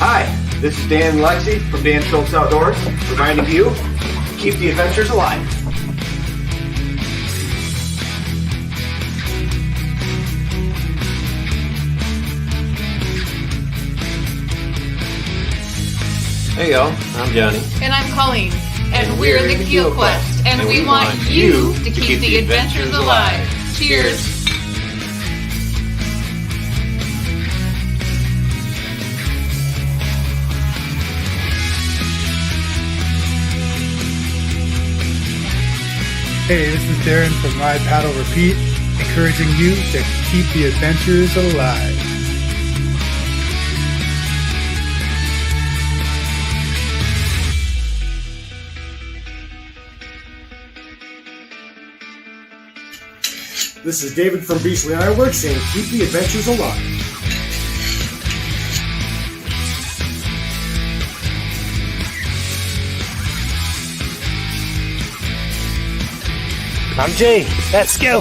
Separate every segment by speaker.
Speaker 1: Hi, this is Dan and Lexi from Dan Schultz Outdoors, reminding you to keep the adventures alive.
Speaker 2: Hey y'all, I'm Johnny.
Speaker 3: And I'm Colleen. And we're the Keel Quest. And we want you to keep the adventures alive. Cheers!
Speaker 4: Hey, this is Darren from Ride Paddle Repeat, encouraging you to keep the adventures alive.
Speaker 5: This is David from Beasley Ironworks saying keep the adventures alive.
Speaker 6: I'm Jay. Let's go.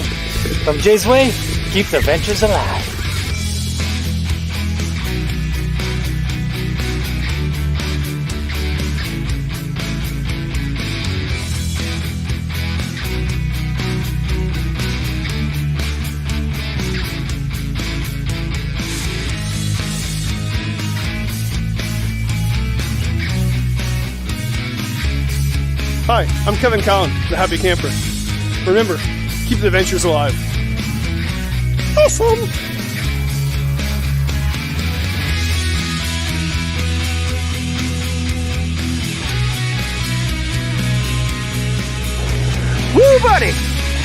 Speaker 6: From Jay's Way, keep the adventures alive.
Speaker 7: Hi, I'm Kevin Collin, the Happy Camper. Remember, keep the adventures alive. Awesome!
Speaker 6: Woo, buddy!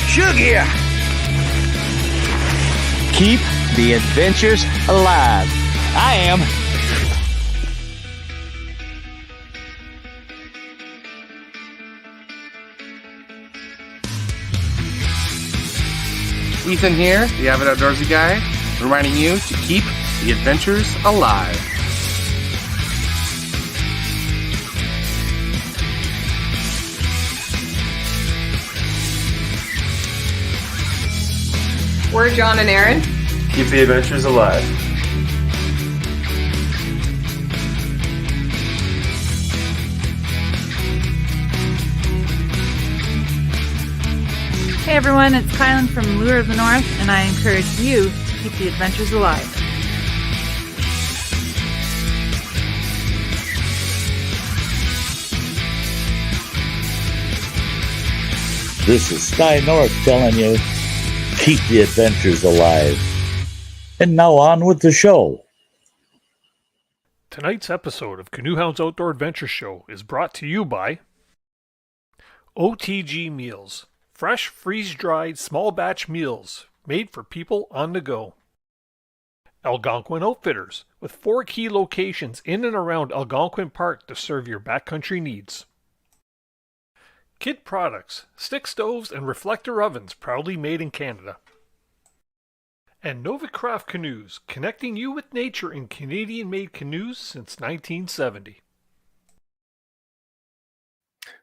Speaker 6: Shug here! Keep the adventures alive. I am.
Speaker 8: Ethan here, the Avid Outdoorsy Guy, reminding you to keep the adventures alive.
Speaker 3: We're John and Aaron.
Speaker 2: Keep the adventures alive.
Speaker 9: Hey everyone, it's Kylan from Lure of the North, and I encourage you to keep the adventures alive.
Speaker 10: This is Sky North telling you, keep the adventures alive. And now on with the show.
Speaker 11: Tonight's episode of CANOEHOUND'S Outdoor Adventure Show is brought to you by OTG Meals. Fresh, freeze-dried, small-batch meals made for people on the go. Algonquin Outfitters, with 4 key locations in and around Algonquin Park to serve your backcountry needs. Kid Products, stick stoves and reflector ovens proudly made in Canada. And Novacraft Canoes, connecting you with nature in Canadian-made canoes since 1970.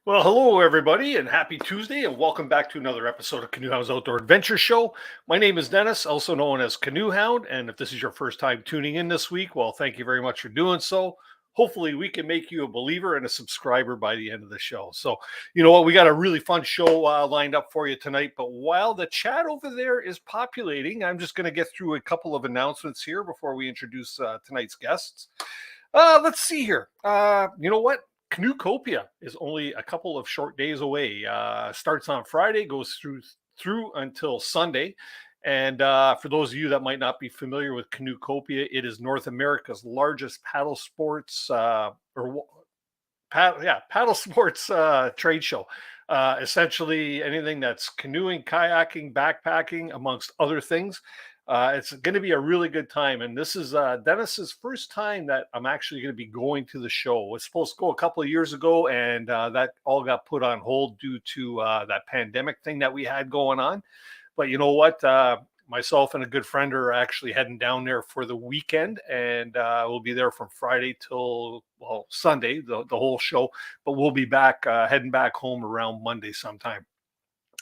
Speaker 11: Well, hello everybody, and happy Tuesday, and welcome back to another episode of CANOEHOUND'S Outdoor Adventure Show. My name is Dennis, also known as CanoeHound, and if this is your first time tuning in this week, well, thank you very much for doing so. Hopefully we can make you a believer and a subscriber by the end of the show. So, you know what, we got a really fun show lined up for you tonight, but while the chat over there is populating, I'm just going to get through a couple of announcements here before we introduce tonight's guests. Let's see here. You know what? Canoecopia is only a couple of short days away. Starts on Friday, goes through until Sunday. And for those of you that might not be familiar with Canoecopia, it is North America's largest paddle sports paddle sports trade show. Essentially anything that's canoeing, kayaking, backpacking, amongst other things. It's going to be a really good time. And this is Dennis's first time that I'm actually going to be going to the show. It was supposed to go a couple of years ago, and that all got put on hold due to that pandemic thing that we had going on. But you know what? Myself and a good friend are actually heading down there for the weekend, and we'll be there from Friday till, well, Sunday, the whole show. But we'll be back, heading back home around Monday sometime.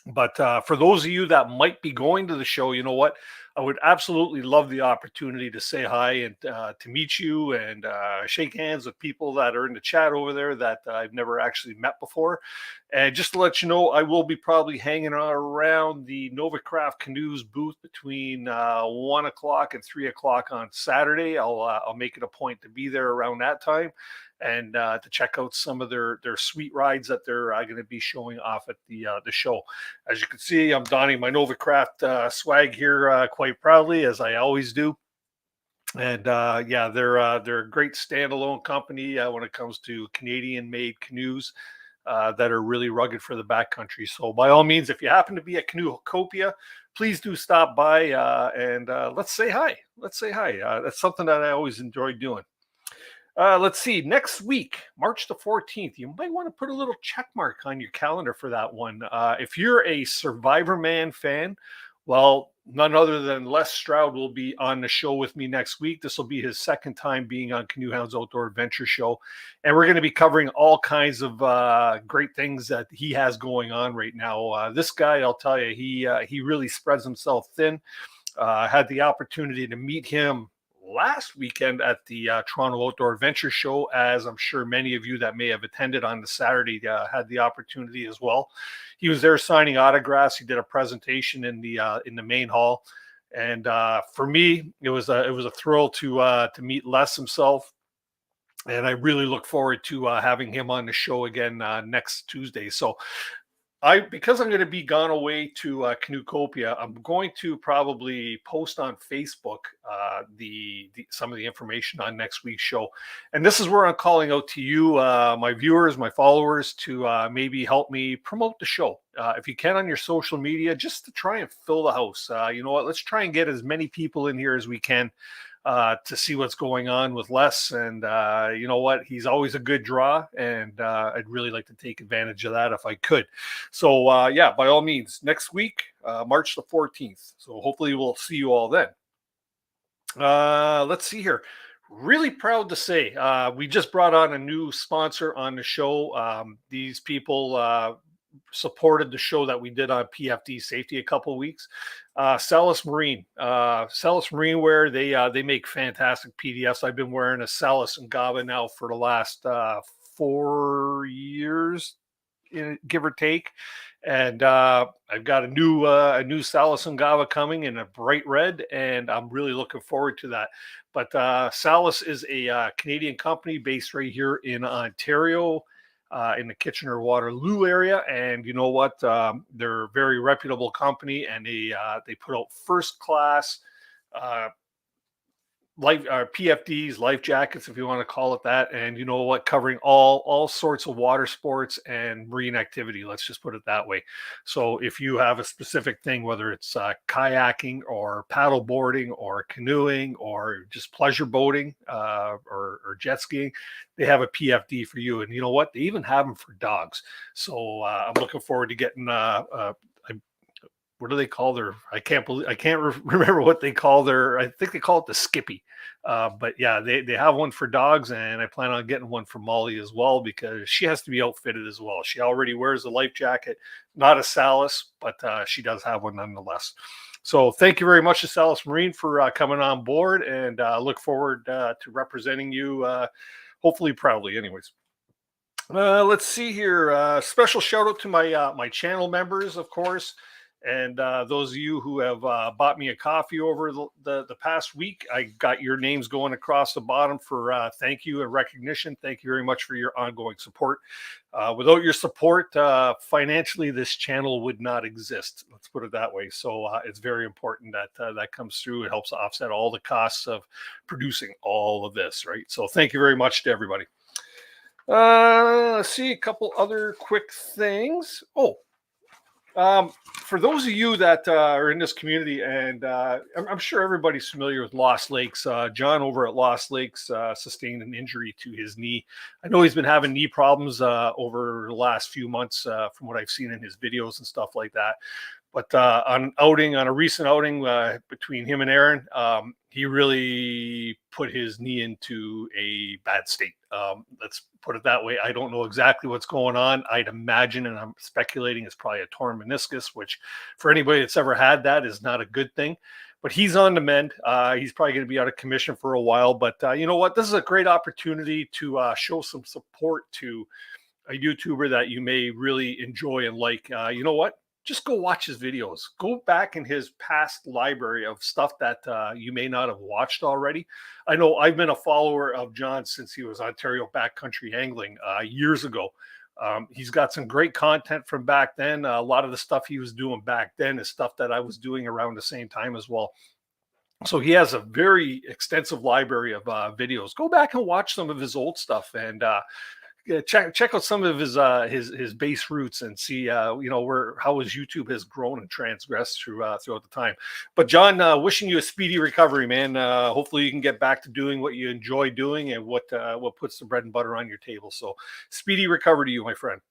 Speaker 11: But for those of you that might be going to the show, you know what? I would absolutely love the opportunity to say hi and to meet you and shake hands with people that are in the chat over there that I've never actually met before. And just to let you know, I will be probably hanging around the Novacraft Canoes booth between 1 o'clock and 3 o'clock on Saturday. I'll make it a point to be there around that time and to check out some of their sweet rides that they're going to be showing off at the show. As you can see, I'm donning my Novacraft swag here quite proudly, as I always do. And yeah, they're a great standalone company when it comes to Canadian-made canoes that are really rugged for the backcountry. So by all means, if you happen to be at Canoehoupia, please do stop by and let's say hi. Let's say hi. That's something that I always enjoy doing. Let's see, next week, March the 14th, you might want to put a little check mark on your calendar for that one. If you're a Survivor Man fan, well, none other than Les Stroud will be on the show with me next week. This will be his second time being on Canoehounds Outdoor Adventure Show. And we're going to be covering all kinds of great things that he has going on right now. This guy, I'll tell you, he really spreads himself thin. I had the opportunity to meet him last weekend at the Toronto Outdoor Adventure Show, as I'm sure many of you that may have attended on the Saturday had the opportunity as well. He was there signing autographs. He did a presentation in the main hall, and for me, it was a thrill to meet Les himself. And I really look forward to having him on the show again next Tuesday. So because I'm going to be gone away to Canoehoupia, I'm going to probably post on Facebook some of the information on next week's show. And this is where I'm calling out to you, my viewers, my followers, to maybe help me promote the show. If you can on your social media, just to try and fill the house. You know what? Let's try and get as many people in here as we can to see what's going on with Les. And you know what? He's always a good draw, and I'd really like to take advantage of that if I could. So yeah, by all means, next week, March the 14th. So hopefully we'll see you all then. Let's see here. Really proud to say we just brought on a new sponsor on the show. These people supported the show that we did on PFD safety a couple of weeks. Salis Marine wear, they make fantastic PDFs. I've been wearing a Salis and Gava now for the last 4 years, give or take. And I've got a new Salis and Gava coming in a bright red, and I'm really looking forward to that. But Salis is a Canadian company based right here in Ontario, in the Kitchener-Waterloo area. And you know what? They're a very reputable company, and they put out first-class PFDs, life jackets, if you want to call it that. And you know what? Covering all sorts of water sports and marine activity. Let's just put it that way. So if you have a specific thing, whether it's kayaking or paddle boarding or canoeing or just pleasure boating or jet skiing, they have a PFD for you. And you know what? They even have them for dogs. So I'm looking forward to getting what do they call their? I can't remember what they call their. I think they call it the Skippy. But yeah, they have one for dogs, and I plan on getting one for Molly as well, because she has to be outfitted as well. She already wears a life jacket, not a Salis, but she does have one nonetheless. So thank you very much to Salis Marine for coming on board, and look forward to representing you, hopefully proudly. Anyways. Let's see here. Special shout out to my channel members, of course. And those of you who have bought me a coffee over the past week, I got your names going across the bottom for thank you and recognition. Thank you very much for your ongoing support. Without your support, financially, this channel would not exist. Let's put it that way. So it's very important that that comes through. It helps offset all the costs of producing all of this, right? So thank you very much to everybody. Let's see a couple other quick things. For those of you that are in this community, and I'm sure everybody's familiar with Lost Lakes. John over at Lost Lakes sustained an injury to his knee. I know he's been having knee problems over the last few months from what I've seen in his videos and stuff like that. But on a recent outing between him and Aaron, he really put his knee into a bad state. Let's put it that way. I don't know exactly what's going on. I'd imagine, and I'm speculating, it's probably a torn meniscus, which for anybody that's ever had that is not a good thing. but he's on the mend. He's probably going to be out of commission for a while, but you know what? This is a great opportunity to show some support to a YouTuber that you may really enjoy and like. You know what? Just go watch his videos. Go back in his past library of stuff that you may not have watched already. I know I've been a follower of John since he was Ontario backcountry angling years ago. He's got some great content from back then. A lot of the stuff he was doing back then is stuff that I was doing around the same time as well. So he has a very extensive library of videos. Go back and watch some of his old stuff and check out some of his base roots and see how his YouTube has grown and transgressed throughout the time. But John, wishing you a speedy recovery, man. Hopefully you can get back to doing what you enjoy doing and what puts the bread and butter on your table. So speedy recovery to you, my friend.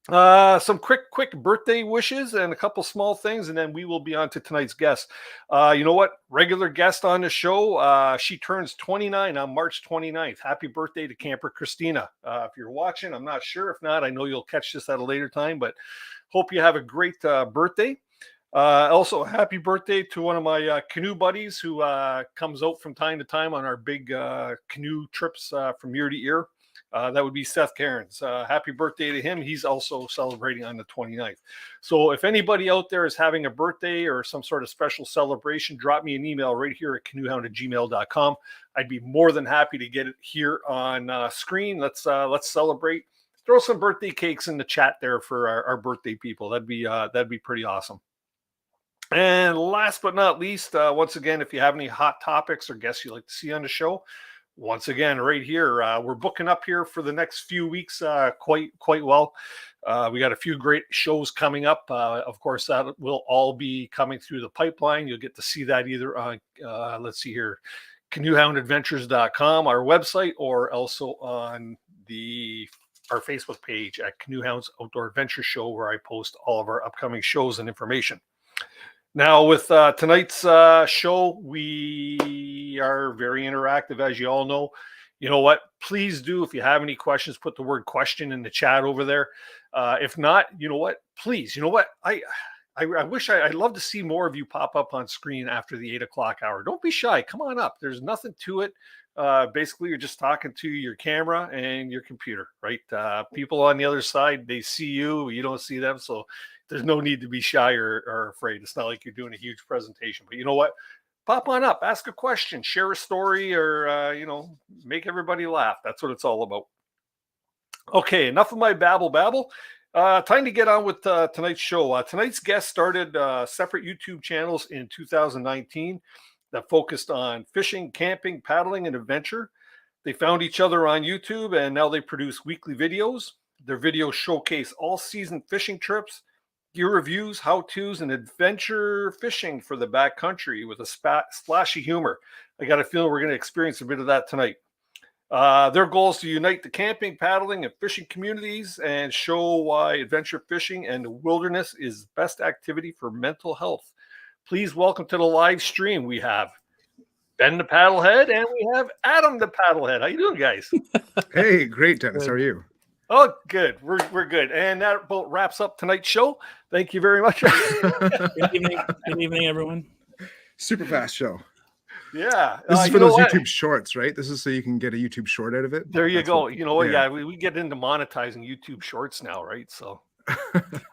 Speaker 11: Some quick birthday wishes and a couple small things, and then we will be on to tonight's guest. You know what? Regular guest on the show. She turns 29 on March 29th. Happy birthday to Camper Christina. If you're watching, I'm not sure. If not, I know you'll catch this at a later time, but hope you have a great birthday. Also, happy birthday to one of my canoe buddies who comes out from time to time on our big canoe trips from year to year. That would be Seth Cairns. Happy birthday to him. He's also celebrating on the 29th. So if anybody out there is having a birthday or some sort of special celebration, drop me an email right here at canoehound@gmail.com. I'd be more than happy to get it here on screen. Let's celebrate. Throw some birthday cakes in the chat there for our birthday people. That'd be pretty awesome. And last but not least, once again, if you have any hot topics or guests you'd like to see on the show, once again, right here, we're booking up here for the next few weeks quite well. We got a few great shows coming up. Of course, that will all be coming through the pipeline. You'll get to see that either on, let's see here, CANOEHOUND'Adventures.com, our website, or also on our Facebook page at CanoeHounds Outdoor Adventure Show, where I post all of our upcoming shows and information. Now, with tonight's show, we are very interactive, as you all know. You know what? Please do, if you have any questions, put the word question in the chat over there. If not, you know what? Please, you know what? I wish I'd love to see more of you pop up on screen after the 8 o'clock hour. Don't be shy. Come on up. There's nothing to it. Basically, you're just talking to your camera and your computer, right? People on the other side, they see you. You don't see them, so there's no need to be shy or afraid. It's not like you're doing a huge presentation. But you know what? Pop on up, ask a question, share a story, or, make everybody laugh. That's what it's all about. Okay, enough of my babble. Time to get on with tonight's show. Tonight's guest started separate YouTube channels in 2019 that focused on fishing, camping, paddling, and adventure. They found each other on YouTube, and now they produce weekly videos. Their videos showcase all-season fishing trips, gear reviews, how-tos, and adventure fishing for the backcountry with a splash of humor. I got a feeling we're going to experience a bit of that tonight. Their goal is to unite the camping, paddling, and fishing communities and show why adventure fishing and the wilderness is the best activity for mental health. Please welcome to the live stream. We have Ben the Paddlehead and we have Adam the Paddlehead. How you doing, guys?
Speaker 12: Hey, great, Dennis. How are you?
Speaker 11: Oh, good. We're good. And that about wraps up tonight's show. Thank you very much.
Speaker 13: Good evening, everyone.
Speaker 12: Super fast show.
Speaker 11: Yeah.
Speaker 12: This is for those YouTube shorts, right? This is so you can get a YouTube short out of it.
Speaker 11: There you go. You know what? Yeah, we get into monetizing YouTube shorts now, right? So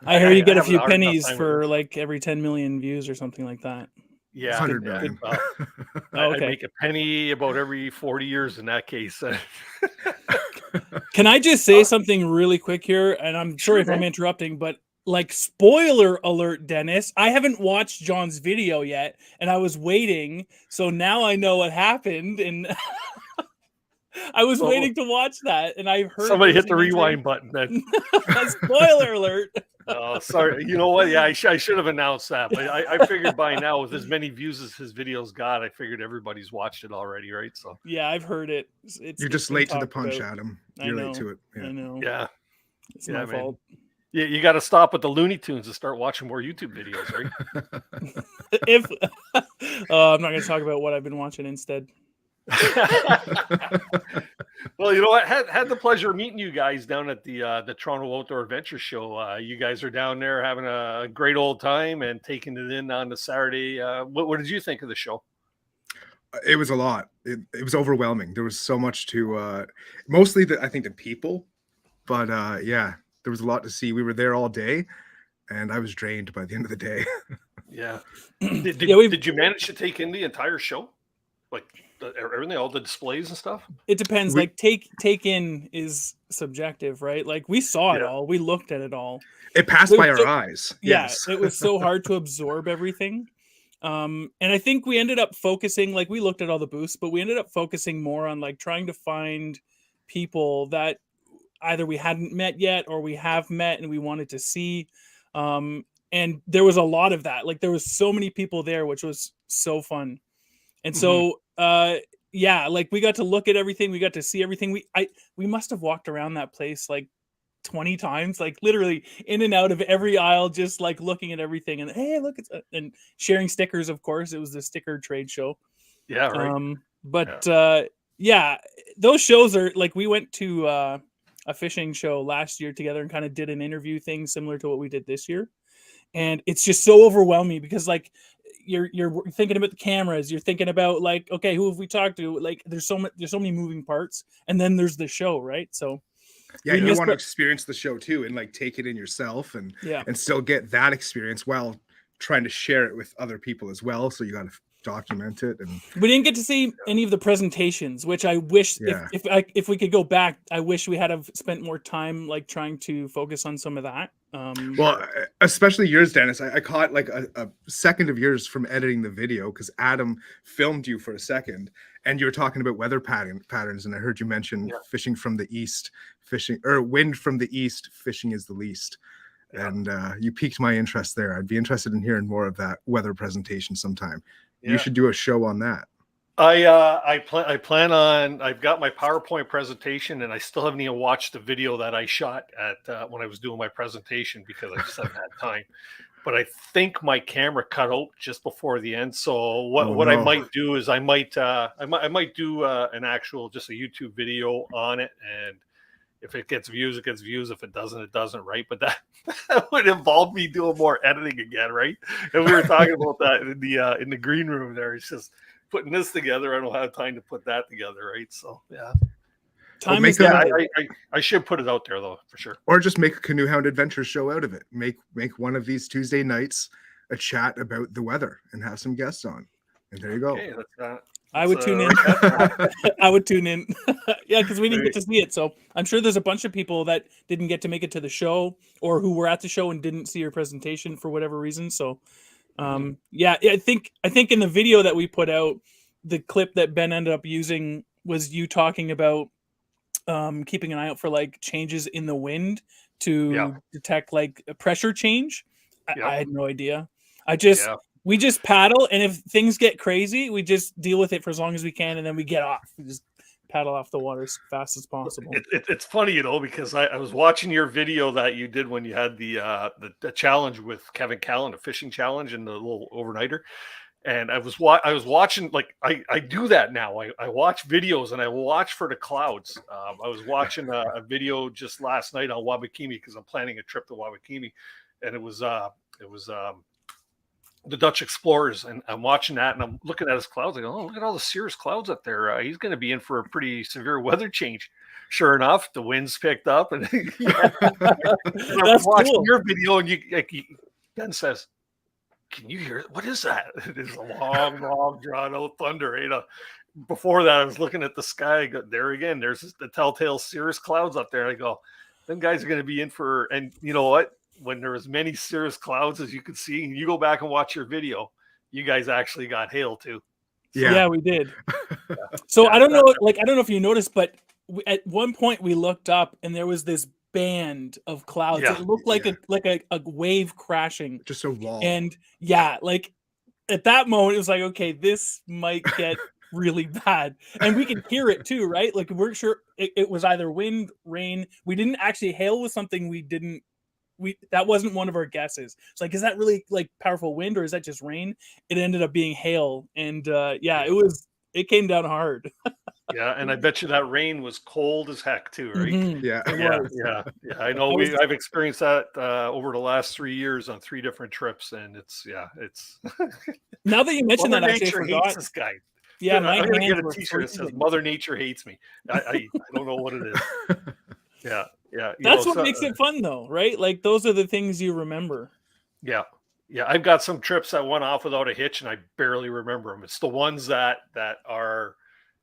Speaker 13: I hear you get a few pennies for like every 10 million views or something like that.
Speaker 11: Yeah.
Speaker 12: 100 million.
Speaker 11: I make a penny about every 40 years in that case.
Speaker 13: Can I just say something really quick here? And I'm sorry if I'm interrupting, but like, spoiler alert, Dennis, I haven't watched John's video yet, and I was waiting, so now I know what happened, and I was waiting to watch that, and I heard
Speaker 11: somebody hit the rewind button. Then
Speaker 13: spoiler alert.
Speaker 11: Oh, sorry. You know what? Yeah, I should have announced that, but I figured by now, with as many views as his videos got, I figured everybody's watched it already, right? So
Speaker 13: yeah, I've heard it.
Speaker 12: You're just late to the punch, Adam. You're late to it.
Speaker 13: Yeah. I know.
Speaker 11: Yeah,
Speaker 13: it's my fault.
Speaker 11: Yeah, you got to stop with the Looney Tunes and start watching more YouTube videos, right?
Speaker 13: I'm not going to talk about what I've been watching instead.
Speaker 11: Well, you know what? Had the pleasure of meeting you guys down at the Toronto Outdoor Adventure Show. You guys are down there having a great old time and taking it in on the Saturday. What did you think of the show?
Speaker 12: It was a lot. It was overwhelming. There was so much to mostly I think the people, but yeah, there was a lot to see. We were there all day, and I was drained by the end of the day.
Speaker 11: Yeah. Did you manage to take in the entire show? Like everything, all the displays and stuff?
Speaker 13: It depends. Like take in is subjective, right? Like we saw it all. We looked at it all.
Speaker 12: It passed by our eyes.
Speaker 13: Yeah,
Speaker 12: Yes.
Speaker 13: it was so hard to absorb everything. And I think we ended up focusing, like we looked at all the booths, but we ended up focusing more on like trying to find people that either we hadn't met yet or we have met and we wanted to see. And there was a lot of that. Like there was so many people there, which was so fun. And so, yeah, like we got to look at everything. We got to see everything. We must have walked around that place like 20 times, like literally in and out of every aisle, just like looking at everything and hey, look, and sharing stickers. Of course, it was the sticker trade show.
Speaker 11: Yeah, right.
Speaker 13: But yeah, those shows are like we went to a fishing show last year together and kind of did an interview thing similar to what we did this year, and it's just so overwhelming because like you're thinking about the cameras, you're thinking about like, okay, who have we talked to? Like there's so many moving parts, and then there's the show, right? So
Speaker 12: yeah, you want to experience the show too and like take it in yourself and still get that experience while trying to share it with other people as well. So you got to document it. And
Speaker 13: we didn't get to see any of the presentations, which I wish if we could go back, I wish we had have spent more time like trying to focus on some of that.
Speaker 12: Well, especially yours, Dennis. I caught like a second of yours from editing the video because Adam filmed you for a second and you were talking about weather patterns. And I heard you mention fishing from the east, wind from the east, fishing is the least. Yeah. And you piqued my interest there. I'd be interested in hearing more of that weather presentation sometime. Yeah. You should do a show on that.
Speaker 11: I plan on. I've got my PowerPoint presentation, and I still haven't even watched the video that I shot at when I was doing my presentation because I just haven't had time. But I think my camera cut out just before the end. So what I might do is I might do an actual just a YouTube video on it, and if it gets views, it gets views. If it doesn't, it doesn't, right? But that would involve me doing more editing again, right? And we were talking about that in the green room there. It's just putting this together. I don't have time to put that together, right? So yeah. I should put it out there though, for sure.
Speaker 12: Or just make a Canoe Hound Adventure show out of it. Make one of these Tuesday nights a chat about the weather and have some guests on. And there you go.
Speaker 11: Okay,
Speaker 13: I would tune in. I would tune in. Yeah, because we didn't get to see it. So I'm sure there's a bunch of people that didn't get to make it to the show or who were at the show and didn't see your presentation for whatever reason. So yeah, I think in the video that we put out, the clip that Ben ended up using was you talking about keeping an eye out for like changes in the wind to detect like a pressure change. I had no idea. We just paddle, and if things get crazy, we just deal with it for as long as we can, and then we get off. We just paddle off the water as fast as possible.
Speaker 11: It's funny, you know, because I was watching your video that you did when you had the challenge with Kevin Callan, the fishing challenge, and the little overnighter. And I was watching, like I do that now. I watch videos and I watch for the clouds. I was watching a video just last night on Wabakimi because I'm planning a trip to Wabakimi, and it was the Dutch Explorers, and I'm watching that and I'm looking at his clouds. I go, oh, look at all the cirrus clouds up there. He's going to be in for a pretty severe weather change. Sure enough, the winds picked up, and I'm watching your video, and Ben says, "Can you hear it? What is that?" It is a long, drawn out thunder. You know, before that, I was looking at the sky. I go, there again, there's the telltale cirrus clouds up there. I go, them guys are going to be in for, and you know what? When there was many cirrus clouds, as you could see, and you go back and watch your video, you guys actually got hail too.
Speaker 13: Yeah, we did. So I don't know, I don't know if you noticed, but at one point we looked up and there was this band of clouds. It looked like a wave crashing,
Speaker 12: just a wall.
Speaker 13: And like at that moment, it was like, okay, this might get really bad, and we could hear it too, right? Like we're sure it was either wind, rain. We didn't actually hail with something that wasn't one of our guesses. It's like, is that really like powerful wind or is that just rain? It ended up being hail, and it it came down hard.
Speaker 11: Yeah, and I bet you that rain was cold as heck too, right?
Speaker 13: Mhm.
Speaker 12: Yeah.
Speaker 13: It
Speaker 11: Yeah,
Speaker 13: was.
Speaker 11: yeah, yeah. I know.
Speaker 13: I was-
Speaker 11: I've experienced that over the last 3 years on 3 different trips, and it's
Speaker 13: Now that you mentioned
Speaker 11: Mother
Speaker 13: that, actually, I
Speaker 11: Nature
Speaker 13: forgot.
Speaker 11: hates this guy.
Speaker 13: Yeah, my
Speaker 11: I'm gonna
Speaker 13: hands
Speaker 11: get a
Speaker 13: were
Speaker 11: T-shirt that says
Speaker 13: freezing.
Speaker 11: "Mother Nature hates me." I don't know what it is. Yeah, yeah.
Speaker 13: That's what makes it fun, though, right? Like those are the things you remember.
Speaker 11: Yeah, yeah. I've got some trips that went off without a hitch, and I barely remember them. It's the ones that are,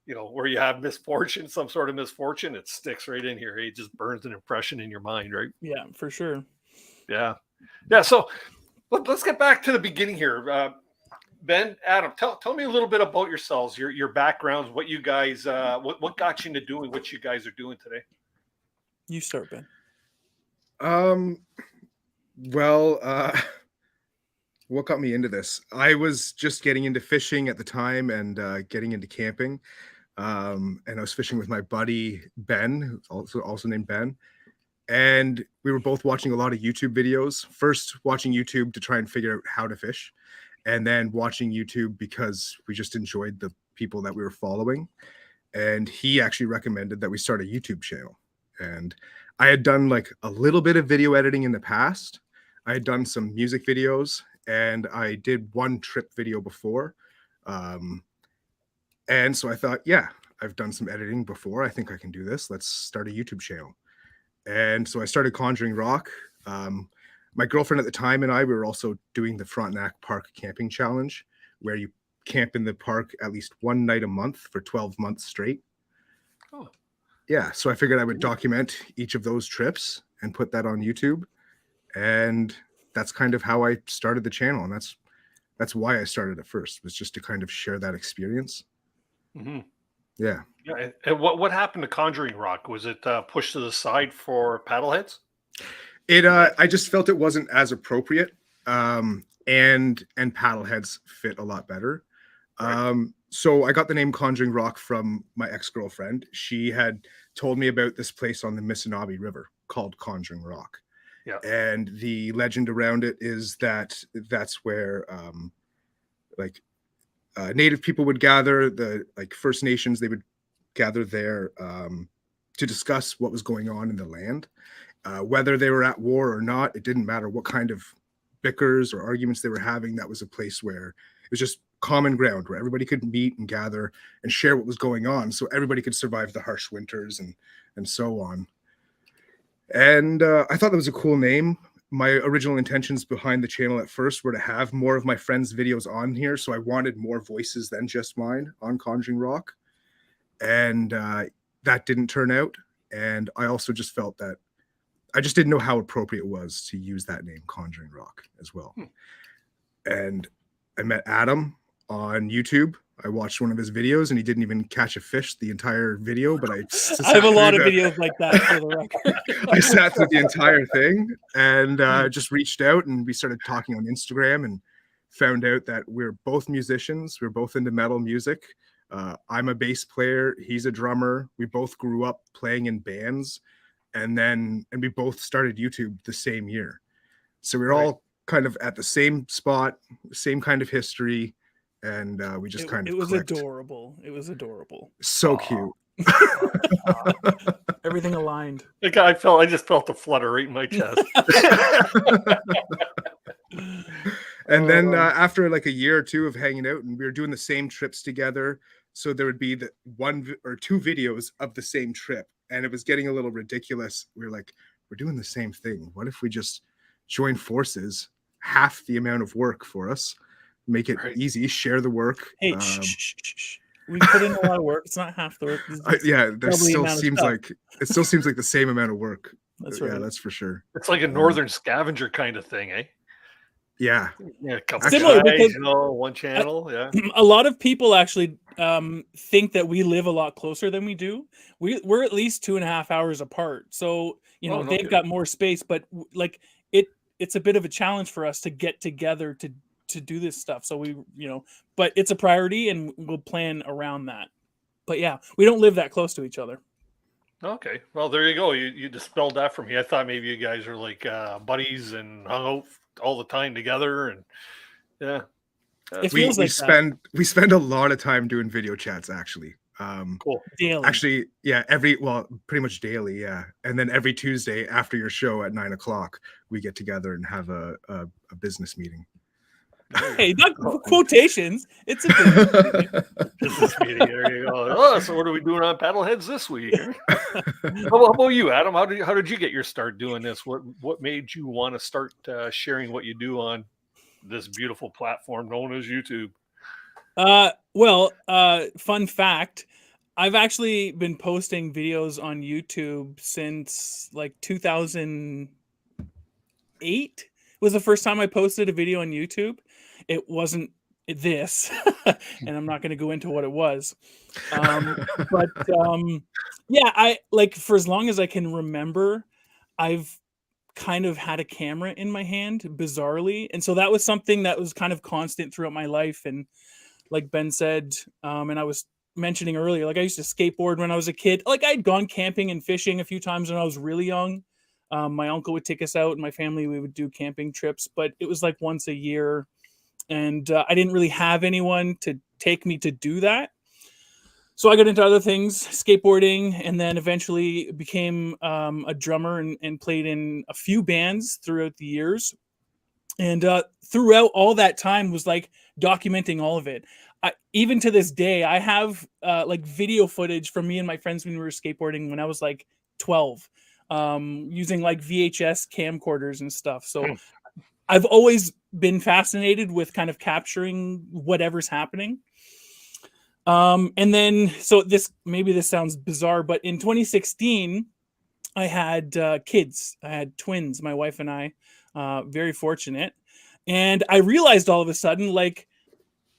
Speaker 11: where you have misfortune, some sort of misfortune. It sticks right in here. It just burns an impression in your mind, right?
Speaker 13: Yeah, for sure.
Speaker 11: Yeah, yeah. So let's get back to the beginning here. Ben, Adam, tell me a little bit about yourselves, your backgrounds, what you guys, what got you into doing what you guys are doing today.
Speaker 13: You start, Ben.
Speaker 12: Well, what got me into this? I was just getting into fishing at the time and getting into camping. And I was fishing with my buddy Ben, who's also named Ben. And we were both watching a lot of YouTube videos. First, watching YouTube to try and figure out how to fish, and then watching YouTube because we just enjoyed the people that we were following. And he actually recommended that we start a YouTube channel. And I had done like a little bit of video editing in the past. I had done some music videos, and I did one trip video before. And so I thought, yeah, I've done some editing before. I think I can do this. Let's start a YouTube channel. And so I started Conjuring Rock. My girlfriend at the time and I, we were also doing the Frontenac Park Camping Challenge, where you camp in the park at least one night a month for 12 months straight.
Speaker 11: Oh.
Speaker 12: Yeah, so I figured I would document each of those trips and put that on YouTube. And that's kind of how I started the channel. And that's why I started at first, was just to kind of share that experience.
Speaker 11: Mm-hmm.
Speaker 12: Yeah.
Speaker 11: Yeah. And what happened to Conjuring Rock? Was it pushed to the side for Paddleheads?
Speaker 12: I just felt it wasn't as appropriate, and Paddleheads fit a lot better. Right. So I got the name Conjuring Rock from my ex-girlfriend. She had told me about this place on the Missinaibi River called Conjuring Rock.
Speaker 11: Yeah.
Speaker 12: And the legend around it is that that's where Native people would gather, the First Nations, they would gather there to discuss what was going on in the land. Whether they were at war or not, it didn't matter what kind of bickers or arguments they were having. That was a place where it was just common ground, where everybody could meet and gather and share what was going on, so everybody could survive the harsh winters and so on. And I thought that was a cool name. My original intentions behind the channel at first were to have more of my friends' videos on here, so I wanted more voices than just mine on Conjuring Rock. And that didn't turn out. And I also just felt that I just didn't know how appropriate it was to use that name, Conjuring Rock, as well. And I met Adam on YouTube. I watched one of his videos, and he didn't even catch a fish the entire video, but I
Speaker 13: have a lot of videos like that, for the record.
Speaker 12: I sat through the entire thing and just reached out, and we started talking on Instagram and found out that we're both musicians. We're both into metal music. I'm a bass player. He's a drummer. We both grew up playing in bands, and we both started YouTube the same year. So we're all kind of at the same spot, same kind of history. And we just kind of clicked.
Speaker 13: Adorable. It was adorable.
Speaker 12: So cute.
Speaker 13: Everything aligned.
Speaker 11: I just felt the flutter right in my chest.
Speaker 12: And then after like a year or two of hanging out, and we were doing the same trips together, so there would be the one or two videos of the same trip, and it was getting a little ridiculous. We were like, we're doing the same thing. What if we just join forces? Half the amount of work for us. Make it easy, share the work.
Speaker 13: Hey, we put in a lot of work. It's not half the work.
Speaker 12: Yeah, there still seems like the same amount of work.
Speaker 13: That's right.
Speaker 12: Yeah, that's for sure.
Speaker 11: It's like a northern scavenger kind of thing, eh?
Speaker 12: Yeah.
Speaker 11: Yeah, a couple
Speaker 13: Similar,
Speaker 11: guys,
Speaker 13: because
Speaker 11: one channel. Yeah.
Speaker 13: A lot of people actually think that we live a lot closer than we do. We're at least 2.5 hours apart. So they've got more space, but like it's a bit of a challenge for us to get together to do this stuff. So but it's a priority, and we'll plan around that. But yeah, we don't live that close to each other.
Speaker 11: Okay. Well, there you go. You dispelled that for me. I thought maybe you guys are like buddies and hung out all the time together. And yeah.
Speaker 13: It feels like
Speaker 12: we spend a lot of time doing video chats actually.
Speaker 13: Cool. Daily.
Speaker 12: Actually, yeah, pretty much daily, yeah. And then every Tuesday after your show at 9 o'clock, we get together and have a business meeting.
Speaker 13: Hey, not quotations. It's a
Speaker 11: business meeting. There you go. Oh, so what are we doing on Paddleheads this week? How about you, Adam? How did you get your start doing this? What made you want to start sharing what you do on this beautiful platform known as YouTube?
Speaker 13: Fun fact, I've actually been posting videos on YouTube since like 2008 was the first time I posted a video on YouTube. It wasn't this, and I'm not going to go into what it was. Yeah, I like for as long as I can remember, I've kind of had a camera in my hand, bizarrely. And so that was something that was kind of constant throughout my life. And like Ben said, and I was mentioning earlier, like I used to skateboard when I was a kid. Like I'd gone camping and fishing a few times when I was really young. My uncle would take us out and my family, we would do camping trips, but it was like once a year. And I didn't really have anyone to take me to do that. So I got into other things, skateboarding, and then eventually became a drummer and played in a few bands throughout the years. And throughout all that time was like documenting all of it. Even to this day, I have like video footage from me and my friends when we were skateboarding when I was like 12, using like VHS camcorders and stuff. So I've always been fascinated with kind of capturing whatever's happening. And then, so this sounds bizarre, but in 2016, I had kids. I had twins, my wife and I, very fortunate. And I realized all of a sudden, like,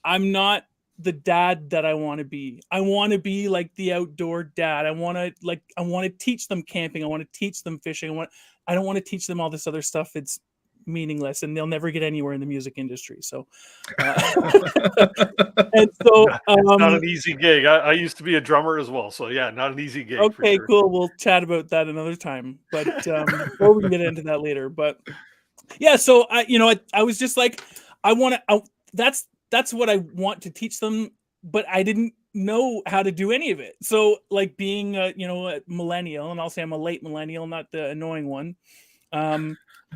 Speaker 13: I'm not the dad that I want to be. I want to be like the outdoor dad. I want to teach them camping. I want to teach them fishing. I don't want to teach them all this other stuff. It's meaningless and they'll never get anywhere in the music industry. So, and so,
Speaker 11: it's not an easy gig. I used to be a drummer as well. So yeah, not an easy gig.
Speaker 13: Okay,
Speaker 11: for sure.
Speaker 13: Cool. We'll chat about that another time, but, or we can get into that later, but yeah. So I was just like, that's what I want to teach them, but I didn't know how to do any of it. So like being a millennial, and I'll say I'm a late millennial, not the annoying one.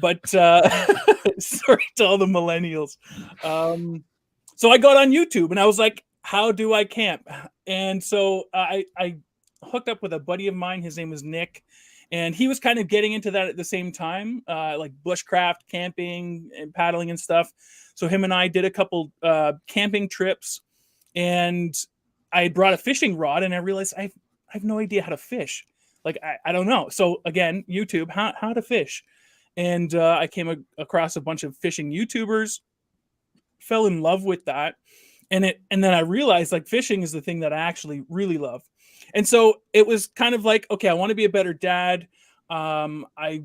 Speaker 13: But sorry to all the millennials. So I got on YouTube and I was like, how do I camp? And so I hooked up with a buddy of mine. His name was Nick. And he was kind of getting into that at the same time, like bushcraft, camping, and paddling and stuff. So him and I did a couple camping trips. And I brought a fishing rod and I realized I have no idea how to fish. Like, I don't know. So again, YouTube, how to fish. And I came across a bunch of fishing YouTubers, fell in love with that. And then I realized like fishing is the thing that I actually really love. And so it was kind of like, okay, I want to be a better dad. I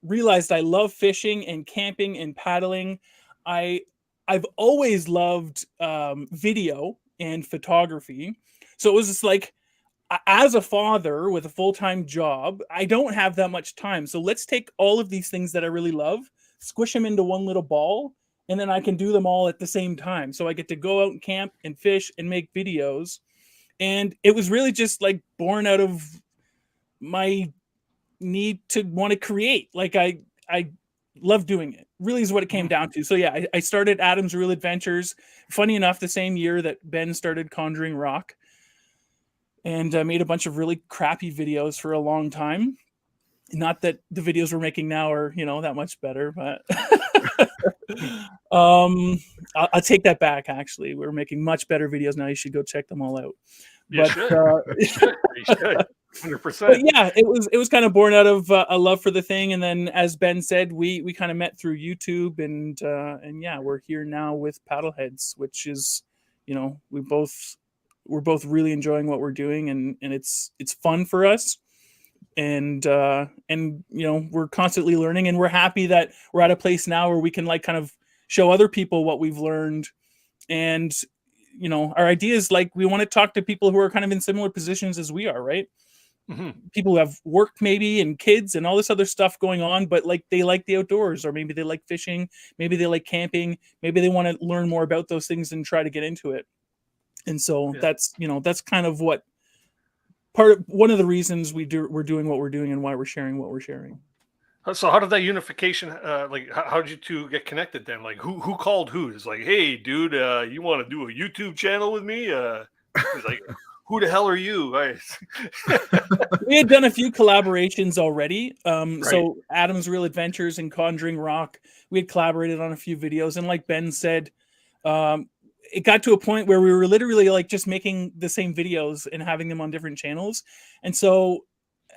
Speaker 13: realized I love fishing and camping and paddling. I've always loved video and photography. So it was just like, as a father with a full-time job, I don't have that much time. So let's take all of these things that I really love, squish them into one little ball, and then I can do them all at the same time. So I get to go out and camp and fish and make videos. And it was really just like born out of my need to want to create. Like I love doing it. Really is what it came down to. So yeah, I started Adam's Real Adventures. Funny enough, the same year that Ben started Conjuring Rock. And I made a bunch of really crappy videos for a long time. Not that the videos we're making now are, that much better, but I'll take that back. Actually, we're making much better videos now. You should go check them all out.
Speaker 11: You should. 100%.
Speaker 13: But yeah, it was kind of born out of a love for the thing. And then, as Ben said, we kind of met through YouTube, and yeah, we're here now with Paddleheads, which is, we're both really enjoying what we're doing, and it's fun for us. And we're constantly learning, and we're happy that we're at a place now where we can like kind of show other people what we've learned. And, our idea is like, we want to talk to people who are kind of in similar positions as we are, right? people who have work maybe and kids and all this other stuff going on, but like they like the outdoors, or maybe they like fishing, maybe they like camping, maybe they want to learn more about those things and try to get into it. And so that's kind of what one of the reasons we're doing what we're doing and why we're sharing what we're sharing.
Speaker 11: So how did that unification, how did you two get connected then? Like who called who? It's like, hey dude, you want to do a YouTube channel with me? He's like, who the hell are you?
Speaker 13: We had done a few collaborations already. So Adam's Real Adventures and Conjuring Rock, we had collaborated on a few videos. And like Ben said, it got to a point where we were literally like just making the same videos and having them on different channels. And so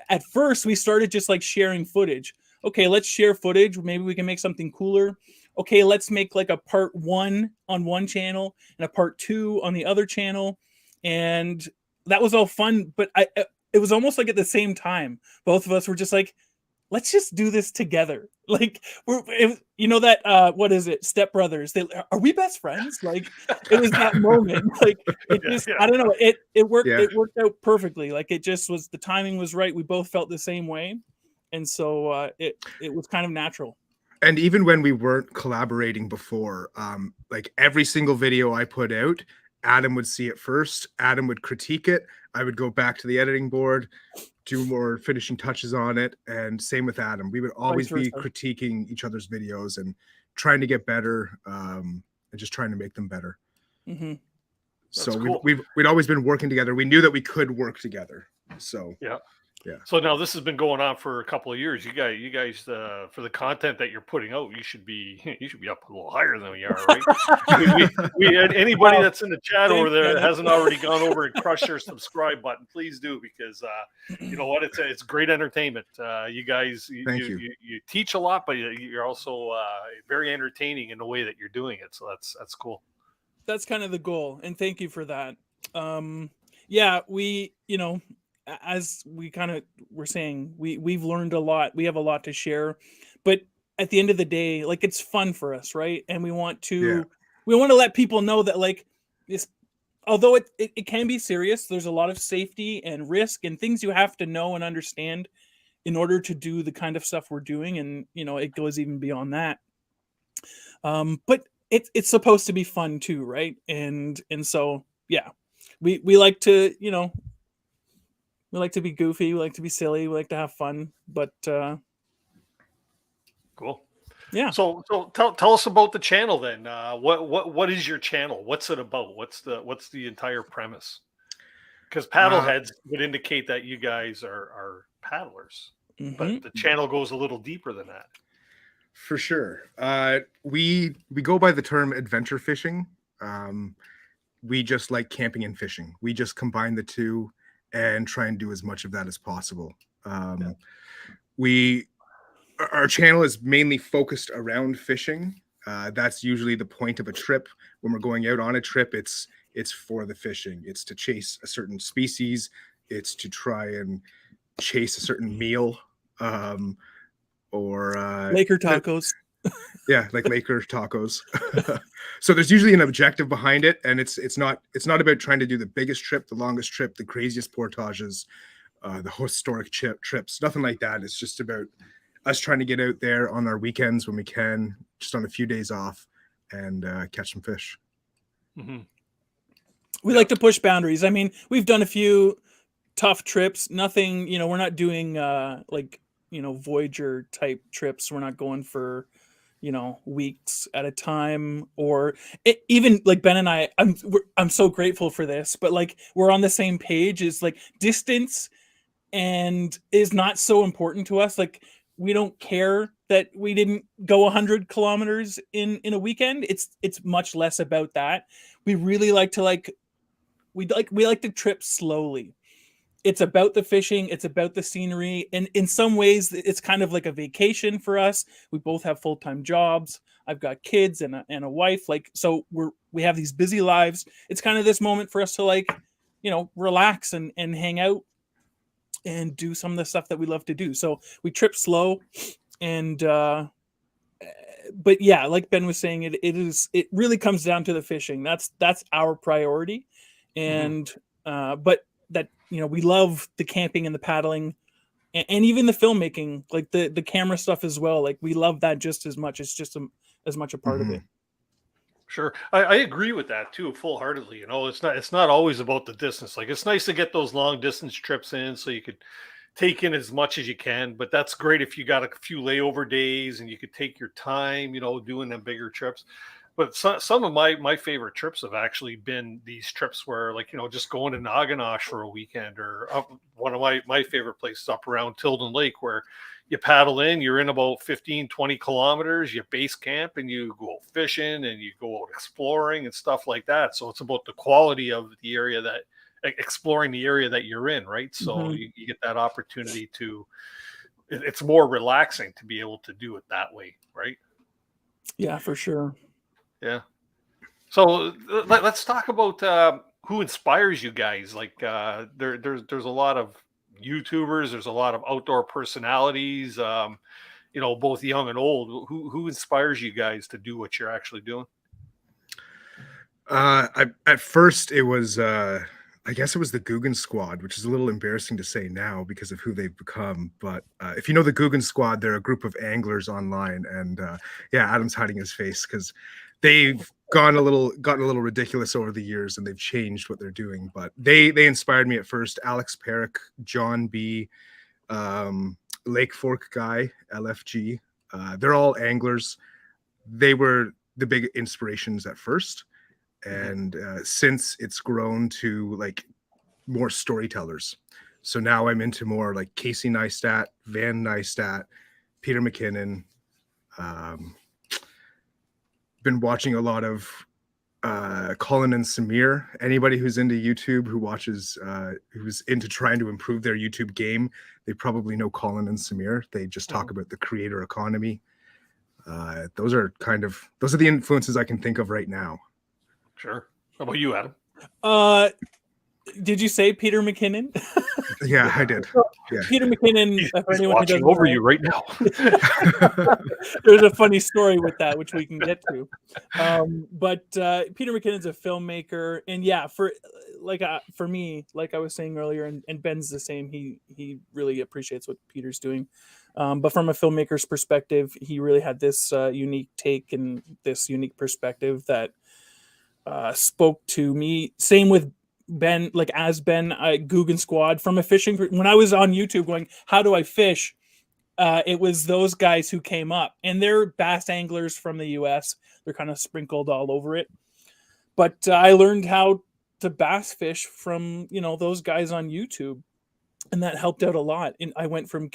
Speaker 13: at first we started just like sharing footage. Okay, let's share footage. Maybe we can make something cooler. Okay, let's make like a part 1 on one channel and a part 2 on the other channel. And that was all fun, but it was almost like at the same time, both of us were just like, let's just do this together. Like what is it? Step Brothers. Are we best friends? Like it was that moment. Like it just, I don't know. It worked. Yeah. It worked out perfectly. Like it just was, the timing was right. We both felt the same way. And so it was kind of natural.
Speaker 12: And even when we weren't collaborating before, like every single video I put out, Adam would see it first. Adam would critique it. I would go back to the editing board, do more finishing touches on it. And same with Adam. We would always be critiquing each other's videos and trying to get better, and just trying to make them better.
Speaker 13: Mm-hmm.
Speaker 12: So cool. we'd always been working together. We knew that we could work together. So
Speaker 11: yeah. So now this has been going on for a couple of years. You guys, for the content that you're putting out, you should be up a little higher than we are, right? we had anybody that's in the chat over there that hasn't already gone over and crushed their subscribe button, please do, because you know what, it's great entertainment. You guys, you teach a lot, but you're also very entertaining in the way that you're doing it. So that's cool.
Speaker 13: That's kind of the goal, and thank you for that. Yeah, as we kind of were saying, we've learned a lot. We have a lot to share, but at the end of the day, like it's fun for us, right? And we want to let people know that like this, although it can be serious, there's a lot of safety and risk and things you have to know and understand in order to do the kind of stuff we're doing. And it goes even beyond that. But it's supposed to be fun too, right? And so yeah, we like to we like to be goofy. We like to be silly. We like to have fun. But
Speaker 11: cool.
Speaker 13: Yeah.
Speaker 11: So tell us about the channel then. What is your channel? What's it about? What's the entire premise? Because Paddleheads would indicate that you guys are paddlers, but the channel goes a little deeper than that.
Speaker 12: For sure. We go by the term adventure fishing. We just like camping and fishing. We just combine the two and try and do as much of that as possible. Our channel is mainly focused around fishing. That's usually the point of a trip. When we're going out on a trip, it's for the fishing. It's to chase a certain species. It's to try and chase a certain meal, or
Speaker 13: Laker tacos.
Speaker 12: Yeah, like Laker tacos. So there's usually an objective behind it, and it's not about trying to do the biggest trip, the longest trip, the craziest portages, the historic trips, nothing like that. It's just about us trying to get out there on our weekends when we can, just on a few days off, and catch some fish.
Speaker 13: Mm-hmm. We like to push boundaries. I mean, we've done a few tough trips. Nothing, we're not doing Voyager type trips. We're not going for weeks at a time, or even like Ben and I, I'm so grateful for this, but like we're on the same page. Is like distance and is not so important to us. Like we don't care that we didn't go 100 kilometers in a weekend. It's much less about that. We really like to we like to trip slowly. It's about the fishing. It's about the scenery. And in some ways, it's kind of like a vacation for us. We both have full-time jobs. I've got kids and a wife. So we have these busy lives. It's kind of this moment for us to relax and hang out and do some of the stuff that we love to do. So we trip slow. And, but yeah, like Ben was saying, it really comes down to the fishing. That's our priority. And, but that, we love the camping and the paddling, and even the filmmaking, like the camera stuff as well. Like we love that just as much. It's just as much a part of it.
Speaker 11: Sure. I agree with that too, full heartedly. It's not always about the distance. Like it's nice to get those long distance trips in so you could take in as much as you can, but that's great if you got a few layover days and you could take your time, doing them bigger trips. But some of my favorite trips have actually been these trips where, like, just going to Naganosh for a weekend, or one of my favorite places up around Tilden Lake, where you paddle in, you're in about 15, 20 kilometers, you base camp and you go fishing and you go out exploring and stuff like that. So it's about the quality of the area exploring the area that you're in, right? So you get that opportunity it's more relaxing to be able to do it that way, right?
Speaker 13: Yeah, for sure.
Speaker 11: Yeah. So let's talk about who inspires you guys. Like there's a lot of YouTubers, there's a lot of outdoor personalities, both young and old. Who inspires you guys to do what you're actually doing?
Speaker 12: At first it was I guess it was the Guggen Squad, which is a little embarrassing to say now because of who they've become. But if you know the Guggen Squad, they're a group of anglers online, and Adam's hiding his face because they've gotten a little ridiculous over the years, and they've changed what they're doing. But they inspired me at first. Alex Perrick, John B, Lake Fork guy, LFG. They're all anglers. They were the big inspirations at first. And since it's grown to like more storytellers. So now I'm into more like Casey Neistat, Van Neistat, Peter McKinnon. Been watching a lot of Colin and Samir. Anybody who's into YouTube, who's into trying to improve their YouTube game, they probably know Colin and Samir. They just talk about the creator economy. Those are the influences I can think of right now.
Speaker 11: Sure. How about you, Adam?
Speaker 13: Did you say Peter McKinnon?
Speaker 12: Yeah, I did. Yeah.
Speaker 13: Peter McKinnon.
Speaker 11: He's watching over you right now.
Speaker 13: There's a funny story with that, which we can get to. But Peter McKinnon's a filmmaker, and for me, like I was saying earlier, and Ben's the same. He really appreciates what Peter's doing. But from a filmmaker's perspective, he really had this unique take and this unique perspective that spoke to me. Same with Ben, like as Ben, Guggen Squad from a fishing. When I was on YouTube going, how do I fish? It was those guys who came up, and they're bass anglers from the US. They're kind of sprinkled all over it. But I learned how to bass fish from, those guys on YouTube. And that helped out a lot. And I went from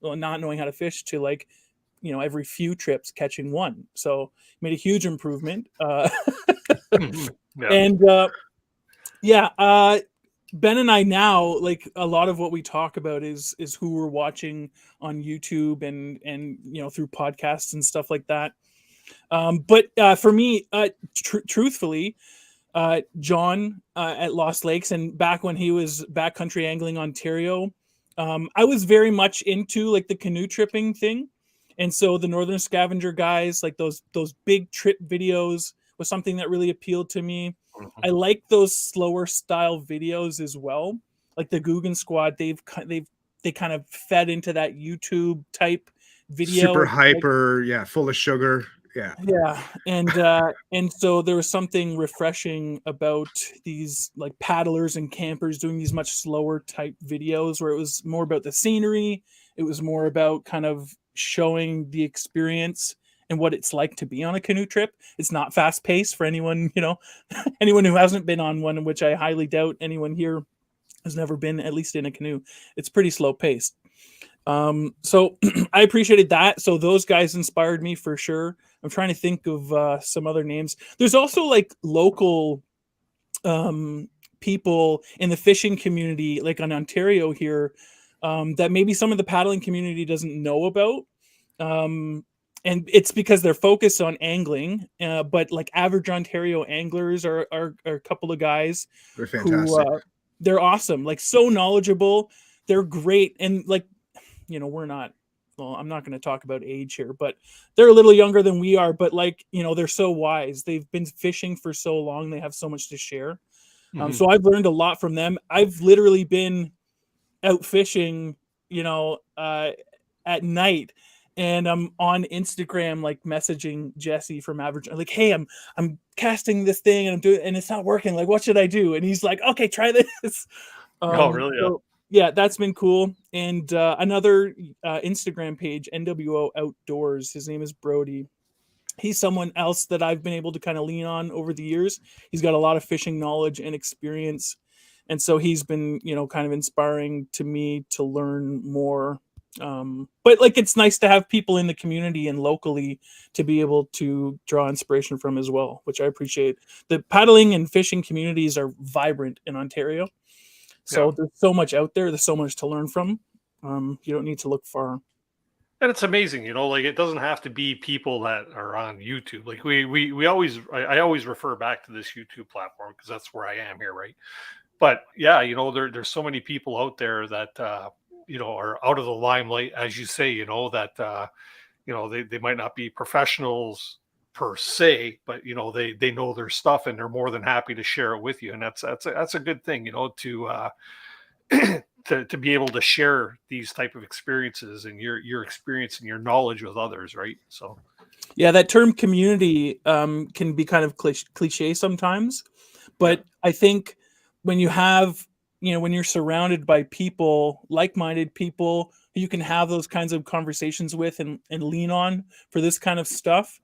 Speaker 13: not knowing how to fish to like, every few trips catching one. So made a huge improvement. And Ben and I now, like a lot of what we talk about is who we're watching on YouTube and through podcasts and stuff like that. But for me, truthfully, John at Lost Lakes, and back when he was backcountry angling Ontario, I was very much into like the canoe tripping thing. And so the Northern Scavenger guys, like those big trip videos, was something that really appealed to me. I like those slower style videos as well. Like the Guggen Squad, they kind of fed into that YouTube type video.
Speaker 12: Super hyper, full of sugar.
Speaker 13: Yeah. And so there was something refreshing about these like paddlers and campers doing these much slower type videos where it was more about the scenery. It was more about kind of showing the experience and what it's like to be on a canoe trip. It's not fast paced for anyone, anyone who hasn't been on one, which I highly doubt anyone here has never been, at least in a canoe. It's pretty slow paced. So I appreciated that. So those guys inspired me for sure. I'm trying to think of some other names. There's also like local people in the fishing community, like on Ontario here, that maybe some of the paddling community doesn't know about. And it's because they're focused on angling, but like average Ontario anglers are a couple of guys.
Speaker 12: They're fantastic.
Speaker 13: They're awesome, like so knowledgeable. They're great. And like, we're not, well, I'm not going to talk about age here, but they're a little younger than we are, but like, they're so wise. They've been fishing for so long. They have so much to share. So I've learned a lot from them. I've literally been out fishing, at night, and I'm on Instagram, like messaging Jesse from Average, like, hey, I'm casting this thing and I'm doing, and it's not working. Like, what should I do? And he's like, okay, try this.
Speaker 11: Oh, really?
Speaker 13: So, yeah, that's been cool. And another Instagram page, NWO Outdoors. His name is Brody. He's someone else that I've been able to kind of lean on over the years. He's got a lot of fishing knowledge and experience. And so he's been, kind of inspiring to me to learn more. But like, it's nice to have people in the community and locally to be able to draw inspiration from as well, which I appreciate. The paddling and fishing communities are vibrant in Ontario. So there's so much out there. There's so much to learn from. You don't need to look far.
Speaker 11: And it's amazing, like it doesn't have to be people that are on YouTube. Like we always, I always refer back to this YouTube platform because that's where I am here, right? But yeah, there's so many people out there that are out of the limelight, as you say, that they might not be professionals per se, but they know their stuff and they're more than happy to share it with you, and that's a good thing, to be able to share these type of experiences and your experience and your knowledge with others, right? So
Speaker 13: yeah, that term community can be kind of cliche sometimes, but I think when you have, when you're surrounded by people, like-minded people who you can have those kinds of conversations with and lean on for this kind of stuff,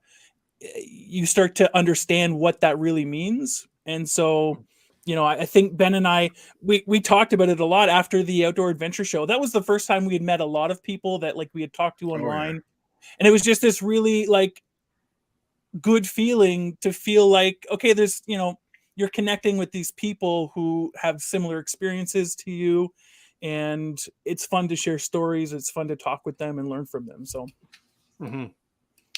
Speaker 13: you start to understand what that really means. And so, I think Ben and I, we talked about it a lot after the Outdoor Adventure Show. That was the first time we had met a lot of people that like we had talked to online. Oh, yeah. And it was just this really like good feeling to feel like, okay, there's, you're connecting with these people who have similar experiences to you, and it's fun to share stories. It's fun to talk with them and learn from them. So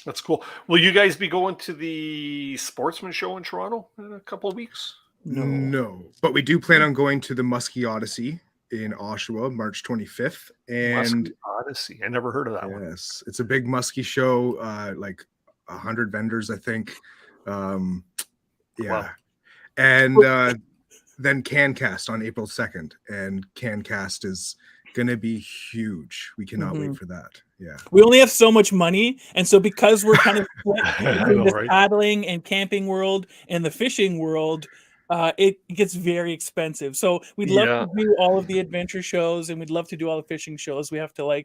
Speaker 11: that's cool. Will you guys be going to the Sportsman Show in Toronto in a couple of weeks?
Speaker 12: No, but we do plan on going to the Muskie Odyssey in Oshawa, March 25th. And
Speaker 11: Muskie Odyssey, I never heard of that one.
Speaker 12: Yes, it's a big muskie show, like 100 vendors, I think. Wow. And then CanCast on April 2nd, and CanCast is gonna be huge. We cannot wait for that. Yeah,
Speaker 13: we only have so much money, and so because we're kind of split between the paddling and camping world and the fishing world, it gets very expensive. So we'd love to do all of the adventure shows, and we'd love to do all the fishing shows. We have to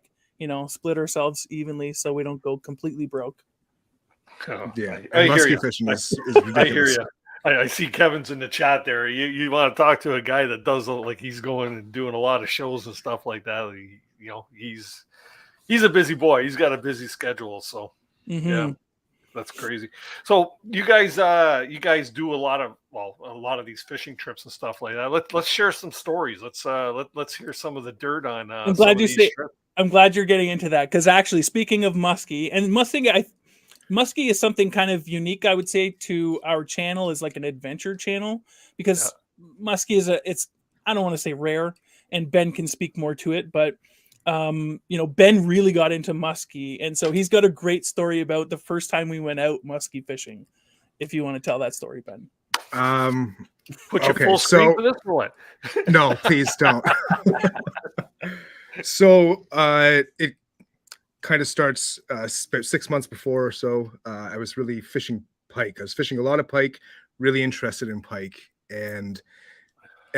Speaker 13: split ourselves evenly so we don't go completely broke.
Speaker 11: Oh,
Speaker 12: yeah,
Speaker 11: I hear you.
Speaker 12: Fishing is ridiculous.
Speaker 11: I hear you. I see Kevin's in the chat there. You want to talk to a guy that does like he's going and doing a lot of shows and stuff like that. He's a busy boy. He's got a busy schedule. So yeah, that's crazy. So you guys do a lot of these fishing trips and stuff like that. Let's share some stories. Let's hear some of the dirt on.
Speaker 13: I'm glad you say. I'm glad you're getting into that, because actually, speaking of muskie, muskie is something kind of unique, I would say, to our channel, is like an adventure channel, because muskie is I don't want to say rare, and Ben can speak more to it, but Ben really got into muskie, and so he's got a great story about the first time we went out muskie fishing. If you want to tell that story, Ben.
Speaker 11: Put your full screen for this or what?
Speaker 12: No, please don't. So it kind of starts about 6 months before or so. I was really fishing pike. I was fishing a lot of pike, really interested in pike, and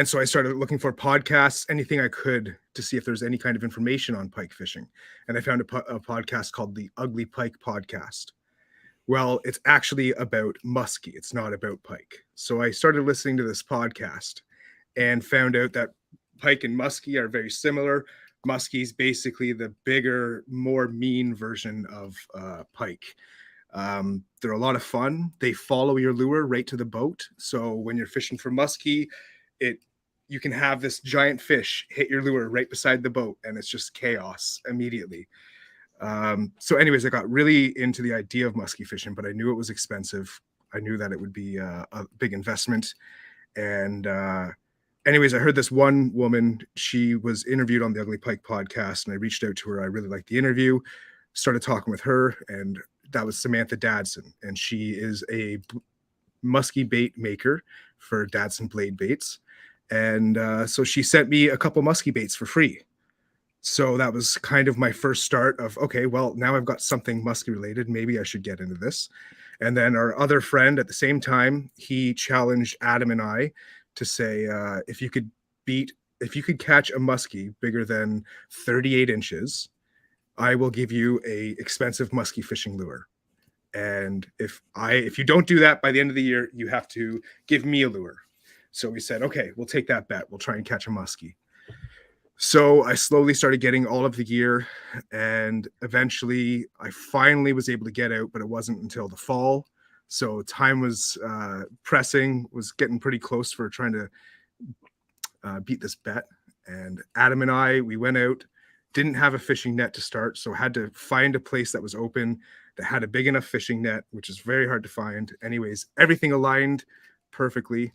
Speaker 12: so I started looking for podcasts, anything I could, to see if there's any kind of information on pike fishing. And I found a podcast called the Ugly Pike Podcast. Well, it's actually about muskie. It's not about pike. So I started listening to this podcast and found out that pike and muskie are very similar. Muskie's basically the bigger, more mean version of pike. They're a lot of fun. They follow your lure right to the boat. So when you're fishing for muskie, you can have this giant fish hit your lure right beside the boat, and it's just chaos immediately. So anyways, I got really into the idea of muskie fishing, but I knew it was expensive. I knew that it would be a big investment. And anyways, I heard this one woman, she was interviewed on the Ugly Pike podcast, and I reached out to her. I really liked the interview, started talking with her, and that was Samantha Dadson. And she is a musky bait maker for Dadson Blade Baits. And so she sent me a couple musky baits for free. So that was kind of my first start of, okay, well, now I've got something musky related. Maybe I should get into this. And then our other friend at the same time, he challenged Adam and I to say, if you could catch a muskie bigger than 38 inches, I will give you a expensive muskie fishing lure. And if you don't do that by the end of the year, you have to give me a lure. So we said, okay, we'll take that bet. We'll try and catch a muskie. So I slowly started getting all of the gear, and eventually I finally was able to get out, but it wasn't until the fall. So time was pressing, was getting pretty close for trying to beat this bet. And Adam and I, we went out, didn't have a fishing net to start, so had to find a place that was open that had a big enough fishing net, which is very hard to find. Anyways, everything aligned perfectly,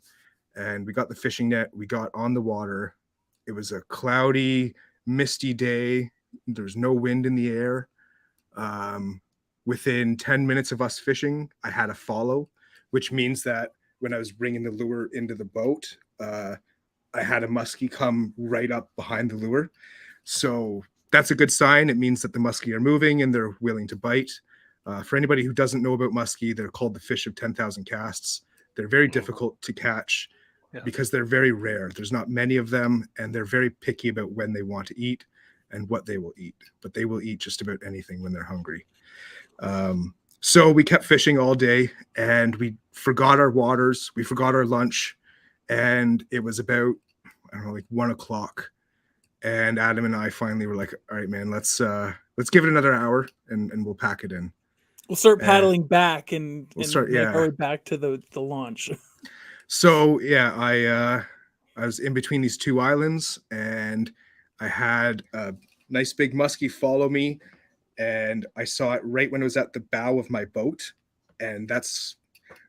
Speaker 12: and we got the fishing net. We got on the water. It was a cloudy, misty day. There was no wind in the air. Within 10 minutes of us fishing, I had a follow, which means that when I was bringing the lure into the boat, I had a muskie come right up behind the lure. So that's a good sign. It means that the muskie are moving and they're willing to bite. For anybody who doesn't know about muskie, they're called the fish of 10,000 casts. They're very difficult to catch because they're very rare. There's not many of them, and they're very picky about when they want to eat and what they will eat. But they will eat just about anything when they're hungry. So we kept fishing all day, and we forgot our waters. We forgot our lunch, and it was about, I don't know, like 1 o'clock. And Adam and I finally were like, all right, man, let's give it another hour and we'll pack it in.
Speaker 13: We'll start paddling back and
Speaker 12: start,
Speaker 13: make our way back to the launch.
Speaker 12: So yeah, I was in between these two islands, and I had a nice big muskie follow me, and I saw it right when it was at the bow of my boat, and that's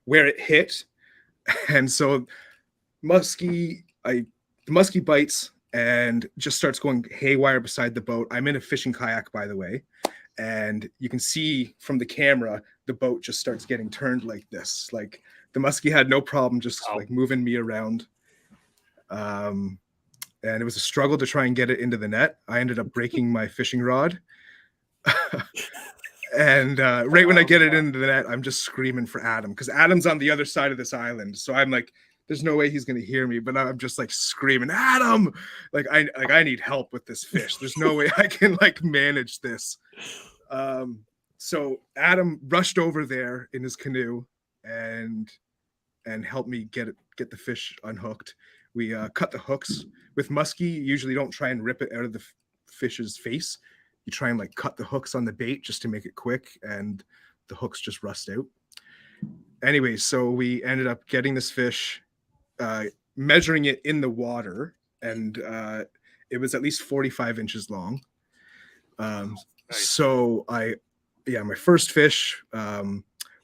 Speaker 12: where it hit. And so the muskie bites and just starts going haywire beside the boat. I'm in a fishing kayak, by the way, and you can see from the camera the boat just starts getting turned like this. Like, the muskie had no problem just like moving me around. And it was a struggle to try and get it into the net. I ended up breaking my fishing rod. And right when I get it into the net, I'm just screaming for Adam, because Adam's on the other side of this island. So I'm like, there's no way he's going to hear me, but I'm just like screaming, Adam, I need help with this fish. There's no way I can like manage this. So Adam rushed over there in his canoe and helped me get the fish unhooked. We cut the hooks. With muskie, you usually don't try and rip it out of the fish's face. You try and like cut the hooks on the bait just to make it quick, and the hooks just rust out. Anyway, so we ended up getting this fish, measuring it in the water, and it was at least 45 inches long. So my first fish,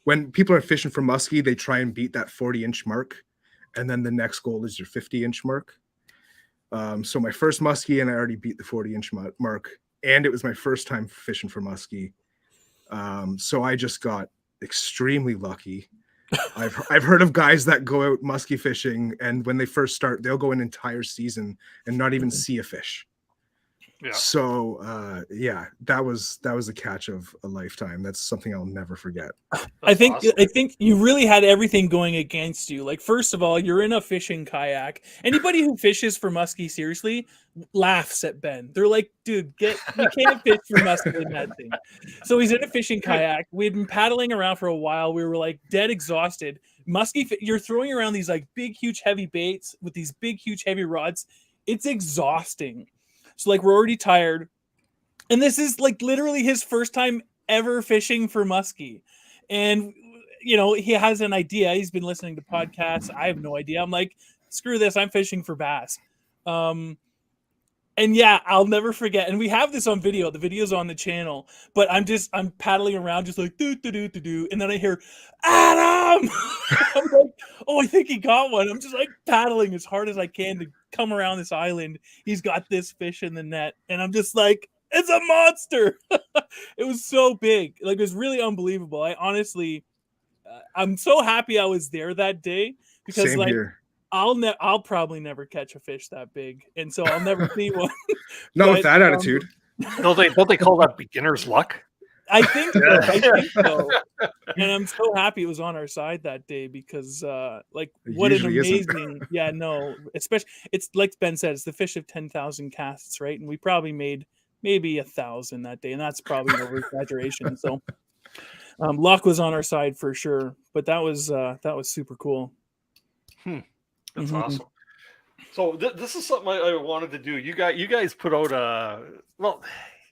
Speaker 12: when people are fishing for muskie, they try and beat that 40-inch mark, and then the next goal is your 50-inch mark. So my first muskie, and I already beat the 40-inch mark, and it was my first time fishing for muskie. So I just got extremely lucky. I've heard of guys that go out muskie fishing, and when they first start, they'll go an entire season and not even see a fish. Yeah. So that was a catch of a lifetime. That's something I'll never forget.
Speaker 13: I think you really had everything going against you. Like, first of all, you're in a fishing kayak. Anybody who fishes for muskie seriously laughs at Ben. They're like, dude, you can't fish for muskie in that thing. So he's in a fishing kayak. We had been paddling around for a while. We were like dead exhausted. Muskie, you're throwing around these like big, huge, heavy baits with these big, huge, heavy rods. It's exhausting. So like, we're already tired. And this is like literally his first time ever fishing for muskie. And, you know, he has an idea. He's been listening to podcasts. I have no idea. I'm like, screw this. I'm fishing for bass. And yeah, I'll never forget. And we have this on video. The video's on the channel. But I'm paddling around just like, do. And then I hear, Adam! I'm like, oh, I think he got one. I'm just like paddling as hard as I can to come around this island. He's got this fish in the net. And I'm just like, it's a monster. It was so big. Like, it was really unbelievable. I honestly, I'm so happy I was there that day because
Speaker 12: Same here.
Speaker 13: I'll probably never catch a fish that big, and so I'll never see one.
Speaker 12: Not with that attitude.
Speaker 11: Don't they call that beginner's luck?
Speaker 13: I think so. I think so. And I'm so happy it was on our side that day because like
Speaker 12: It
Speaker 13: what an
Speaker 12: usually isn't.
Speaker 13: amazing especially it's like Ben said, it's the fish of 10,000 casts, right? And we probably made maybe 1,000 that day, and that's probably an over exaggeration. So luck was on our side for sure, but that was super cool.
Speaker 11: That's awesome. So this is something I wanted to do. You guys put out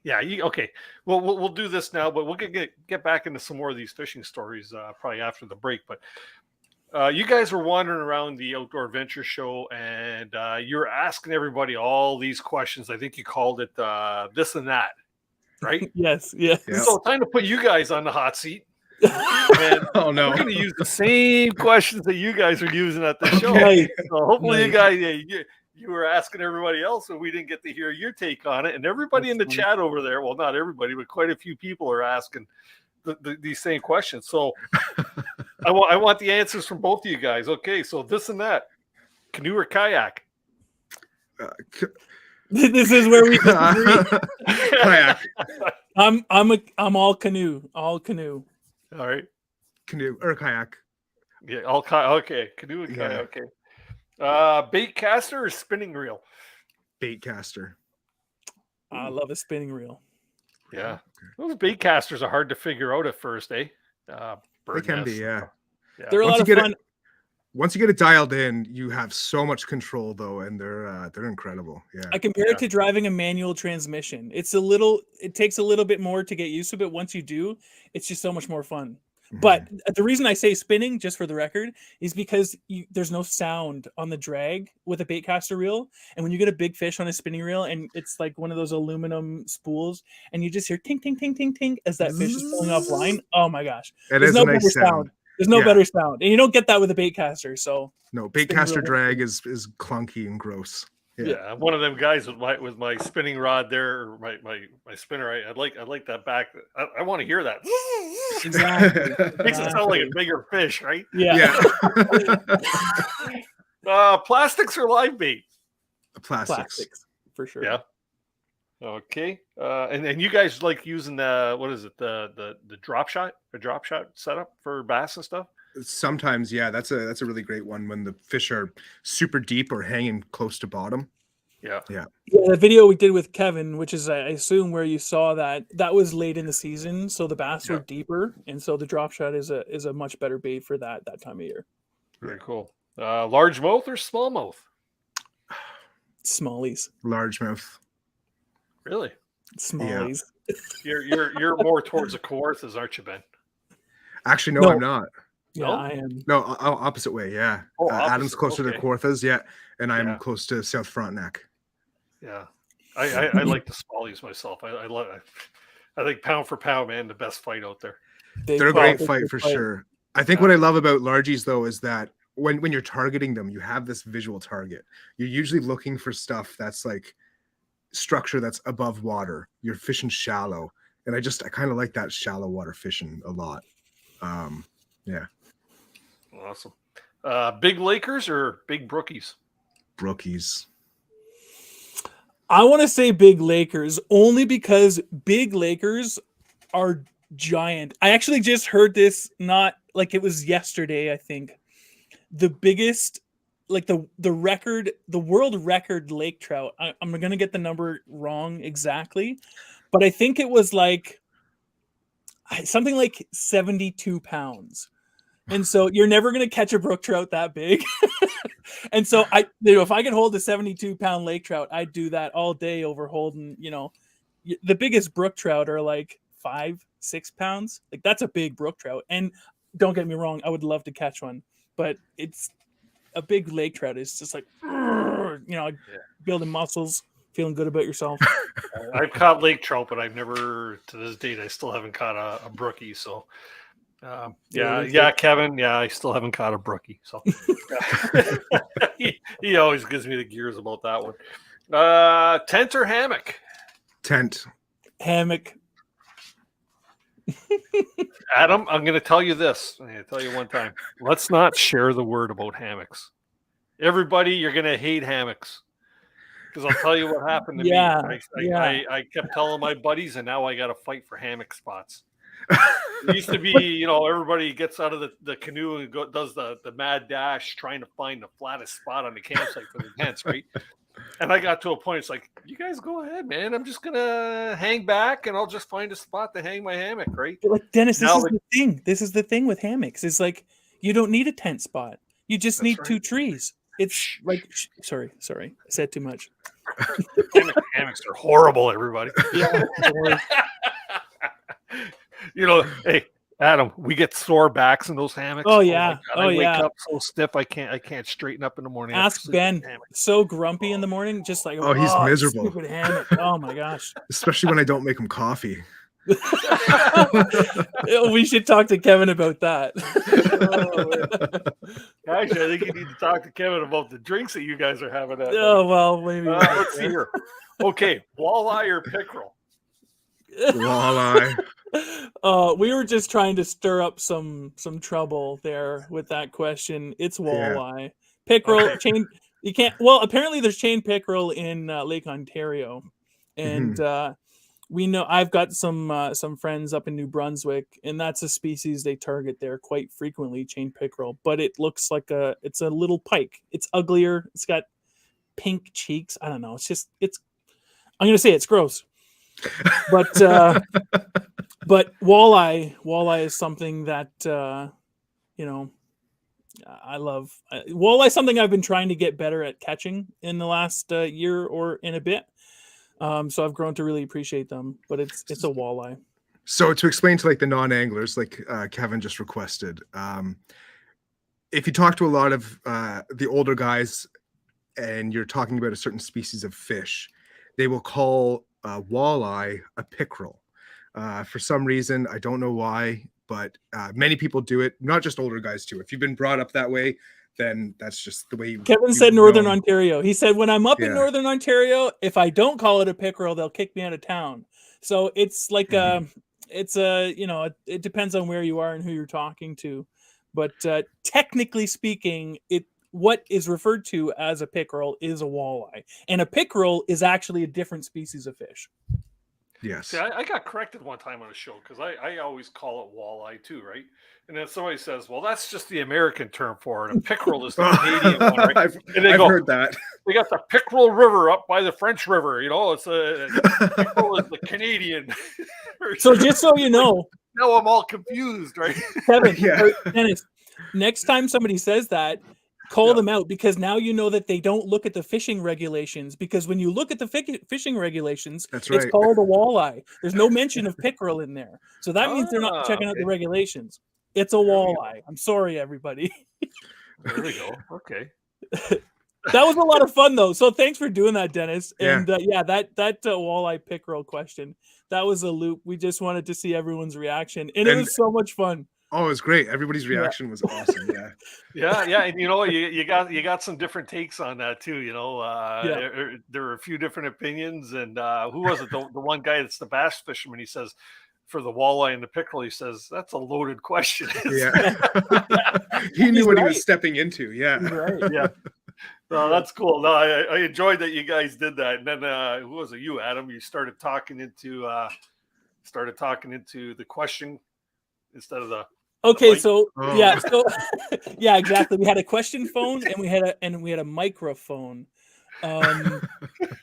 Speaker 11: okay. Well, we'll do this now, but we'll get back into some more of these fishing stories probably after the break. But you guys were wandering around the Outdoor Adventure Show, and you're asking everybody all these questions. I think you called it this and that, right?
Speaker 13: Yes.
Speaker 11: So time to put you guys on the hot seat. And
Speaker 12: oh no,
Speaker 11: we're going to use the same questions that you guys are using at the show.
Speaker 13: Nice.
Speaker 11: So hopefully
Speaker 13: Nice.
Speaker 11: you guys, you were asking everybody else, and we didn't get to hear your take on it. And everybody in the chat over there, well, not everybody, but quite a few people are asking these same questions. So I want the answers from both of you guys. Okay, so this and that, canoe or kayak?
Speaker 13: This is where we disagree.
Speaker 12: Kayak.
Speaker 13: I'm all canoe. All canoe.
Speaker 11: All right.
Speaker 12: Canoe or kayak.
Speaker 11: Yeah, all kayak. Okay, canoe and kayak. Okay. Bait caster or spinning reel?
Speaker 12: Bait caster.
Speaker 13: I love a spinning reel.
Speaker 11: Yeah. Those bait casters are hard to figure out at first, eh?
Speaker 12: They can be, yeah.
Speaker 13: They're a lot of fun.
Speaker 12: Once you get it dialed in, you have so much control though, and they're incredible. Yeah.
Speaker 13: I compare it to driving a manual transmission. It takes a little bit more to get used to, but once you do, it's just so much more fun. But the reason I say spinning, just for the record, is because there's no sound on the drag with a bait caster reel. And when you get a big fish on a spinning reel and it's like one of those aluminum spools and you just hear ting, ting, ting, ting, ting as that fish is pulling off line. Oh my gosh.
Speaker 12: There's no nice sound.
Speaker 13: There's no better sound. And you don't get that with a bait caster. So
Speaker 12: no, bait caster drag is clunky and gross.
Speaker 11: Yeah, I'm one of them guys with my spinning rod there, or my spinner. I like that back. I want to hear that.
Speaker 13: Exactly.
Speaker 11: Makes it sound like a bigger fish, right?
Speaker 13: Yeah.
Speaker 11: Plastics or live bait?
Speaker 12: Plastics
Speaker 13: for sure.
Speaker 11: Yeah. Okay. And you guys like using the drop shot setup for bass and stuff?
Speaker 12: Sometimes, yeah, that's a really great one when the fish are super deep or hanging close to bottom.
Speaker 11: Yeah.
Speaker 13: The video we did with Kevin, which is I assume where you saw that was late in the season, so the bass were deeper, and so the drop shot is a much better bait for that time of year.
Speaker 11: Very cool. Largemouth or smallmouth?
Speaker 13: Smallies.
Speaker 12: Largemouth.
Speaker 11: Really?
Speaker 13: Smallies.
Speaker 11: Yeah. You're more towards the coarses, aren't you, Ben?
Speaker 12: Actually, no, I'm not.
Speaker 13: Yeah, I am.
Speaker 12: No, opposite way. Yeah.
Speaker 11: Oh,
Speaker 12: Adam's closer to the Kawarthas, yeah, and I'm
Speaker 11: Yeah.
Speaker 12: close to South Frontenac.
Speaker 11: Yeah, I like the smallies myself. I think pound for pound, man, the best fight out there.
Speaker 12: They're a great fight for sure. I think what I love about largies though is that when you're targeting them, you have this visual target. You're usually looking for stuff that's like structure that's above water. You're fishing shallow, and I kind of like that shallow water fishing a lot. Yeah.
Speaker 11: Awesome. Big Lakers or big brookies?
Speaker 12: Brookies.
Speaker 13: I want to say big Lakers only because big Lakers are giant. I actually just heard this, not like it was yesterday, I think. The biggest, like the world record lake trout. I'm going to get the number wrong exactly, but I think it was like something like 72 pounds. And so you're never going to catch a brook trout that big. And so if I could hold a 72-pound lake trout, I'd do that all day over holding, the biggest brook trout are like 5-6 pounds. Like that's a big brook trout. And don't get me wrong, I would love to catch one, but it's a big lake trout is just like, building muscles, feeling good about yourself.
Speaker 11: I've caught lake trout, but I've never, to this date, I still haven't caught a brookie. So Kevin. Yeah, I still haven't caught a brookie. So he always gives me the gears about that one. Tent or hammock?
Speaker 12: Tent.
Speaker 13: Hammock.
Speaker 11: Adam, I'm going to tell you this. I'm going to tell you one time. Let's not share the word about hammocks. Everybody, you're going to hate hammocks. Because I'll tell you what happened to me. I kept telling my buddies, and now I got to fight for hammock spots. It used to be, everybody gets out of the canoe and does the mad dash trying to find the flattest spot on the campsite for the tents, right? And I got to a point, it's like, you guys go ahead, man. I'm just going to hang back and I'll just find a spot to hang my hammock, right?
Speaker 13: Like, Dennis, this is the thing. This is the thing with hammocks. It's like, you don't need a tent spot. You just need 2 trees. It's like, sorry. I said too much.
Speaker 11: Hammocks are horrible, everybody.
Speaker 13: Yeah.
Speaker 11: Hey, Adam, we get sore backs in those hammocks.
Speaker 13: Oh yeah.
Speaker 11: I wake up so stiff I can't straighten up in the morning.
Speaker 13: Ask Ben. So grumpy in the morning, just like
Speaker 12: he's miserable.
Speaker 13: Stupid hammock. Oh my gosh.
Speaker 12: Especially when I don't make him coffee.
Speaker 13: We should talk to Kevin about that.
Speaker 11: Actually, I think you need to talk to Kevin about the drinks that you guys are having.
Speaker 13: Oh well, maybe.
Speaker 11: Let's see here. Okay, walleye or pickerel?
Speaker 12: Walleye.
Speaker 13: We were just trying to stir up some trouble there with that question. It's walleye. Yeah. Pickerel chain. You can't. Well, apparently there's chain pickerel in Lake Ontario, and we know I've got some friends up in New Brunswick, and that's a species they target there quite frequently. Chain pickerel, but it looks like it's a little pike. It's uglier. It's got pink cheeks. I don't know. I'm gonna say it's gross. But walleye is something that I love. Walleye is something I've been trying to get better at catching in the last year or in a bit. So I've grown to really appreciate them. But it's a walleye.
Speaker 12: So to explain to like the non-anglers, like Kevin just requested, if you talk to a lot of the older guys and you're talking about a certain species of fish, they will call walleye a pickerel. For some reason, I don't know why, but many people do it. Not just older guys too. If you've been brought up that way, then that's just the way you.
Speaker 13: Kevin said Northern Ontario. He said when I'm up in Northern Ontario, if I don't call it a pickerel, they'll kick me out of town. So it's like it depends on where you are and who you're talking to, but technically speaking, what is referred to as a pickerel is a walleye, and a pickerel is actually a different species of fish.
Speaker 12: Yes.
Speaker 11: See, I got corrected one time on a show because I always call it walleye too, right? And then somebody says, "Well, that's just the American term for it. A pickerel is the Canadian one, right?"
Speaker 12: I've heard that.
Speaker 11: They got the Pickerel River up by the French River. It's pickerel is the Canadian.
Speaker 13: So just so you know,
Speaker 11: now I'm all confused, right?
Speaker 13: Kevin, Dennis, next time somebody says that, call them out, because now you know that they don't look at the fishing regulations, because when you look at the fishing regulations,
Speaker 12: that's right.
Speaker 13: It's called a walleye. There's no mention of pickerel in there. So that means they're not checking out the regulations. It's a walleye. I'm sorry, everybody.
Speaker 11: There we go. Okay.
Speaker 13: That was a lot of fun, though. So thanks for doing that, Dennis.
Speaker 12: Yeah.
Speaker 13: And that walleye pickerel question, that was a loop. We just wanted to see everyone's reaction. And it was so much fun.
Speaker 12: Oh, it was great. Everybody's reaction was awesome. Yeah.
Speaker 11: Yeah. And you got some different takes on that too. There were a few different opinions. And who was it? The one guy that's the bass fisherman, he says, for the walleye and the pickerel, he says, that's a loaded question.
Speaker 12: Yeah. He knew what he was stepping into. Yeah.
Speaker 13: Right.
Speaker 11: Yeah. No, that's cool. No, I enjoyed that you guys did that. And then who was it? You, Adam? You started talking into the question instead of the.
Speaker 13: Okay, so yeah, exactly. We had a question phone and we had a microphone.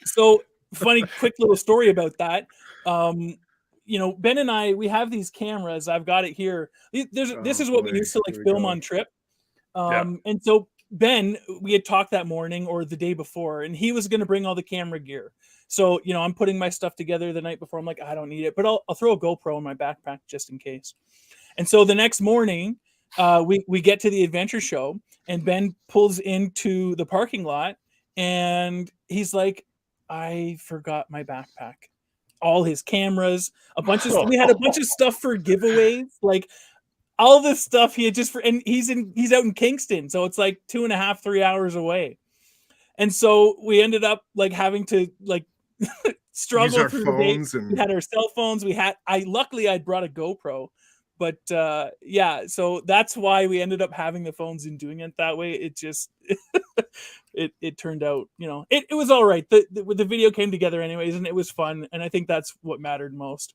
Speaker 13: So funny, quick little story about that. Ben and I, we have these cameras. I've got it here. This is what we used to film on trip. And so Ben, we had talked that morning or the day before, and he was going to bring all the camera gear. So, I'm putting my stuff together the night before. I'm like, I don't need it, but I'll throw a GoPro in my backpack just in case. And so the next morning, we get to the adventure show, and Ben pulls into the parking lot, and he's like, I forgot my backpack. All his cameras, we had a bunch of stuff for giveaways, like all this stuff he had and he's out in Kingston, so it's like 2.5, 3 hours away. And so we ended up like having to struggle through the day. We had our cell phones. Luckily I'd brought a GoPro, But yeah, so that's why we ended up having the phones and doing it that way. It just it turned out, it was all right. The video came together anyways, and it was fun, and I think that's what mattered most.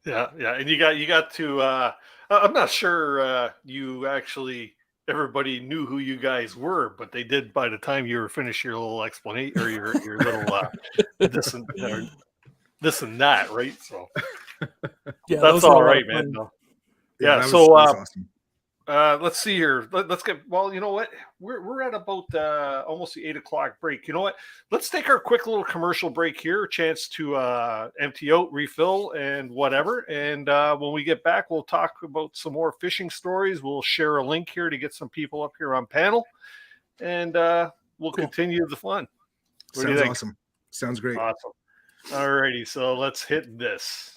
Speaker 11: Yeah, and you got to. I'm not sure you actually everybody knew who you guys were, but they did by the time you were finished your little explanation or your little this and that, right? So
Speaker 13: yeah,
Speaker 11: that's all right, man. No. Yeah,
Speaker 12: that
Speaker 11: so
Speaker 12: was awesome.
Speaker 11: Let's see here. Let's get. Well, you know what? We're at about almost the 8 o'clock break. You know what? Let's take our quick little commercial break here. A chance to empty out, refill, and whatever. And when we get back, we'll talk about some more fishing stories. We'll share a link here to get some people up here on panel, and we'll continue the fun. What do you think?
Speaker 12: Awesome. Sounds great.
Speaker 11: Awesome. All righty. So let's hit this.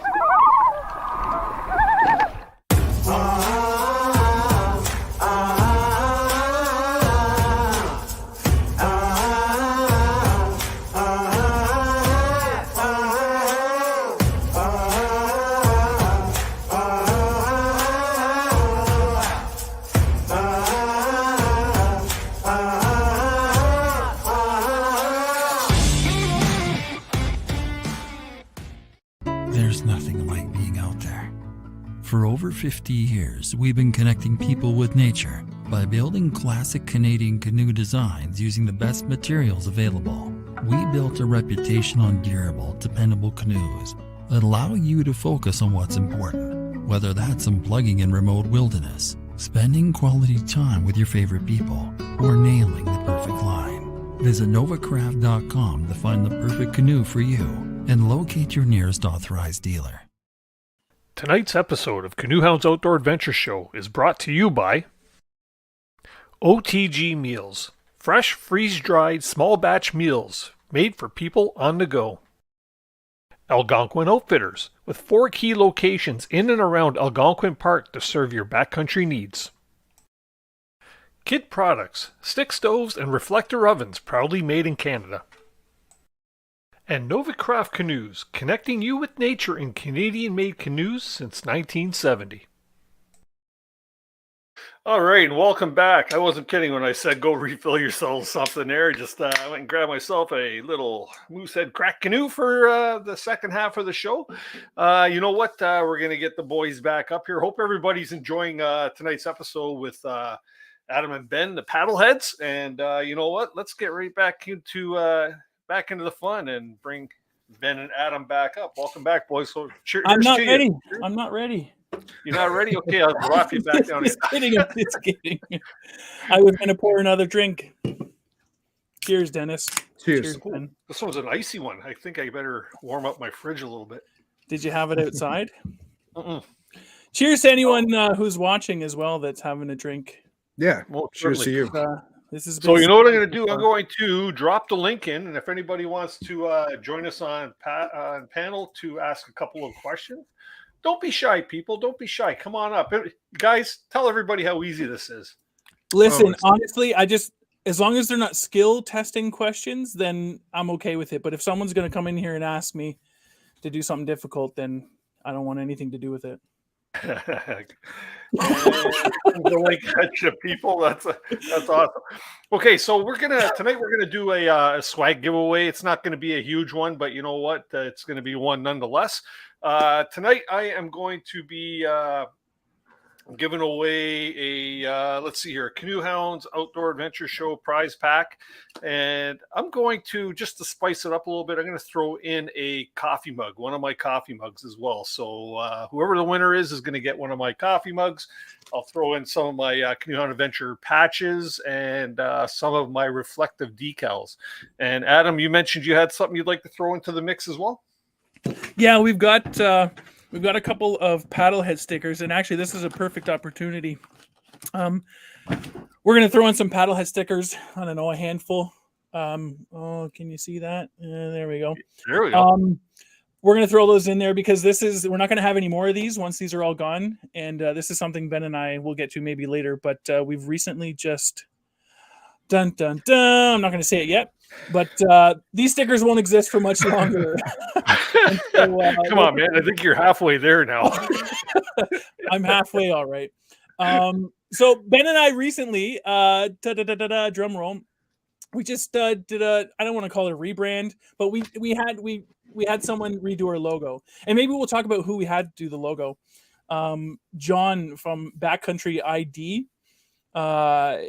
Speaker 14: There's nothing like being out there. For over 50 years, we've been connecting people with nature by building classic Canadian canoe designs using the best materials available. We built a reputation on durable, dependable canoes that allow you to focus on what's important, whether that's unplugging in remote wilderness, spending quality time with your favorite people, or nailing the perfect line. Visit novacraft.com to find the perfect canoe for you and locate your nearest authorized dealer.
Speaker 11: Tonight's episode of CanoeHounds Outdoor Adventure Show is brought to you by OTG Meals, fresh, freeze-dried, small batch meals made for people on the go. Algonquin Outfitters, with 4 key locations in and around Algonquin Park to serve your backcountry needs. Kid Products, stick stoves and reflector ovens proudly made in Canada. And Novacraft Canoes, connecting you with nature in Canadian-made canoes since 1970. All right, and welcome back. I wasn't kidding when I said go refill yourself something there. Just went and grabbed myself a little Moosehead crack canoe for the second half of the show. You know what? We're going to get the boys back up here. Hope everybody's enjoying tonight's episode with Adam and Ben, the Paddleheads. And you know what? Let's get right back into the fun and bring Ben and Adam back up. Welcome back, boys. So
Speaker 13: I'm not ready. I'm not ready.
Speaker 11: You're not ready? Okay, I'll drop you back down.
Speaker 13: Just kidding. I'm just kidding. I was going to pour another drink. Cheers, Dennis.
Speaker 12: Cheers.
Speaker 11: Ben. This one's an icy one. I think I better warm up my fridge a little bit.
Speaker 13: Did you have it outside? Cheers to anyone who's watching as well that's having a drink.
Speaker 12: Yeah. Well, cheers to you.
Speaker 11: So you know what I'm going to do? I'm going to drop the link in, and if anybody wants to join us on panel to ask a couple of questions, don't be shy, people. Don't be shy. Come on up. Guys, tell everybody how easy this is.
Speaker 13: Listen, honestly, as long as they're not skill testing questions, then I'm okay with it. But if someone's going to come in here and ask me to do something difficult, then I don't want anything to do with it.
Speaker 11: People, that's awesome. Okay, so tonight we're gonna do a swag giveaway. It's not going to be a huge one, but you know what? It's going to be one nonetheless. Tonight I am going to be giving away a let's see here, CanoeHounds Outdoor Adventure Show prize pack, and I'm going to, just to spice it up a little bit, I'm going to throw in a coffee mug, one of my coffee mugs as well. So whoever the winner is going to get one of my coffee mugs. I'll throw in some of my CanoeHound Adventure patches and some of my reflective decals. And Adam, you mentioned you had something you'd like to throw into the mix as well.
Speaker 13: Yeah, we've got a couple of Paddlehead stickers, and actually this is a perfect opportunity. We're going to throw in some Paddlehead stickers. I don't know, a handful. Oh, can you see that? There we go.
Speaker 11: There we go.
Speaker 13: We're going to throw those in there because we're not going to have any more of these once these are all gone. And this is something Ben and I will get to maybe later, but we've recently just I'm not going to say it yet. But these stickers won't exist for much longer. So,
Speaker 11: come on, man! I think you're halfway there now.
Speaker 13: I'm halfway, all right. So Ben and I recently, drum roll, we just did a, I don't want to call it a rebrand, but we had someone redo our logo, and maybe we'll talk about who we had do the logo. John from Backcountry ID,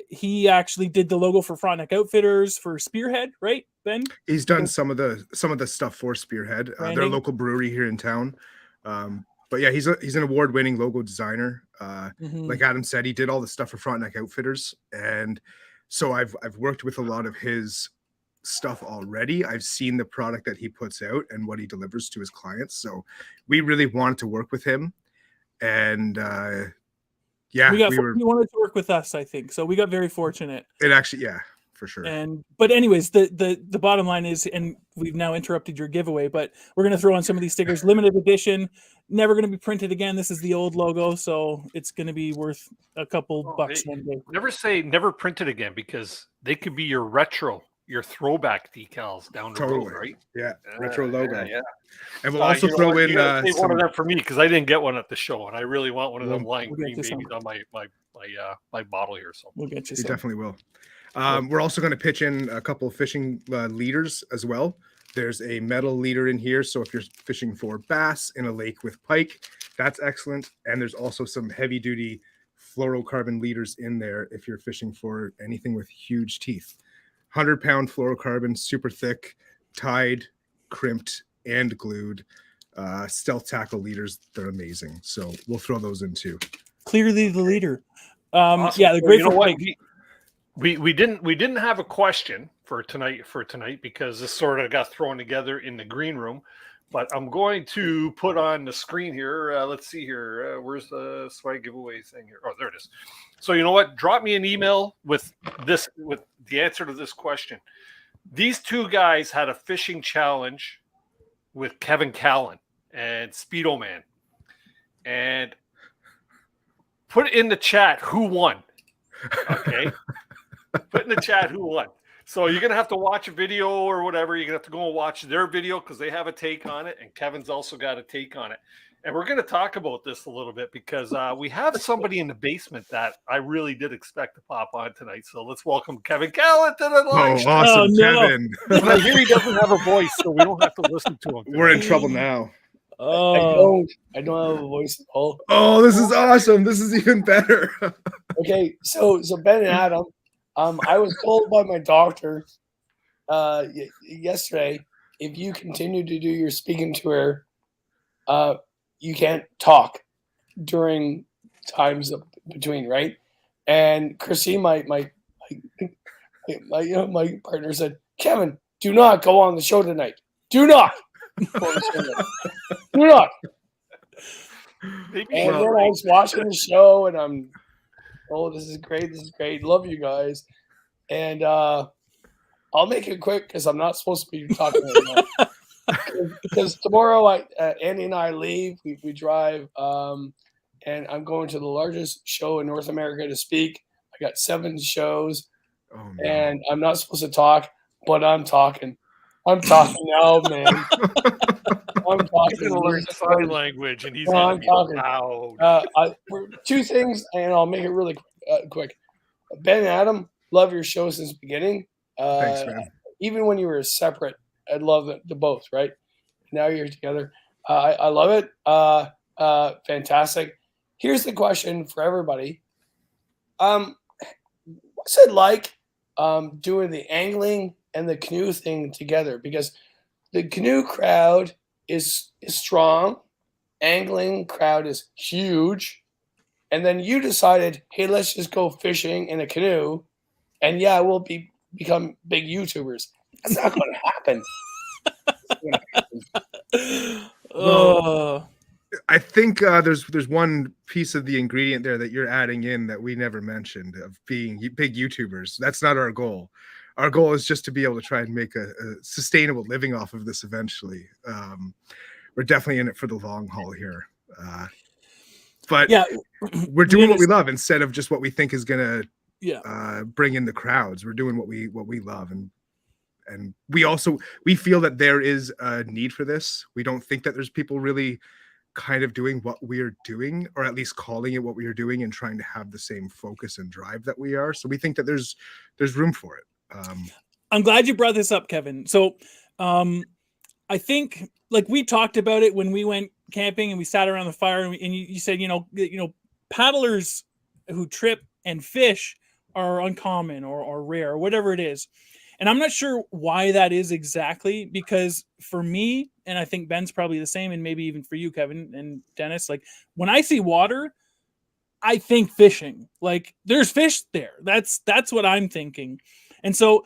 Speaker 13: he actually did the logo for Frontenac Outfitters, for Spearhead, right, Ben?
Speaker 12: He's done some of the stuff for Spearhead. They're a local brewery here in town. But yeah, he's an award-winning logo designer. Like Adam said, he did all the stuff for Frontenac Outfitters, and so I've worked with a lot of his stuff already. I've seen the product that he puts out and what he delivers to his clients. So we really wanted to work with him, and yeah,
Speaker 13: he wanted to work with us, I think. So we got very fortunate.
Speaker 12: It actually, yeah, for sure.
Speaker 13: But anyways, the bottom line is, and we've now interrupted your giveaway, but we're going to throw on some of these stickers, limited edition, never going to be printed again. This is the old logo, so it's going to be worth a couple bucks one day.
Speaker 11: Never say never printed again, because they could be your retro, your throwback decals down the road, right?
Speaker 12: Yeah, retro logo.
Speaker 11: Yeah.
Speaker 12: And we'll also throw in
Speaker 11: one of them for me, because I didn't get one at the show, and I really want one of them lime green babies on my bottle here. So
Speaker 13: we'll get you.
Speaker 12: You definitely will. We're also going to pitch in a couple of fishing leaders as well. There's a metal leader in here, so if you're fishing for bass in a lake with pike, that's excellent. And there's also some heavy-duty fluorocarbon leaders in there if you're fishing for anything with huge teeth. 100-pound fluorocarbon, super thick, tied, crimped, and glued. Stealth tackle leaders, they're amazing. So we'll throw those in too.
Speaker 13: Clearly the leader.
Speaker 11: Awesome.
Speaker 13: Yeah, they're great for
Speaker 11: pike. We didn't have a question for tonight because this sort of got thrown together in the green room, but I'm going to put on the screen here. Let's see here. Where's the swag giveaway thing here? Oh, there it is. So you know what? Drop me an email with the answer to this question. These two guys had a fishing challenge with Kevin Callan and Speedo Man, and put in the chat who won. Okay. Put in the chat who won. So you're going to have to watch a video or whatever. You're going to have to go and watch their video because they have a take on it, and Kevin's also got a take on it. And we're going to talk about this a little bit because we have somebody in the basement that I really did expect to pop on tonight. So let's welcome Kevin Callan to the live show.
Speaker 12: Awesome, Kevin.
Speaker 11: I hear he doesn't have a voice, so we don't have to listen to him.
Speaker 12: We're in trouble now.
Speaker 15: I don't have a voice at all.
Speaker 12: Oh, this is awesome. This is even better.
Speaker 15: Okay, so Ben and Adam, I was told by my doctor yesterday, if you continue to do your speaking tour, you can't talk during times between, right? And Christine, my partner said, Kevin, do not go on the show tonight. Do not. Do not. And then I was watching the show, and I'm, this is great. This is great. Love you guys. And I'll make it quick because I'm not supposed to be talking right now. Because tomorrow, Andy and I leave. We drive, and I'm going to the largest show in North America to speak. I got 7 shows, and I'm not supposed to talk, but I'm talking. I'm talking now, man. I'm talking.
Speaker 11: He's going to learn sign language, and he's going to be loud.
Speaker 15: 2 things, and I'll make it really quick. Ben and Adam, love your show since the beginning.
Speaker 12: Thanks, man.
Speaker 15: Even when you were separate, I love the both, right? Now you're together. I love it. Fantastic. Here's the question for everybody. What's it like doing the angling and the canoe thing together? Because the canoe crowd is strong. Angling crowd is huge. And then you decided, hey, let's just go fishing in a canoe. And yeah, we'll become big YouTubers. That's not going to happen.
Speaker 12: Well, I think there's one piece of the ingredient there that you're adding in that we never mentioned, of being big YouTubers. That's not our goal. Our goal is just to be able to try and make a sustainable living off of this eventually. We're definitely in it for the long haul here. But yeah, we're doing what we love instead of just what we think is going to bring in the crowds. We're doing what we love, and And we feel that there is a need for this. We don't think that there's people really kind of doing what we're doing, or at least calling it what we are doing and trying to have the same focus and drive that we are. So we think that there's room for it.
Speaker 13: I'm glad you brought this up, Kevin. So I think, like, we talked about it when we went camping and we sat around the fire, and you said, paddlers who trip and fish are uncommon or rare, or whatever it is. And I'm not sure why that is exactly, because for me, and I think Ben's probably the same, and maybe even for you, Kevin and Dennis, like, when I see water, I think fishing. Like, there's fish there. That's what I'm thinking. And so,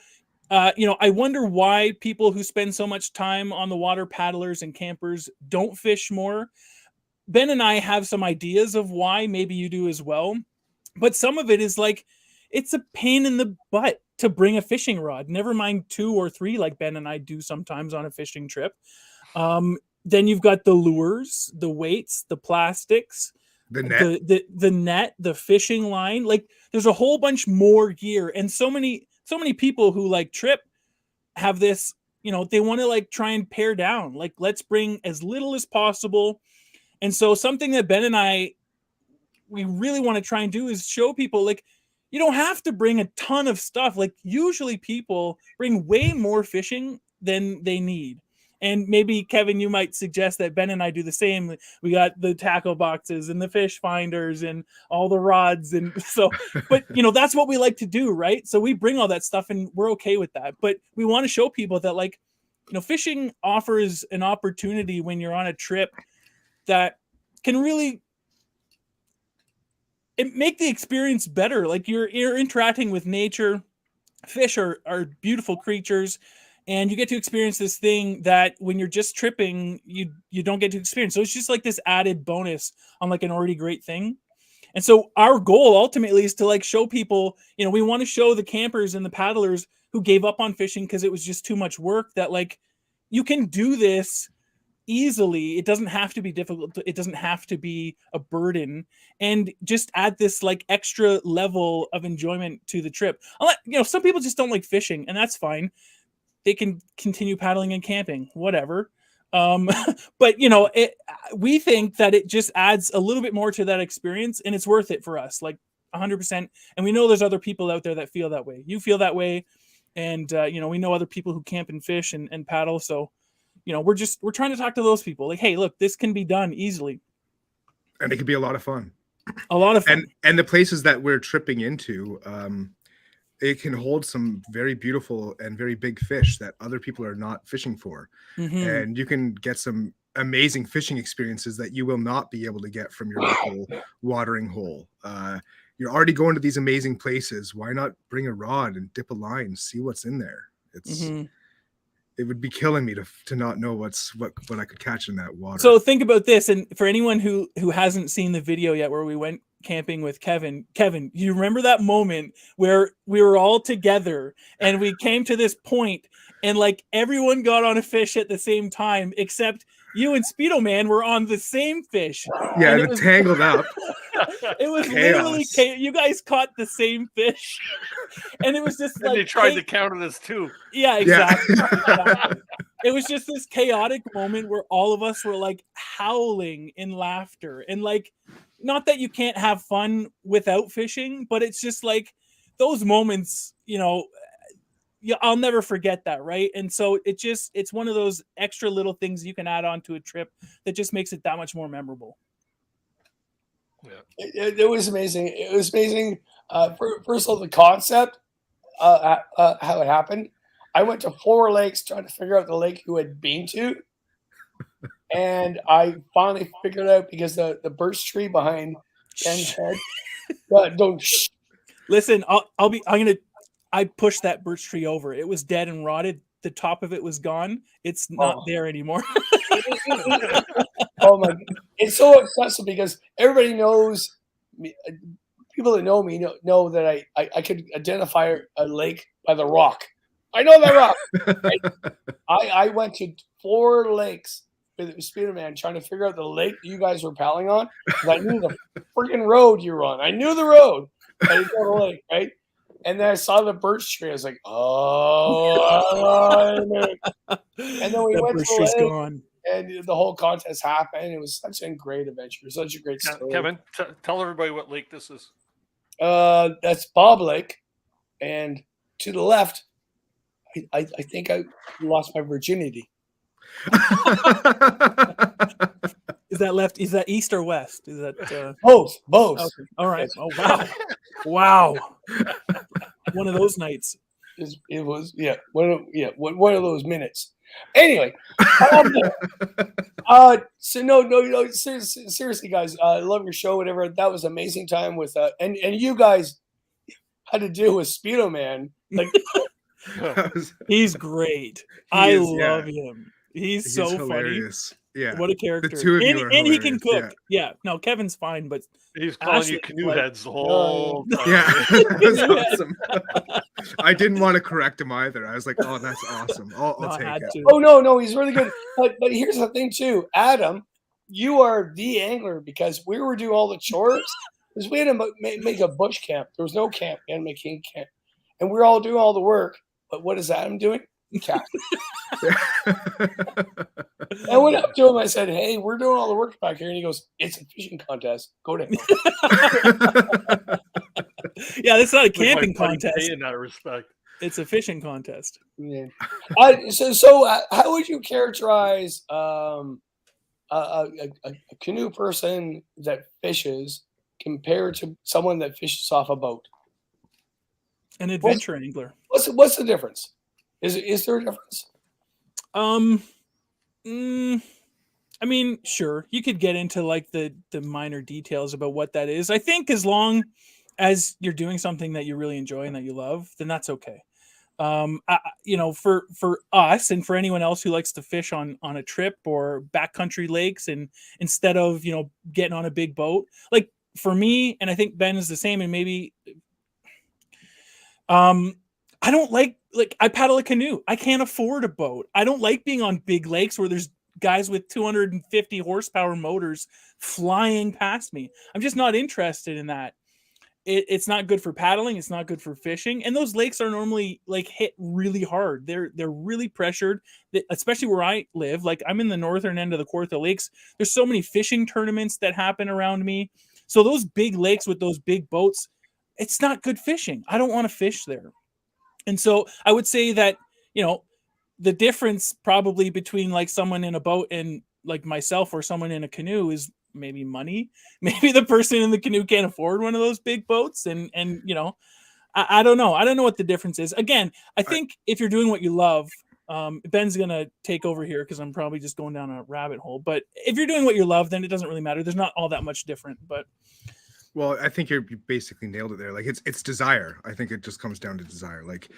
Speaker 13: I wonder why people who spend so much time on the water, paddlers and campers, don't fish more. Ben and I have some ideas of why. Maybe you do as well. But some of it is like, it's a pain in the butt to bring a fishing rod, never mind 2 or 3 like Ben and I do sometimes on a fishing trip. Then you've got the lures, the weights, the plastics,
Speaker 12: the net,
Speaker 13: the net, the fishing line. Like, there's a whole bunch more gear, and so many people who like trip have this, they want to like try and pare down, like, let's bring as little as possible. And so something that Ben and we really want to try and do is show people, like, you don't have to bring a ton of stuff. Like, usually people bring way more fishing than they need. And maybe, Kevin, you might suggest that Ben and I do the same. We got the tackle boxes and the fish finders and all the rods. And so, but, that's what we like to do, right? So we bring all that stuff and we're okay with that. But we want to show people that, like, fishing offers an opportunity when you're on a trip that can really make the experience better. Like, you're interacting with nature. Fish are beautiful creatures. And you get to experience this thing that when you're just tripping, you don't get to experience. So it's just like this added bonus on like an already great thing. And so our goal ultimately is to like show people, we want to show the campers and the paddlers who gave up on fishing because it was just too much work, that like, you can do this easily. It doesn't have to be difficult. It doesn't have to be a burden, and just add this like extra level of enjoyment to the trip. Some people just don't like fishing, and that's fine. They can continue paddling and camping, whatever. But we think that it just adds a little bit more to that experience, and it's worth it for us, like 100%. And we know there's other people out there that feel that way. You feel that way. And, we know other people who camp and fish and paddle. So, we're trying to talk to those people. Like, hey, look, this can be done easily.
Speaker 12: And it could be a lot of fun.
Speaker 13: A lot of fun.
Speaker 12: And the places that we're tripping into, it can hold some very beautiful and very big fish that other people are not fishing for. Mm-hmm. And you can get some amazing fishing experiences that you will not be able to get from your local watering hole. You're already going to these amazing places. Why not bring a rod and dip a line, see what's in there? It would be killing me to not know what I could catch in that water.
Speaker 13: So think about this. And for anyone who hasn't seen the video yet, where we went camping with Kevin, you remember that moment where we were all together and we came to this point and like everyone got on a fish at the same time, except you and Speedo Man were on the same fish.
Speaker 12: Yeah, and it was tangled up.
Speaker 13: It was literally you guys caught the same fish, and it was just like
Speaker 11: they tried to counter this too.
Speaker 13: Yeah, exactly. Yeah. It was just this chaotic moment where all of us were like howling in laughter, and like, not that you can't have fun without fishing, but it's just like those moments, I'll never forget that, right? And so it's one of those extra little things you can add on to a trip that just makes it that much more memorable.
Speaker 15: Yeah. It was amazing. It was amazing. First of all, the concept, how it happened. I went to 4 lakes trying to figure out the lake who had been to, and I finally figured out because the birch tree behind Ben's head. Don't
Speaker 13: listen. I pushed that birch tree over. It was dead and rotted. The top of it was gone. It's not there anymore.
Speaker 15: Oh my God. It's so obsessive because everybody knows me. People that know me know that I could identify a lake by the rock. I know that rock. Right? I went to 4 lakes with Speedo Man trying to figure out the lake that you guys were paddling on. I knew the freaking road you were on. I knew the road. I didn't know the lake, right? And then I saw the birch tree. I was like, oh. And then we went to the lake, and the whole contest happened. It was such a great adventure. Such a great story.
Speaker 11: Kevin, tell everybody what lake this is.
Speaker 15: That's Bob Lake. And to the left, I think I lost my virginity.
Speaker 13: Is that left? Is that east or west? Is that
Speaker 15: both?
Speaker 13: Okay. All right. Oh wow, one of those nights.
Speaker 15: It was one of those minutes. Anyway, so no, seriously, guys, I love your show. Whatever, that was amazing time with and you guys had to deal with Speedo Man. Like,
Speaker 13: he's great. I love him. He's so
Speaker 12: hilarious.
Speaker 13: Funny.
Speaker 12: Yeah,
Speaker 13: what a character.
Speaker 12: The two of you are
Speaker 13: and he can
Speaker 12: hilarious.
Speaker 13: cook. Yeah. No, Kevin's fine, but
Speaker 11: he's calling you canoe heads the whole time.
Speaker 12: Yeah, that was awesome. I didn't want to correct him either. I was like, oh, that's awesome. I'll take it.
Speaker 15: Oh no, he's really good. But here's the thing too, Adam, you are the angler because we were doing all the chores. Because we had to make a bush camp. There was no camp. We had to make a camp, and we were all doing all the work. But what is Adam doing? Casting. I went up to him. I said, "Hey, we're doing all the work back here," and he goes, "It's a fishing contest. Go to him."
Speaker 13: Yeah, it's not a camping contest.
Speaker 11: In that respect,
Speaker 13: it's a fishing contest.
Speaker 15: Yeah. So how would you characterize a canoe person that fishes compared to someone that fishes off a boat?
Speaker 13: An adventure angler.
Speaker 15: What's the difference? Is there a difference?
Speaker 13: I mean, sure, you could get into like the minor details about what that is. I think as long as you're doing something that you really enjoy and that you love, then that's okay. For us and for anyone else who likes to fish on a trip or backcountry lakes, and instead of getting on a big boat, like for me, and I think Ben is the same, and maybe I don't like I paddle a canoe. I can't afford a boat. I don't like being on big lakes where there's guys with 250 horsepower motors flying past me. I'm just not interested in that. It's not good for paddling. It's not good for fishing. And those lakes are normally like hit really hard. They're really pressured, especially where I live. Like I'm in the northern end of the Kawartha Lakes. There's so many fishing tournaments that happen around me. So those big lakes with those big boats, it's not good fishing. I don't want to fish there. And so I would say that, the difference probably between like someone in a boat and like myself or someone in a canoe is maybe money. Maybe the person in the canoe can't afford one of those big boats. And I don't know. I don't know what the difference is. Again, I think if you're doing what you love, Ben's going to take over here because I'm probably just going down a rabbit hole. But if you're doing what you love, then it doesn't really matter. There's not all that much different, but...
Speaker 12: Well, I think you basically nailed it there. Like it's desire. I think it just comes down to desire. Like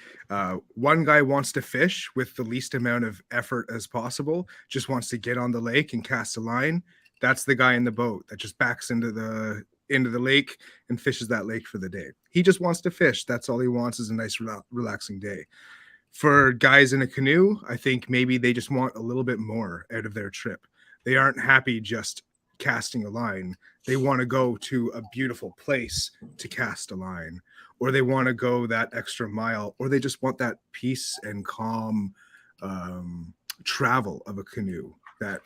Speaker 12: one guy wants to fish with the least amount of effort as possible, just wants to get on the lake and cast a line. That's the guy in the boat that just backs into the lake and fishes that lake for the day. He just wants to fish. That's all he wants is a nice relaxing day. For guys in a canoe, I think maybe they just want a little bit more out of their trip. They aren't happy just casting a line. They want to go to a beautiful place to cast a line, or they want to go that extra mile, or they just want that peace and calm travel of a canoe, that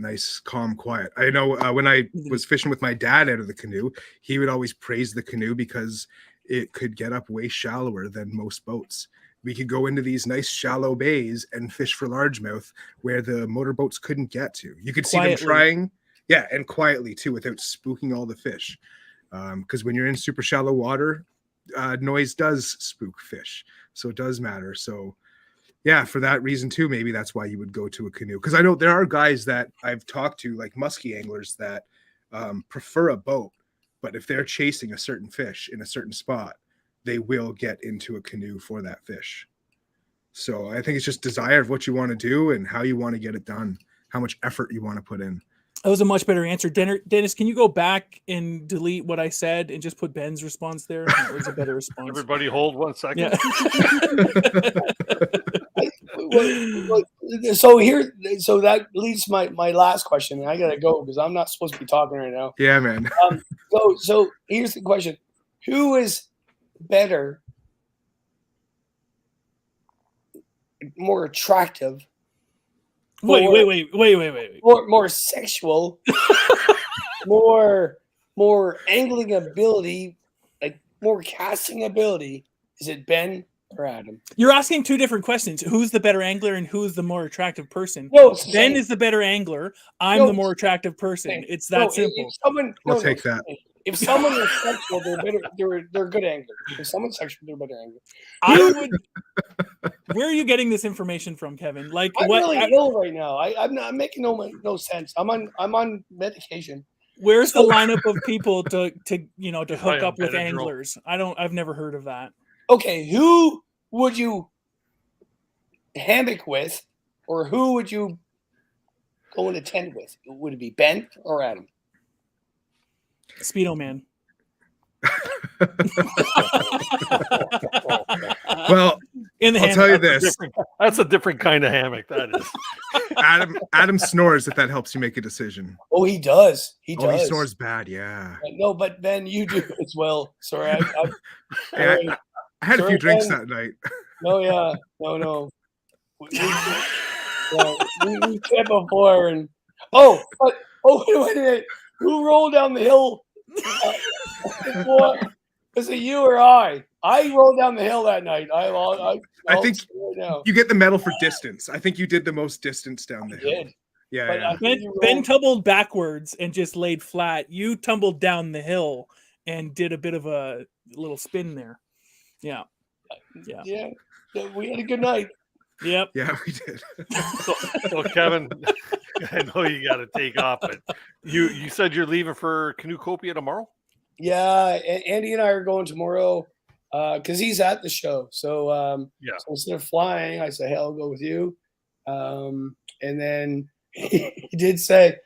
Speaker 12: nice calm quiet. I know when I was fishing with my dad out of the canoe, he would always praise the canoe because it could get up way shallower than most boats. We could go into these nice shallow bays and fish for largemouth where the motorboats couldn't get to. You could see them trying. Yeah, and quietly too, without spooking all the fish. Because when you're in super shallow water, noise does spook fish. So it does matter. So yeah, for that reason too, maybe that's why you would go to a canoe. Because I know there are guys that I've talked to, like muskie anglers, that prefer a boat. But if they're chasing a certain fish in a certain spot, they will get into a canoe for that fish. So I think it's just desire of what you want to do and how you want to get it done, how much effort you want to put in.
Speaker 13: That was a much better answer. Dennis, can you go back and delete what I said and just put Ben's response there? That was a better response.
Speaker 11: Everybody hold 1 second.
Speaker 13: Yeah.
Speaker 15: So that leads to my last question. And I got to go because I'm not supposed to be talking right now.
Speaker 12: Yeah, man.
Speaker 15: So here's the question. Who is better more attractive.
Speaker 13: Wait.
Speaker 15: More sexual. more angling ability, like more casting ability. Is it Ben or Adam?
Speaker 13: You're asking two different questions. Who's the better angler and who's the more attractive person?
Speaker 15: No,
Speaker 13: Ben is the better angler. I'm the more attractive person. It's that simple.
Speaker 12: I'll take that.
Speaker 15: If someone is sexual, they're better. They're a good angler. If someone's sexual, they're a better angler.
Speaker 13: I would. Where are you getting this information from, Kevin? Like,
Speaker 15: I'm
Speaker 13: what?
Speaker 15: really ill right now. I'm not making no sense. I'm on medication.
Speaker 13: Where's the lineup of people to hook up with anglers? I've never heard of that.
Speaker 15: Okay, who would you hammock with, or who would you go in a tent with? Would it be Ben or Adam?
Speaker 13: Speedo Man.
Speaker 12: Well,
Speaker 13: in the
Speaker 12: I'll tell you this.
Speaker 11: That's a different kind of hammock. That is.
Speaker 12: Adam snores if that helps you make a decision.
Speaker 15: Oh, he does. He
Speaker 12: snores bad. Yeah.
Speaker 15: No, but Ben, you do as well. Sorry,
Speaker 12: I had a few drinks that night.
Speaker 15: No. We said before, and wait a minute. Who rolled down the hill? Was it you or I? I rolled down the hill that night. I
Speaker 12: think you get the medal for distance. I think you did the most distance down the hill.
Speaker 15: Did.
Speaker 12: Yeah.
Speaker 13: Ben tumbled backwards and just laid flat. You tumbled down the hill and did a bit of a little spin there. Yeah.
Speaker 15: We had a good night.
Speaker 13: Yep.
Speaker 12: Yeah, we did.
Speaker 11: So Kevin, I know you got to take off, but you said you're leaving for Canoecopia tomorrow?
Speaker 15: Yeah, Andy and I are going tomorrow because he's at the show. So, so instead of flying, I said, "Hey, I'll go with you." And then he did say,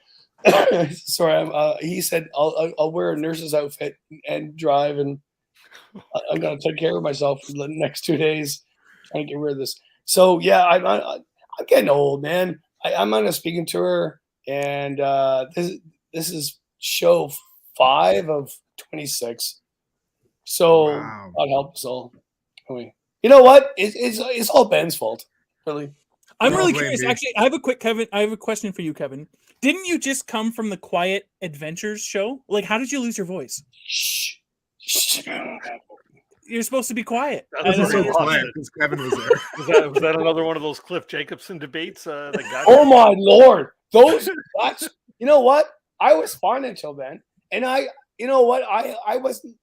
Speaker 15: "Sorry," he said, "I'll wear a nurse's outfit and drive, and I'm gonna take care of myself for the next 2 days, trying to get rid of this." So yeah, I'm getting old, man. I'm on a speaking tour, and this is show 5 of 26. So God help us all. I mean, you know what? It's all Ben's fault, really.
Speaker 13: I'm really curious. Actually, I have a question for you, Kevin. Didn't you just come from the Quiet Adventures show? Like, how did you lose your voice?
Speaker 15: Shh.
Speaker 13: You're supposed to be quiet.
Speaker 12: That was so quiet because Kevin was there.
Speaker 11: Was that another one of those Cliff Jacobson debates?
Speaker 15: Oh my Lord! You know what? I was fine until then, and you know what? I wasn't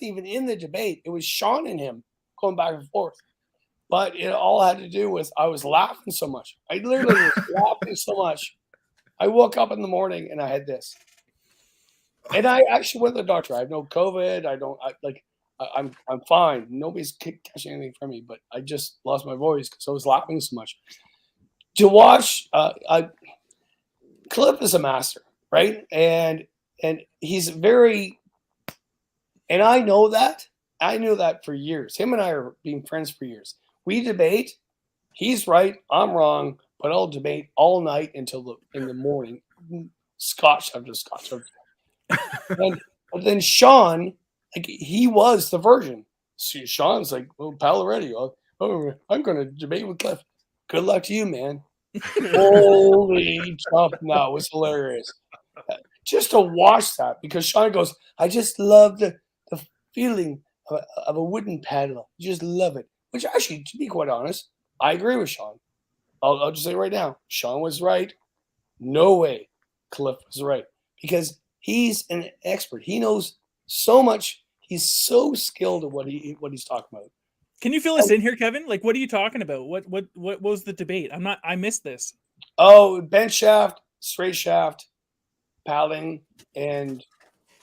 Speaker 15: even in the debate. It was Sean and him going back and forth. But it all had to do with I was laughing so much. I literally was laughing so much. I woke up in the morning and I had this, and I actually went to the doctor. I have no COVID. I'm fine. Nobody's catching anything from me, but I just lost my voice because I was laughing so much. To watch, Cliff is a master, right? And he's very, and I know that. I knew that for years. Him and I are being friends for years. We debate. He's right. I'm wrong. But I'll debate all night until in the morning. Scotch after Scotch. But then Sean. Like he was the virgin. See, Sean's like, well, pal already. I'm going to debate with Cliff. Good luck to you, man. Holy Trump! No, it was hilarious. Just to watch that because Sean goes, I just love the feeling of a wooden paddle. You just love it. Which actually, to be quite honest, I agree with Sean. I'll just say right now, Sean was right. No way, Cliff was right because he's an expert. He knows so much. He's so skilled at what he's talking about.
Speaker 13: Can you fill us in here, Kevin? Like, what are you talking about? What was the debate? I missed this.
Speaker 15: Oh, bench shaft, straight shaft, paddling, and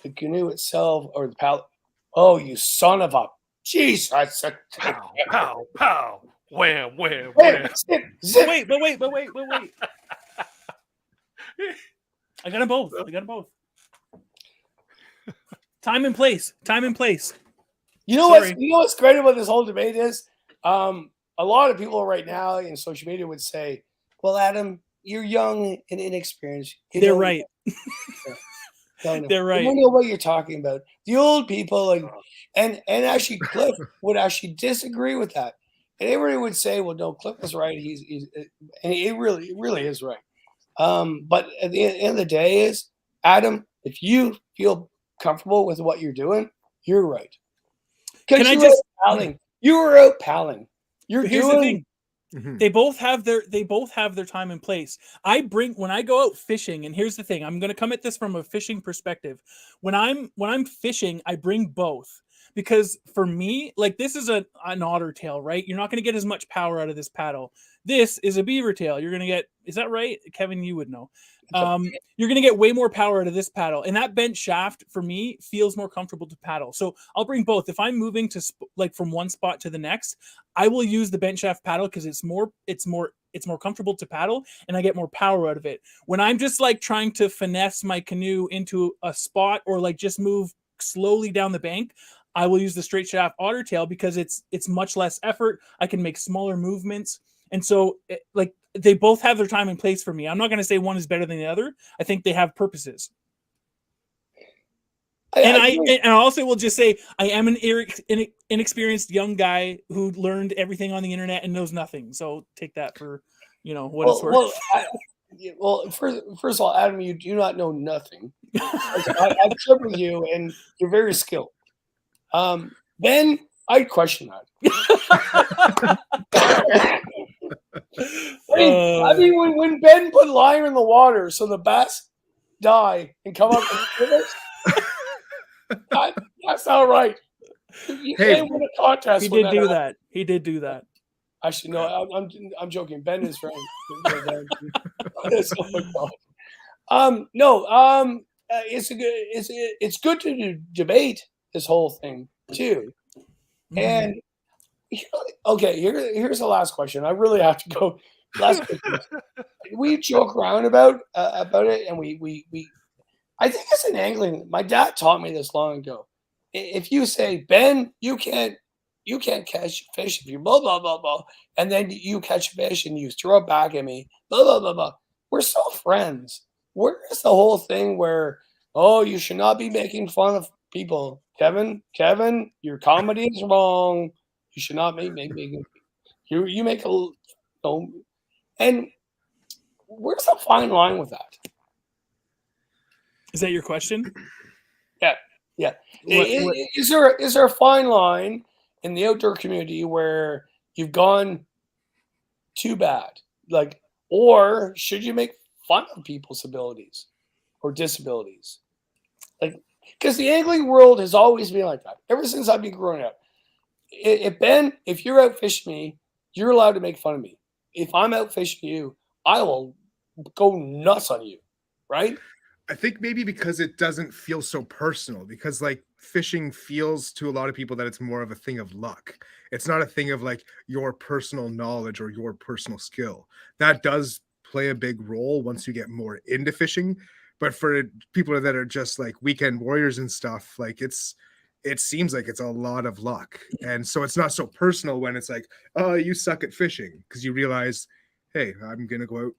Speaker 15: the canoe itself, or the paddle. Oh, you son of a jeez! I said,
Speaker 11: pow, pow, pow, wham, wham,
Speaker 15: hey,
Speaker 11: wham.
Speaker 15: Zip.
Speaker 13: Wait. I got them both. Time and place.
Speaker 15: You know what's great about this whole debate is a lot of people right now in social media would say, well, Adam, you're young and inexperienced.
Speaker 13: They're right.
Speaker 15: They're right. You don't know what you're talking about. The old people and actually Cliff would actually disagree with that. And everybody would say, well, no, Cliff is right. He's and he really is right. But at the end of the day is, Adam, if you feel comfortable with what you're doing, you're right. Because you were out palling.
Speaker 13: Here's the thing. They both have their time and place. When I go out fishing, and here's the thing, I'm going to come at this from a fishing perspective. When I'm fishing, I bring both, because for me, like, this is an otter tail, right? You're not going to get as much power out of this paddle. This is a beaver tail. You're going to get, is that right, Kevin? You would know. You're going to get way more power out of this paddle, and that bent shaft for me feels more comfortable to paddle. So I'll bring both. If I'm moving to from one spot to the next, I will use the bent shaft paddle because it's more comfortable to paddle, and I get more power out of it. When I'm just like trying to finesse my canoe into a spot, or like just move slowly down the bank, I will use the straight shaft otter tail because it's much less effort. I can make smaller movements, and so they both have their time and place for me. I'm not going to say one is better than the other. I think they have purposes. I also will just say I am an inexperienced young guy who learned everything on the internet and knows nothing. So take that for what it's worth.
Speaker 15: First of all, Adam, you do not know nothing. I've tripped with you, and you're very skilled. Ben, I'd question that. When Ben put line in the water so the bass die and come up with us, that's not right. You can't win a contest.
Speaker 13: He did do that. He did do that.
Speaker 15: Actually, no, I'm joking. Ben is right. It's good to debate this whole thing too. And okay, here's the last question. I really have to go. Last question. We joke around about it, and we I think it's an angling. My dad taught me this long ago. If you say, Ben, you can't catch fish if you blah blah blah blah, and then you catch fish and you throw it back at me, blah blah blah blah. We're still friends. Where is the whole thing where, oh, you should not be making fun of people? Kevin, your comedy is wrong. You should not make you make a and where's the fine line with that?
Speaker 13: Is that your question?
Speaker 15: Yeah. Is there a fine line in the outdoor community where you've gone too bad? Like, or should you make fun of people's abilities or disabilities? Like, because the angling world has always been like that ever since I've been growing up. If you're out fishing me, you're allowed to make fun of me. If I'm out fishing you, I will go nuts on you, right?
Speaker 12: I think maybe because it doesn't feel so personal, because like fishing feels to a lot of people that it's more of a thing of luck. It's not a thing of like your personal knowledge or your personal skill. That does play a big role once you get more into fishing. But for people that are just like weekend warriors and stuff, like it seems like it's a lot of luck. And so it's not so personal when it's like, oh, you suck at fishing, because you realize, hey, I'm going to go out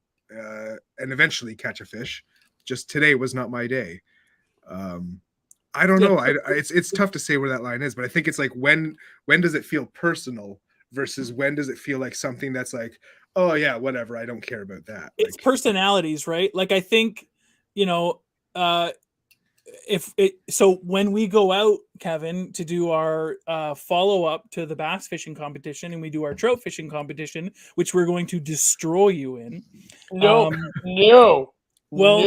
Speaker 12: and eventually catch a fish. Just today was not my day. I don't know. It's tough to say where that line is, but I think it's like when does it feel personal versus when does it feel like something that's like, oh yeah, whatever, I don't care about that.
Speaker 13: It's personalities, right? Like I think, so when we go out, Kevin, to do our follow-up to the bass fishing competition, and we do our trout fishing competition, which we're going to destroy you in.
Speaker 15: No.
Speaker 13: Well,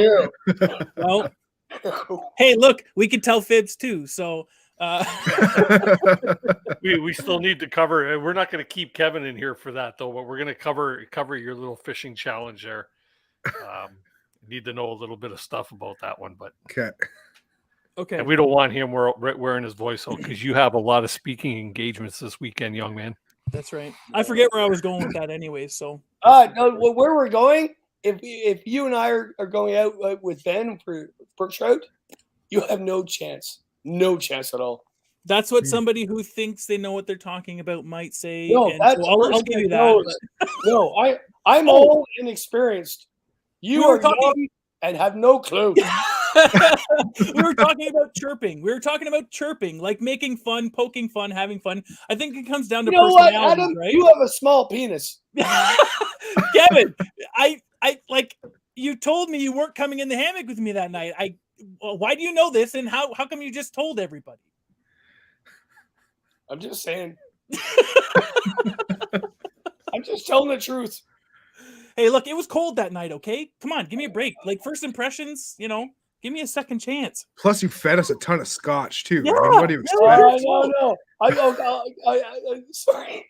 Speaker 13: hey, look, we could tell fibs too. So
Speaker 11: we still need to cover. We're not going to keep Kevin in here for that though, but we're going to cover your little fishing challenge there. Need to know a little bit of stuff about that one, but
Speaker 13: okay.
Speaker 11: And we don't want him wearing his voice out because you have a lot of speaking engagements this weekend, young man.
Speaker 13: That's right. I forget where I was going with that, anyway. So
Speaker 15: no, where we're going. If you and I are going out with Ben for trout, you have no chance. No chance at all.
Speaker 13: That's what somebody who thinks they know what they're talking about might say.
Speaker 15: No,
Speaker 13: I'll give you that.
Speaker 15: I'm old and experienced. You are young and have no clue.
Speaker 13: We were talking about chirping. We were talking about chirping, like making fun, poking fun, having fun. I think it comes down to
Speaker 15: You know what,
Speaker 13: personality,
Speaker 15: Adam?
Speaker 13: right?
Speaker 15: You have a small penis.
Speaker 13: Kevin, I like you told me you weren't coming in the hammock with me that night. Why do you know this, and how come you just told everybody?
Speaker 15: I'm just saying. I'm just telling the truth.
Speaker 13: Hey, look, it was cold that night, okay? Come on, give me a break. Like, first impressions, you know, give me a second chance.
Speaker 12: Plus, you fed us a ton of scotch too.
Speaker 13: Yeah,
Speaker 12: I mean, what do you expect?
Speaker 15: No. I sorry.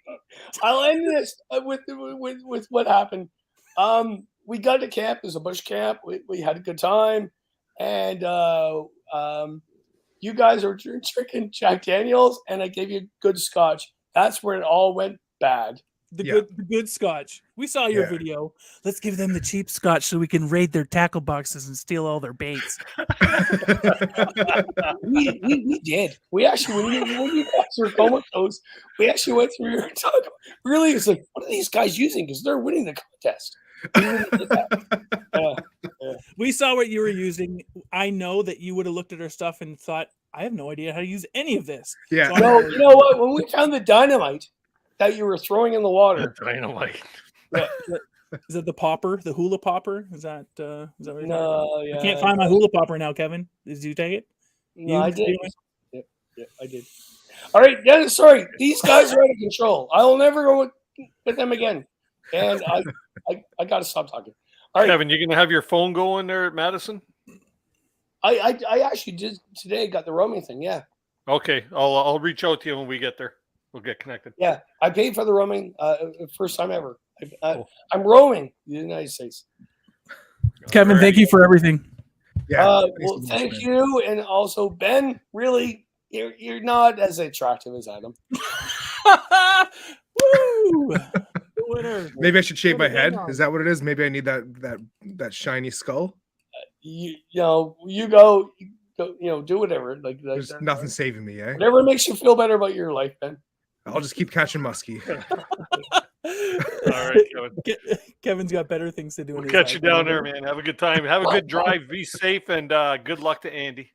Speaker 15: I'll end this with what happened. We got to camp. It was a bush camp. We had a good time, and you guys were drinking Jack Daniels, and I gave you good scotch. That's where it all went bad.
Speaker 13: The good scotch. We saw your video. Let's give them the cheap scotch so we can raid their tackle boxes and steal all their baits.
Speaker 15: we did. We actually, when you guys were comatose, we actually went through your talk. Really, it's like, what are these guys using? Because they're winning the contest.
Speaker 13: We saw what you were using. I know that you would have looked at our stuff and thought, I have no idea how to use any of this.
Speaker 12: Yeah.
Speaker 15: So you know what? When we found the dynamite that you were throwing in the water.
Speaker 11: Dynamite.
Speaker 13: Yeah. Is it the popper, the hula popper? Is that what you're
Speaker 15: No,
Speaker 13: I can't find my hula popper now, Kevin. Did you take it?
Speaker 15: No, I did. Yep, I did. All right, Dennis, sorry. These guys are out of control. I will never go with them again. And I got to stop talking. All right.
Speaker 11: Kevin, you going to have your phone going there at Madison?
Speaker 15: I actually did today, got the roaming thing, yeah.
Speaker 11: Okay, I'll reach out to you when we get there. We'll get connected.
Speaker 15: Yeah, I paid for the roaming first time ever. I'm roaming the United States.
Speaker 13: Kevin, thank you for everything.
Speaker 12: Yeah.
Speaker 15: Well, thank you, and also Ben. Really, you're not as attractive as Adam.
Speaker 13: Woo! Winner.
Speaker 12: Maybe I should shave my head. Is that what it is? Maybe I need that shiny skull.
Speaker 15: You know, you go, you know, do whatever. Like
Speaker 12: There's nothing saving me, eh?
Speaker 15: Whatever makes you feel better about your life, Ben.
Speaker 12: I'll just keep catching muskie.
Speaker 11: All right, Kevin.
Speaker 13: Kevin's got better things to do.
Speaker 11: We'll catch you down there, man. Have a good time. Have a good drive. Be safe, and good luck to Andy.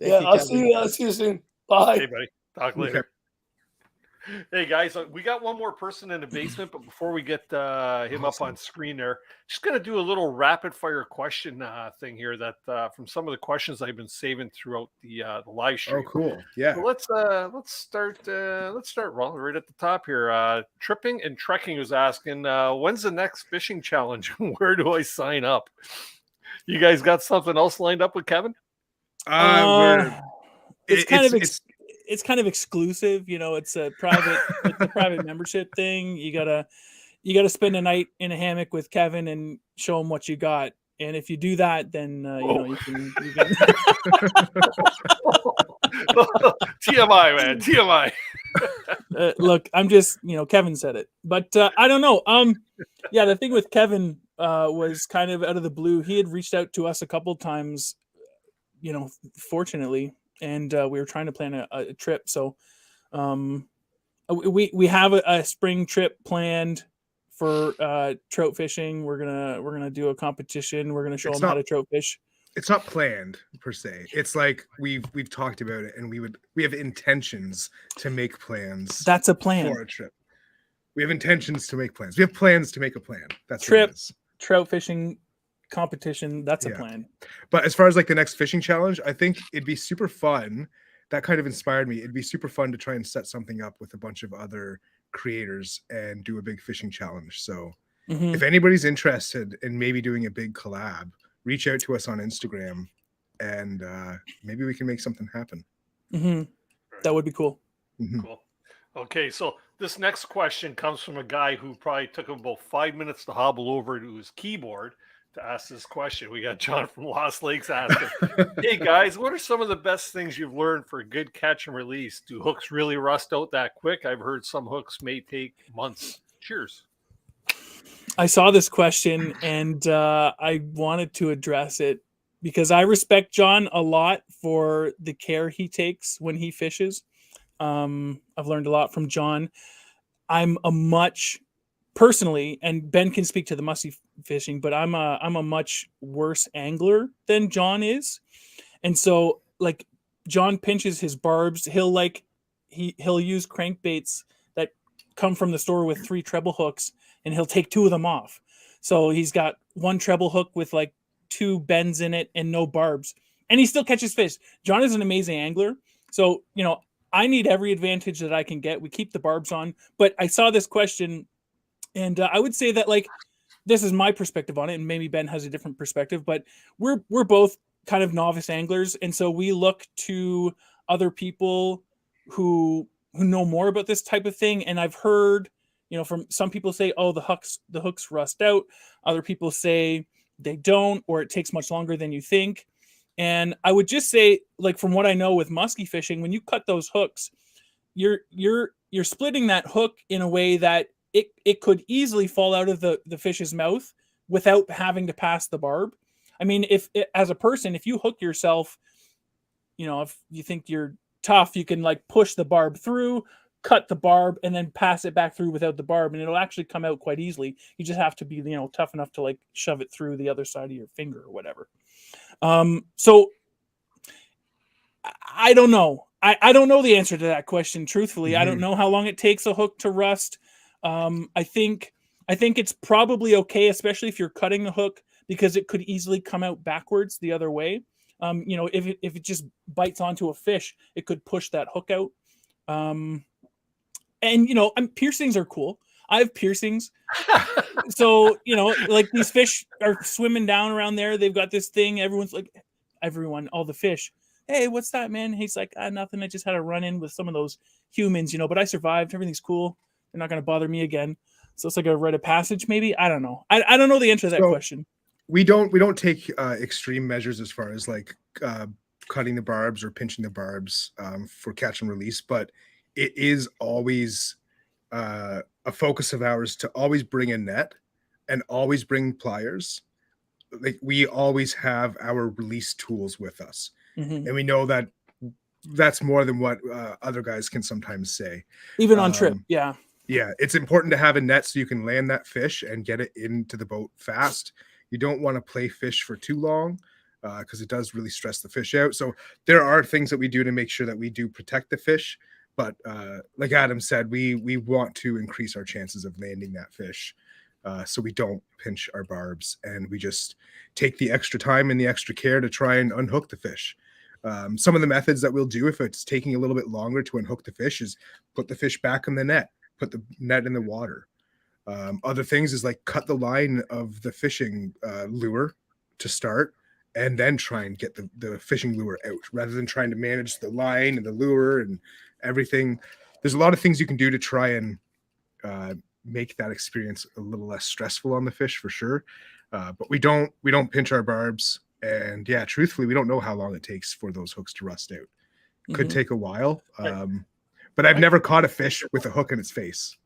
Speaker 15: Yeah, I'll see you soon. Bye.
Speaker 11: Hey, buddy. Talk later.
Speaker 12: Okay.
Speaker 11: Hey guys, we got one more person in the basement, but before we get him up on screen there, just gonna do a little rapid fire question thing here that from some of the questions I've been saving throughout the live stream.
Speaker 12: Oh, cool. Yeah.
Speaker 11: So let's start right at the top here. Tripping and Trekking was asking, when's the next fishing challenge? Where do I sign up? You guys got something else lined up with Kevin?
Speaker 13: It's kind of exclusive, you know. It's a private membership thing. You gotta spend a night in a hammock with Kevin and show him what you got. And if you do that, then you can.
Speaker 11: TMI, man, TMI.
Speaker 13: Look, I'm just, Kevin said it, but I don't know. Yeah, the thing with Kevin was kind of out of the blue. He had reached out to us a couple times, fortunately. And we were trying to plan a trip, so we have a spring trip planned for trout fishing. We're gonna do a competition. We're gonna show them how to trout fish.
Speaker 12: It's not planned per se. It's like we've talked about it, and we have intentions to make plans.
Speaker 13: That's a plan
Speaker 12: for a trip. We have intentions to make plans. We have plans to make a plan. That's
Speaker 13: trip, trout fishing competition. That's a plan.
Speaker 12: But as far as like the next fishing challenge, I think it'd be super fun. That kind of inspired me. It'd be super fun to try and set something up with a bunch of other creators and do a big fishing challenge. So if anybody's interested in maybe doing a big collab, reach out to us on Instagram and maybe we can make something happen.
Speaker 13: That would be cool.
Speaker 11: Cool. Okay, so this next question comes from a guy who probably took him about 5 minutes to hobble over to his keyboard to ask this question. We got John from Lost Lakes asking, hey guys, what are some of the best things you've learned for a good catch and release? Do hooks really rust out that quick? I've heard some hooks may take months. Cheers.
Speaker 13: I saw this question and I wanted to address it because I respect John a lot for the care he takes when he fishes. I've learned a lot from John. I'm a much personally, and Ben can speak to the musky fishing, but I'm a much worse angler than John is. And so like John pinches his barbs. He'll use crankbaits that come from the store with 3 treble hooks, and he'll take 2 of them off. So he's got 1 treble hook with like 2 bends in it and no barbs, and he still catches fish. John is an amazing angler. So, I need every advantage that I can get. We keep the barbs on, but I saw this question, and I would say that like, this is my perspective on it, and maybe Ben has a different perspective, but we're both kind of novice anglers. And so we look to other people who know more about this type of thing. And I've heard, from some people say, oh, the hooks rust out. Other people say they don't, or it takes much longer than you think. And I would just say, like, from what I know with musky fishing, when you cut those hooks, you're splitting that hook in a way that it could easily fall out of the fish's mouth without having to pass the barb. I mean, as a person, if you hook yourself, if you think you're tough, you can like push the barb through, cut the barb, and then pass it back through without the barb, and it'll actually come out quite easily. You just have to be, tough enough to like shove it through the other side of your finger or whatever. So I don't know. I don't know the answer to that question, truthfully. Mm-hmm. I don't know how long it takes a hook to rust. I think it's probably okay, especially if you're cutting the hook, because it could easily come out backwards the other way. If it just bites onto a fish, it could push that hook out. Piercings are cool. I have piercings. So, like these fish are swimming down around there. They've got this thing. Everyone's like, all the fish. Hey, what's that, man? He's like, nothing. I just had a run in with some of those humans, but I survived. Everything's cool. They're not going to bother me again. So it's like a rite of passage, maybe. I don't know. I don't know the answer to that question.
Speaker 12: We don't take extreme measures as far as like cutting the barbs or pinching the barbs for catch and release, but it is always a focus of ours to always bring a net and always bring pliers. Like, we always have our release tools with us, and we know that that's more than what other guys can sometimes say,
Speaker 13: even on trip. Yeah,
Speaker 12: it's important to have a net so you can land that fish and get it into the boat fast. You don't want to play fish for too long because it does really stress the fish out. So there are things that we do to make sure that we do protect the fish. But like Adam said, we want to increase our chances of landing that fish. So we don't pinch our barbs, and we just take the extra time and the extra care to try and unhook the fish. Some of the methods that we'll do if it's taking a little bit longer to unhook the fish is put the fish back in the net, put the net in the water. Other things is like cut the line of the fishing lure to start, and then try and get the fishing lure out rather than trying to manage the line and the lure and everything. There's a lot of things you can do to try and make that experience a little less stressful on the fish, for sure. But we don't pinch our barbs, and truthfully, we don't know how long it takes for those hooks to rust out. Could take a while. But I've never caught a fish with a hook in its face.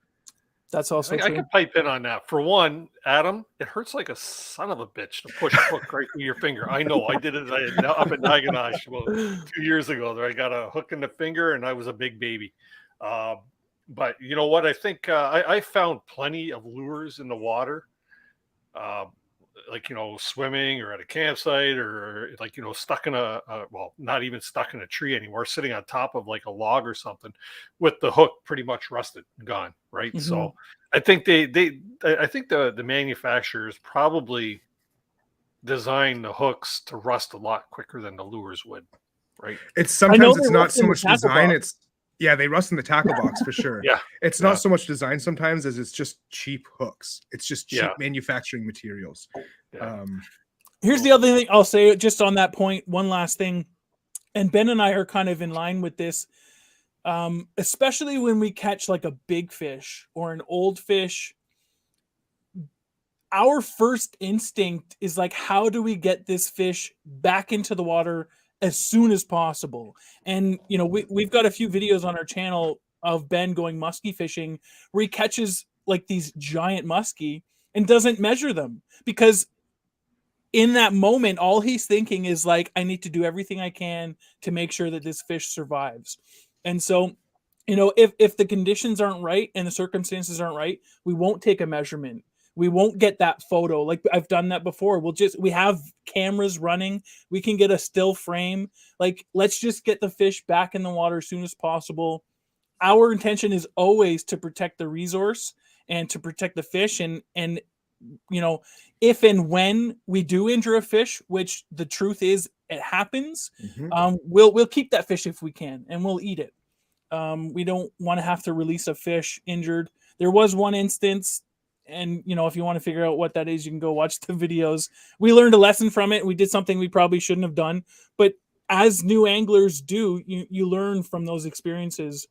Speaker 13: That's also true.
Speaker 11: I can pipe in on that. For one, Adam, it hurts like a son of a bitch to push a hook right through your finger. I know. I did it up in Naganash 2 years ago. There, I got a hook in the finger, and I was a big baby. But you know what? I think I found plenty of lures in the water, like, swimming or at a campsite, or like, stuck in not even stuck in a tree anymore, sitting on top of like a log or something with the hook pretty much rusted and gone. Right. Mm-hmm. So I think I think the manufacturers probably designed the hooks to rust a lot quicker than the lures would. Right.
Speaker 12: It's not so much design. They rust in the tackle box for sure. It's not so much design sometimes as it's just cheap hooks. It's just cheap manufacturing materials.
Speaker 13: Here's the other thing I'll say just on that point. One last thing, and Ben and I are kind of in line with this, especially when we catch like a big fish or an old fish. Our first instinct is like, how do we get this fish back into the water as soon as possible? And we've got a few videos on our channel of Ben going muskie fishing where he catches like these giant muskie and doesn't measure them, because in that moment all he's thinking is like, I need to do everything I can to make sure that this fish survives. And so you know, if the conditions aren't right and the circumstances aren't right, we won't take a measurement. We won't get that photo. Like I've done that before. We have cameras running. We can get a still frame. Like, let's just get the fish back in the water as soon as possible. Our intention is always to protect the resource and to protect the fish. And you know, if and when we do injure a fish, which the truth is it happens, we'll keep that fish if we can, and we'll eat it. We don't want to have to release a fish injured. There was one instance, and you know, if you want to figure out what that is, you can go watch the videos. We learned a lesson from it. We did something we probably shouldn't have done, but as new anglers do, you learn from those experiences.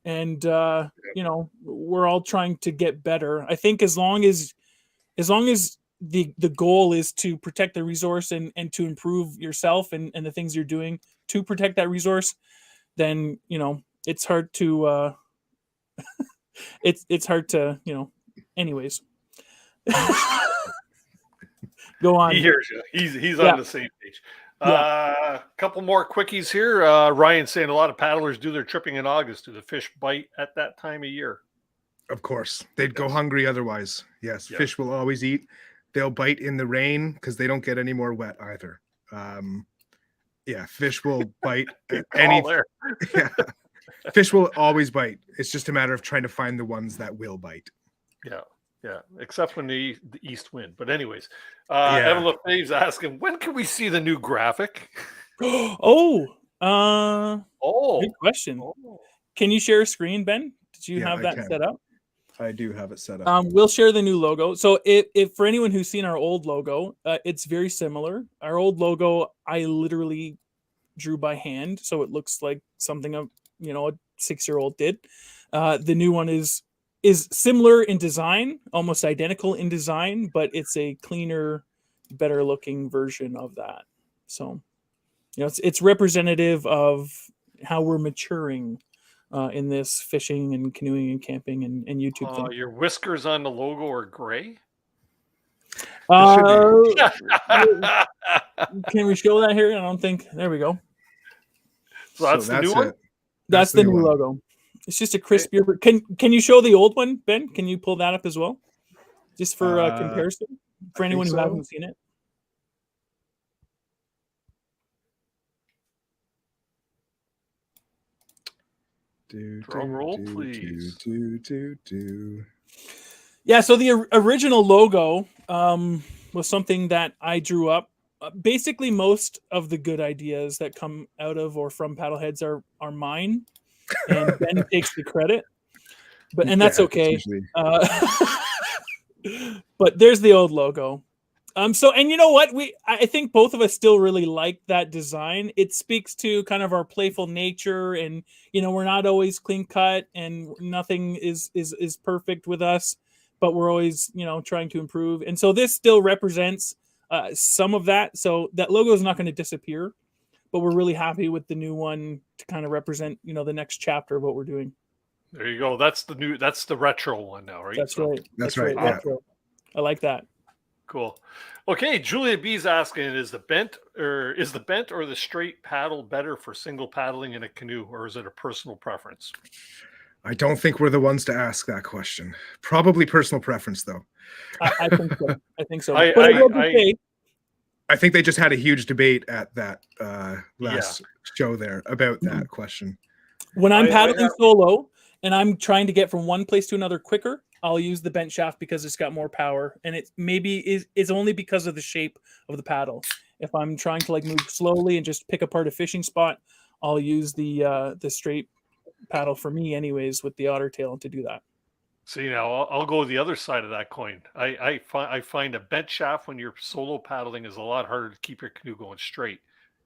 Speaker 13: And you know, we're all trying to get better. I think as long as the goal is to protect the resource and to improve yourself and the things you're doing to protect that resource, then you know, it's hard to it's hard to, you know, anyways. Go on.
Speaker 11: He hears you. He's on the same page. A couple more quickies here. Ryan saying a lot of paddlers do their tripping in August. Do the fish bite at that time of year?
Speaker 12: Of course. They'd go hungry otherwise. Yes. Fish will always eat. They'll bite in the rain because they don't get any more wet either. Fish will bite at any. Fish will always bite. It's just a matter of trying to find the ones that will bite.
Speaker 11: Yeah, except when the east wind. But anyways, Evan LaFave's asking, when can we see the new graphic?
Speaker 13: Good question. Can you share a screen, Ben? Did you have that set up?
Speaker 12: I do have it set up.
Speaker 13: We'll share the new logo. So if for anyone who's seen our old logo, it's very similar. Our old logo, I literally drew by hand, so it looks like something a 6-year-old did. The new one is similar in design, almost identical in design, but it's a cleaner, better looking version of that. So, you know, it's representative of how we're maturing in this fishing and canoeing and camping and YouTube thing.
Speaker 11: Your whiskers on the logo are gray?
Speaker 13: Can we show that here? I don't think. There we go.
Speaker 11: So that's the new one?
Speaker 13: That's the new logo. It's just a crispier. Can you show the old one, Ben? Can you pull that up as well? Just for comparison? For anyone who hasn't seen it.
Speaker 11: Drum roll, please.
Speaker 13: Yeah, so the original logo was something that I drew up. Basically, most of the good ideas that come out of or from Paddleheads are mine, and Ben takes the credit. And that's okay. But there's the old logo. And you know what? I think both of us still really like that design. It speaks to kind of our playful nature, and you know, we're not always clean cut, and nothing is perfect with us, but we're always, you know, trying to improve. And so this still represents some of that. So that logo is not going to disappear, but we're really happy with the new one to kind of represent, you know, the next chapter of what we're doing.
Speaker 11: There you go. That's the retro one now, right?
Speaker 13: That's right.
Speaker 12: That's right. Yeah.
Speaker 13: I like that.
Speaker 11: Cool. Okay, Julia B's asking, is the bent or the straight paddle better for single paddling in a canoe, or is it a personal preference?
Speaker 12: I don't think we're the ones to ask that question. Probably personal preference, though.
Speaker 13: I think so. I think so.
Speaker 12: I think they just had a huge debate at that last show there about that question.
Speaker 13: When I'm paddling solo and I'm trying to get from one place to another quicker, I'll use the bent shaft because it's got more power, and it maybe is only because of the shape of the paddle. If I'm trying to like move slowly and just pick apart a fishing spot, I'll use the straight paddle for me anyways with the otter tail to do that.
Speaker 11: See, now I'll go the other side of that coin. I find a bent shaft when you're solo paddling is a lot harder to keep your canoe going straight.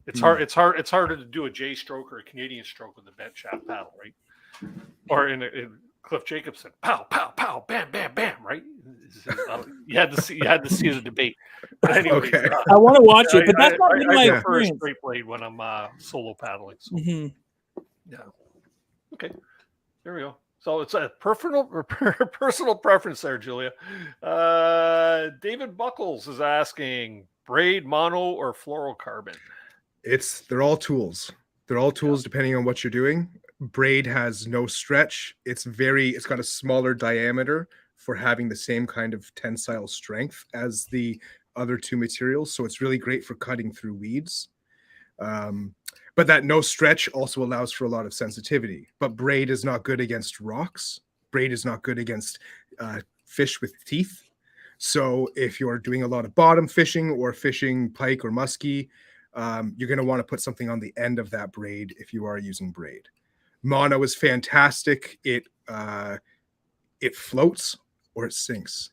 Speaker 11: It's hard. It's harder to do a J stroke or a Canadian stroke with a bent shaft paddle, right? Or in Cliff Jacobson, pow, pow, pow, bam, bam, bam, right? You had to see the debate. But anyway,
Speaker 13: I want to watch it, but that's not been my
Speaker 11: prefer a
Speaker 13: experience.
Speaker 11: straight blade when I'm solo paddling. So. Yeah. Okay. There we go. So it's a personal preference there, Julia. David Buckles is asking, braid, mono, or fluorocarbon?
Speaker 12: They're all tools. They're all tools depending on what you're doing. Braid has no stretch. It's got a smaller diameter for having the same kind of tensile strength as the other two materials. So it's really great for cutting through weeds. But that no stretch also allows for a lot of sensitivity. But braid is not good against rocks. Braid is not good against fish with teeth. So if you're doing a lot of bottom fishing or fishing pike or muskie, you're going to want to put something on the end of that braid if you are using braid. Mono is fantastic. It floats or it sinks.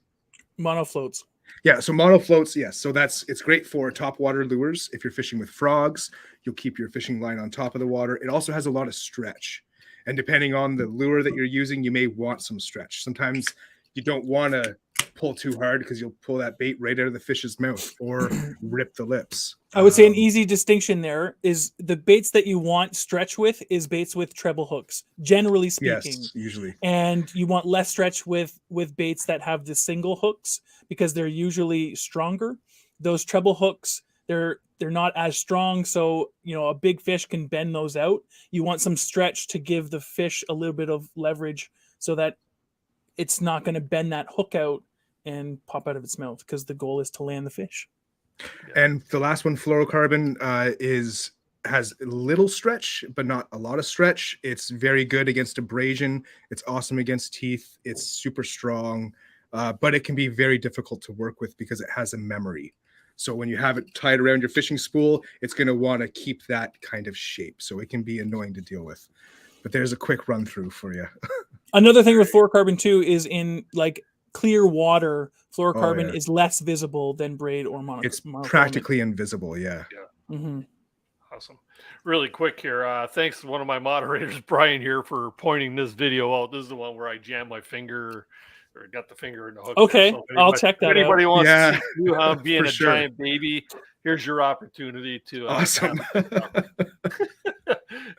Speaker 13: Mono floats.
Speaker 12: Yeah, so mono floats, yes. So it's great for top water lures. If you're fishing with frogs, you'll keep your fishing line on top of the water. It also has a lot of stretch. And depending on the lure that you're using, you may want some stretch. Sometimes you don't want to pull too hard because you'll pull that bait right out of the fish's mouth or rip the lips.
Speaker 13: I would say an easy distinction there is the baits that you want stretch with is baits with treble hooks, generally speaking.
Speaker 12: Yes, usually.
Speaker 13: And you want less stretch with baits that have the single hooks because they're usually stronger. Those treble hooks, they're not as strong, so a big fish can bend those out. You want some stretch to give the fish a little bit of leverage so that it's not going to bend that hook out and pop out of its mouth, because the goal is to land the fish.
Speaker 12: And the last one, fluorocarbon, has little stretch, but not a lot of stretch. It's very good against abrasion. It's awesome against teeth. It's super strong, but it can be very difficult to work with because it has a memory. So when you have it tied around your fishing spool, it's going to want to keep that kind of shape. So it can be annoying to deal with. But there's a quick run through for you.
Speaker 13: Another thing with fluorocarbon too is in clear water, fluorocarbon is less visible than braid or mono.
Speaker 12: It's practically invisible, yeah.
Speaker 13: Mm-hmm.
Speaker 11: Awesome. Really quick here. Thanks to one of my moderators, Brian, here, for pointing this video out. This is the one where I jammed my finger or got the finger in the hook.
Speaker 13: Okay, I'll check that out.
Speaker 11: If anybody wants to see you being a
Speaker 12: sure.
Speaker 11: giant baby, here's your opportunity to.
Speaker 12: Awesome.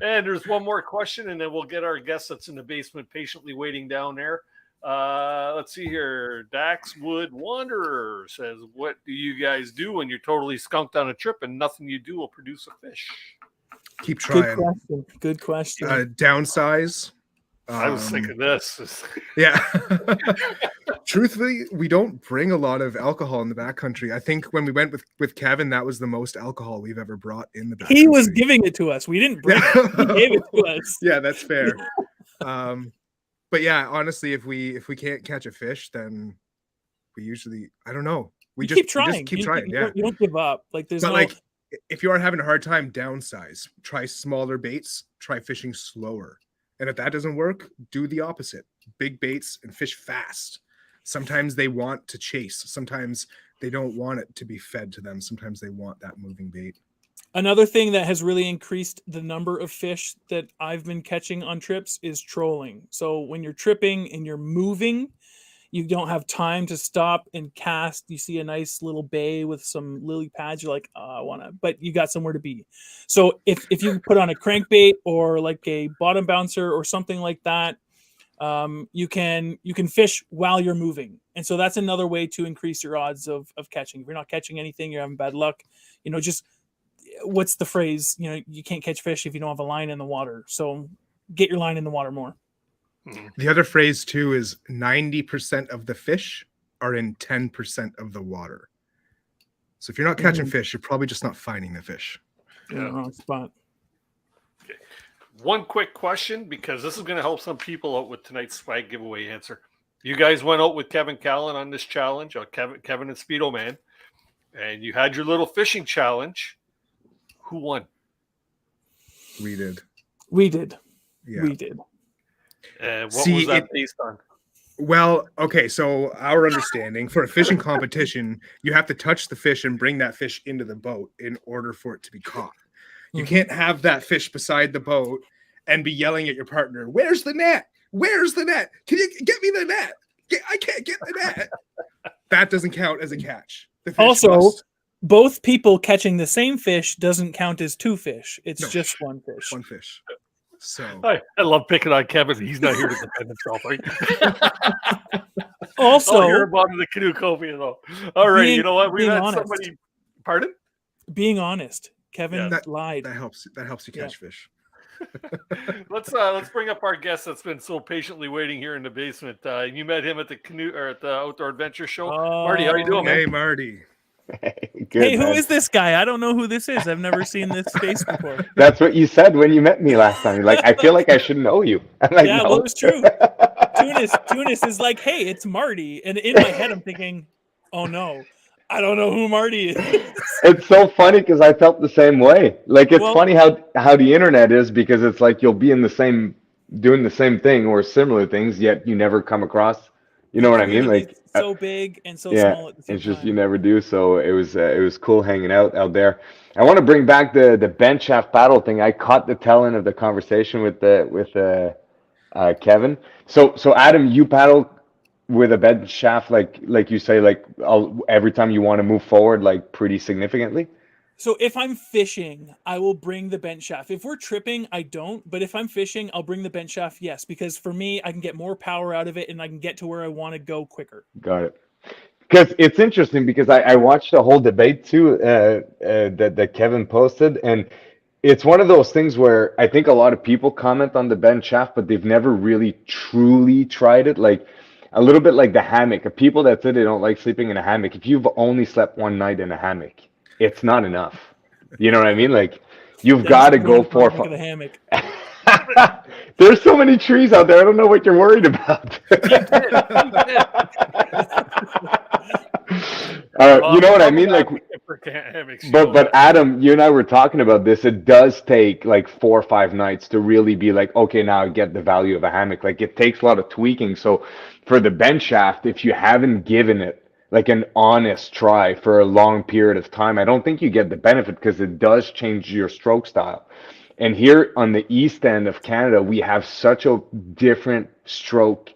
Speaker 11: And there's one more question, and then we'll get our guest that's in the basement patiently waiting down there. Let's see here. Daxwood Wanderer says, what do you guys do when you're totally skunked on a trip and nothing you do will produce a fish?
Speaker 12: Keep trying.
Speaker 13: Good question.
Speaker 12: Downsize.
Speaker 11: I was thinking this.
Speaker 12: Yeah. Truthfully, we don't bring a lot of alcohol in the backcountry. I think when we went with Kevin, that was the most alcohol we've ever brought in the backcountry.
Speaker 13: He was giving it to us. We didn't bring it. He gave it to us.
Speaker 12: Yeah, that's fair. But yeah, honestly, if we can't catch a fish, then we usually, I don't know. We just keep trying.
Speaker 13: You don't give up.
Speaker 12: If you are having a hard time, downsize. Try smaller baits. Try fishing slower. And if that doesn't work, do the opposite. Big baits and fish fast. Sometimes they want to chase. Sometimes they don't want it to be fed to them. Sometimes they want that moving bait.
Speaker 13: Another thing that has really increased the number of fish that I've been catching on trips is trolling. So when you're tripping and you're moving, you don't have time to stop and cast. You see a nice little bay with some lily pads. You're like, oh, I want to, but you got somewhere to be. So if you put on a crankbait or like a bottom bouncer or something like that, you can fish while you're moving. And so that's another way to increase your odds of catching. If you're not catching anything, you're having bad luck, just what's the phrase? You can't catch fish if you don't have a line in the water. So get your line in the water more.
Speaker 12: The other phrase too is 90% of the fish are in 10% of the water. So if you're not catching fish, you're probably just not finding the fish.
Speaker 13: Yeah, wrong spot.
Speaker 11: Okay. One quick question, because this is going to help some people out with tonight's swag giveaway answer. You guys went out with Kevin Callan on this challenge, Kevin and Speedo Man, and you had your little fishing challenge. Who won?
Speaker 12: We did.
Speaker 13: Yeah. We did.
Speaker 11: What was that based on?
Speaker 12: Well, okay, so our understanding for a fishing competition, you have to touch the fish and bring that fish into the boat in order for it to be caught. You can't have that fish beside the boat and be yelling at your partner, "Where's the net? Where's the net? Can you get me the net? I can't get the net." That doesn't count as a catch.
Speaker 13: Also, both people catching the same fish doesn't count as two fish. It's just one fish.
Speaker 12: One fish. So
Speaker 11: I love picking on Kevin. He's not here to defend himself. Right?
Speaker 13: Also,
Speaker 11: you're about the canoe copia though. All right, you know what? We had somebody. Pardon?
Speaker 13: Being honest, Kevin lied.
Speaker 12: That helps you catch fish.
Speaker 11: Let's bring up our guest that's been so patiently waiting here in the basement. You met him at the Outdoor Adventure Show. Marty, how you doing, man?
Speaker 12: Hey, Marty.
Speaker 16: Good,
Speaker 13: hey, who
Speaker 16: man.
Speaker 13: is this guy? I don't know who this is. I've never seen this face before.
Speaker 16: That's what you said when you met me last time. You're like, I feel like I should know you. I'm like,
Speaker 13: Yeah,
Speaker 16: no.
Speaker 13: well, it's true. Tunis is like, hey, it's Marty. And in my head, I'm thinking, oh no, I don't know who Marty is.
Speaker 16: It's so funny because I felt the same way. Like, it's funny how the internet is, because it's like you'll be in the same, doing the same thing or similar things, yet you never come across. You know what I mean? Like,
Speaker 13: it's so big and so small at the same
Speaker 16: it's just
Speaker 13: time.
Speaker 16: you never do. So it was cool hanging out there. I want to bring back the bench shaft paddle thing. I caught the tail end of the conversation with Kevin. So Adam, you paddle with a bench shaft, like you say, like every time you want to move forward, like pretty significantly.
Speaker 13: So if I'm fishing, I will bring the bench shaft. If we're tripping, I don't. But if I'm fishing, I'll bring the bench shaft, yes. Because for me, I can get more power out of it and I can get to where I want to go quicker.
Speaker 16: Got it. Because it's interesting, because I watched the whole debate too that Kevin posted. And it's one of those things where I think a lot of people comment on the bench shaft, but they've never really truly tried it. Like a little bit like the hammock. People that say they don't like sleeping in a hammock, if you've only slept one night in a hammock, it's not enough. You know what I mean? Like, you've got to go for
Speaker 13: the hammock.
Speaker 16: There's so many trees out there. I don't know what you're worried about. You know what I mean? Like, but Adam, you and I were talking about this. It does take like 4 or 5 nights to really be like, okay, now I get the value of a hammock. Like, it takes a lot of tweaking. So for the bench shaft, if you haven't given it like an honest try for a long period of time, I don't think you get the benefit, because it does change your stroke style. And here on the east end of Canada, we have such a different stroke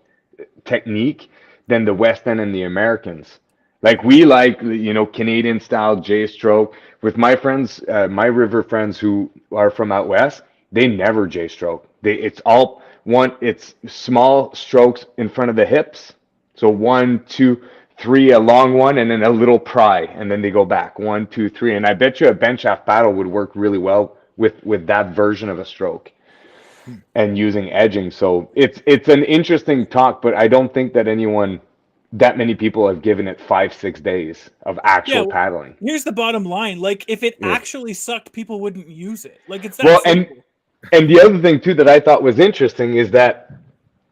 Speaker 16: technique than the west end and the Americans. Like, we like, Canadian style J stroke. With my friends, my river friends who are from out west, they never J stroke. It's all one. It's small strokes in front of the hips. So 1, 2, 3, a long one, and then a little pry, and then they go back 1, 2, 3. And I bet you a bench shaft paddle would work really well with that version of a stroke and using edging. So it's an interesting talk, but I don't think that that many people have given it 5-6 days of actual paddling.
Speaker 13: Here's the bottom line: like, if it actually sucked, people wouldn't use it. Like, it's that
Speaker 16: well,
Speaker 13: simple.
Speaker 16: and the other thing too that I thought was interesting is that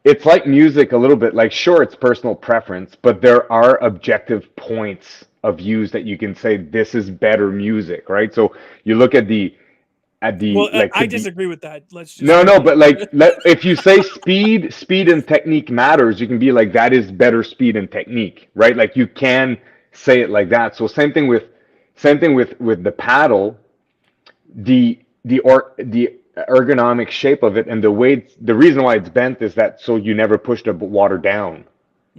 Speaker 16: it's like music a little bit. Like, sure, it's personal preference, but there are objective points of use that you can say this is better music, right? So you look at the
Speaker 13: well, I disagree with that. Let's just
Speaker 16: but like, if you say speed and technique matters, you can be like, that is better speed and technique, right? Like, you can say it like that. So same thing with the paddle, the ergonomic shape of it, and the reason why it's bent is that so you never push the water down,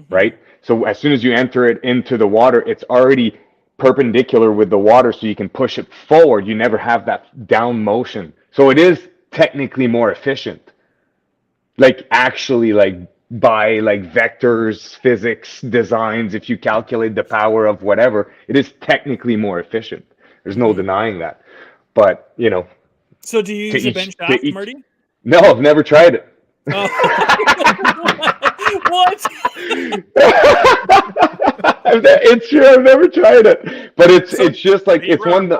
Speaker 16: right? So as soon as you enter it into the water, it's already perpendicular with the water, so you can push it forward. You never have that down motion. So it is technically more efficient. Like, actually, like, by like vectors, physics, designs, if you calculate the power of whatever, it is technically more efficient. There's no denying that. But,
Speaker 13: So do you use a bench shaft, Marty?
Speaker 16: No, I've never tried it.
Speaker 13: What?
Speaker 16: It's true. I've never tried it, but it's just like, it's one.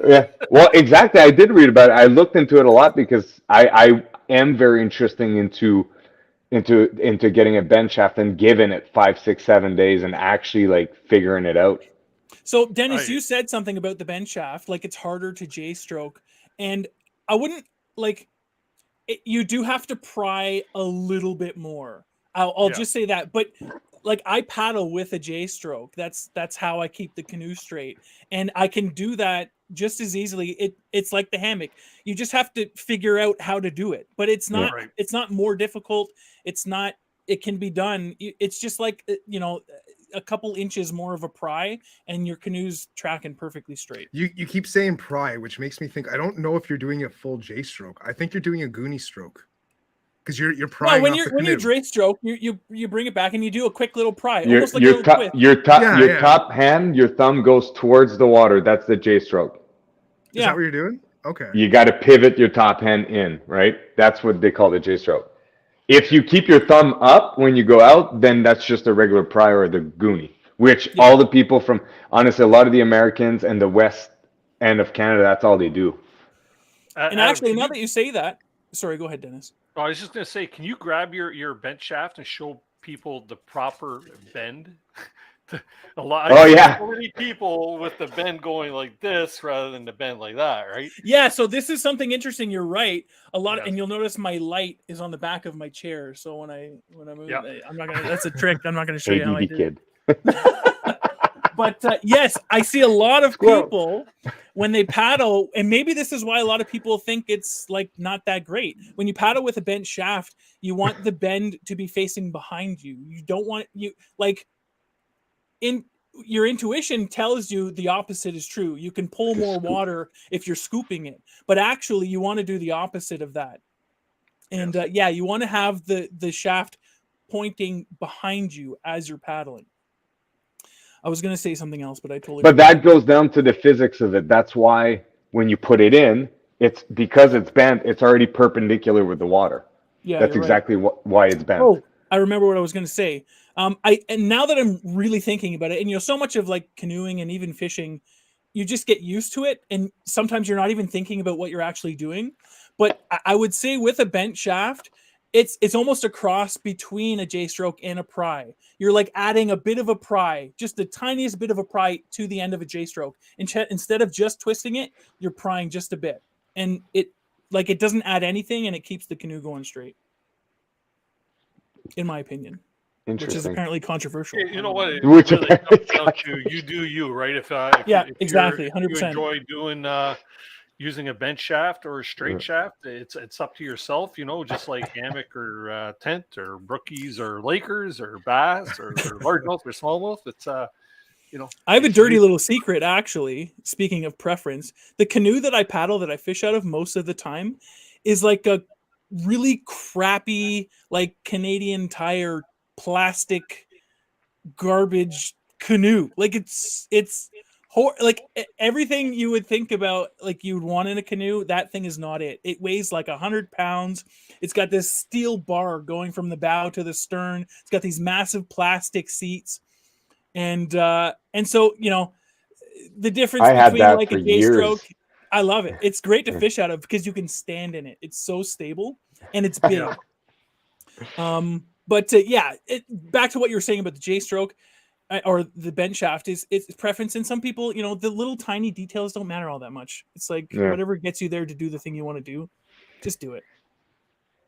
Speaker 16: Yeah. Well, exactly. I did read about it. I looked into it a lot because I am very interested into getting a bench shaft and giving it 5, 6, 7 days and actually like figuring it out.
Speaker 13: So Dennis, you said something about the bench shaft, like it's harder to J stroke, and I wouldn't like. You do have to pry a little bit more. I'll just say that, but like, I paddle with a J stroke. That's how I keep the canoe straight, and I can do that just as easily. It's like the hammock. You just have to figure out how to do it, but it's not it's not more difficult. It's not. It can be done. It's just like, a couple inches more of a pry, and your canoe's tracking perfectly straight.
Speaker 12: You keep saying pry, which makes me think, I don't know if you're doing a full J stroke. I think you're doing a goonie stroke, because you're prying.
Speaker 13: No, when you J stroke, you bring it back and you do a quick little pry, almost like a little twist.
Speaker 16: Your top hand, your thumb goes towards the water. That's the J stroke.
Speaker 12: Is that what you're doing? Okay.
Speaker 16: You got to pivot your top hand in, right? That's what they call the J-stroke. If you keep your thumb up when you go out, then that's just a regular pry or the goonie, which all the people from, honestly, a lot of the Americans and the west end of Canada, that's all they do.
Speaker 13: And actually, now that you say that, sorry, go ahead, Dennis.
Speaker 11: Oh, I was just going to say, can you grab your bench shaft and show people the proper bend? So many people with the bend going like this rather than the bend like that, right?
Speaker 13: Yeah, so this is something interesting. You're right. And you'll notice my light is on the back of my chair. So when I move, I'm not gonna. That's a trick. I'm not gonna show you how I did it. But yes, I see a lot of people when they paddle, and maybe this is why a lot of people think it's like not that great. When you paddle with a bent shaft, you want the bend to be facing behind you. You don't want your intuition tells you the opposite is true. You can pull more water if you're scooping it, but actually you want to do the opposite of that. And you want to have the shaft pointing behind you as you're paddling. I was going to say something else, but I totally.
Speaker 16: But that goes down to the physics of it. That's why when you put it in, it's because it's bent. It's already perpendicular with the water.
Speaker 13: Yeah,
Speaker 16: that's exactly why it's bent.
Speaker 13: Oh, I remember what I was going to say. And now that I'm really thinking about it, and so much of like canoeing and even fishing, you just get used to it, and sometimes you're not even thinking about what you're actually doing. But I would say with a bent shaft, it's almost a cross between a J-stroke and a pry. You're like adding a bit of a pry, just the tiniest bit of a pry to the end of a J-stroke. Instead of just twisting it, you're prying just a bit, and it doesn't add anything, and it keeps the canoe going straight. In my opinion. Which is apparently controversial.
Speaker 11: You know what? It really comes down to you do you, right? If
Speaker 13: exactly, 100%.
Speaker 11: You enjoy doing using a bench shaft or a straight shaft, it's up to yourself. Just like hammock or tent or brookies or Lakers or bass or largemouth or smallmouth. It's I
Speaker 13: have a dirty little secret, actually. Speaking of preference, the canoe that I paddle, that I fish out of most of the time, is like a really crappy, like Canadian Tire plastic garbage canoe. Like it's like everything you would think about, like you would want in a canoe. That thing is not it. It weighs like 100 pounds. It's got this steel bar going from the bow to the stern. It's got these massive plastic seats, and so the difference between like a J-stroke. I love it. It's great to fish out of because you can stand in it. It's so stable and it's big. But back to what you were saying about the J-stroke or the bent shaft it's preference. And some people, the little tiny details don't matter all that much. It's like whatever gets you there to do the thing you want to do, just do it.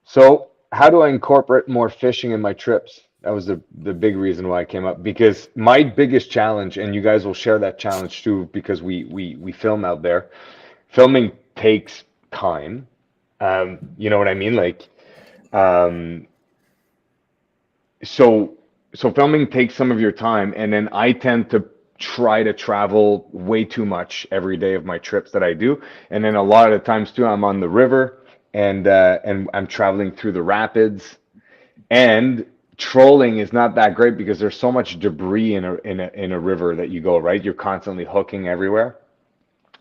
Speaker 16: So how do I incorporate more fishing in my trips? That was the big reason why I came up, because my biggest challenge, and you guys will share that challenge too, because we film out there. Filming takes time. You know what I mean? Like, so filming takes some of your time, and then I tend to try to travel way too much every day of my trips that I do. And then a lot of the times too, I'm on the river and I'm traveling through the rapids, and trolling is not that great because there's so much debris in a river that you go, right? You're constantly hooking everywhere.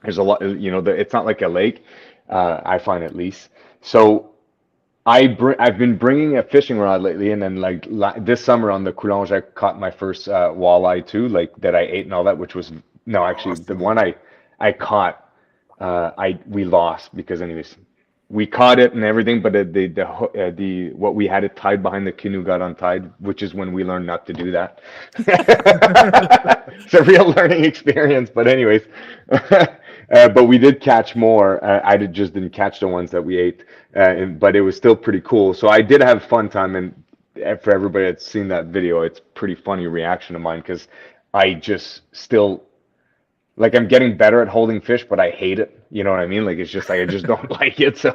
Speaker 16: There's a lot, it's not like a lake, I find, at least. So I've been bringing a fishing rod lately, and then like this summer on the Coulonge, I caught my first walleye too, like that I ate and all that, which was the one I caught, we lost because anyways, we caught it and everything, but the what we had it tied behind the canoe got untied, which is when we learned not to do that. It's a real learning experience, but anyways. But we did catch more. I just didn't catch the ones that we ate, but it was still pretty cool. So I did have a fun time, and for everybody that's seen that video, it's pretty funny reaction of mine because I just still, like, I'm getting better at holding fish, but I hate it. You know what I mean? Like, it's just like I just don't like it. So,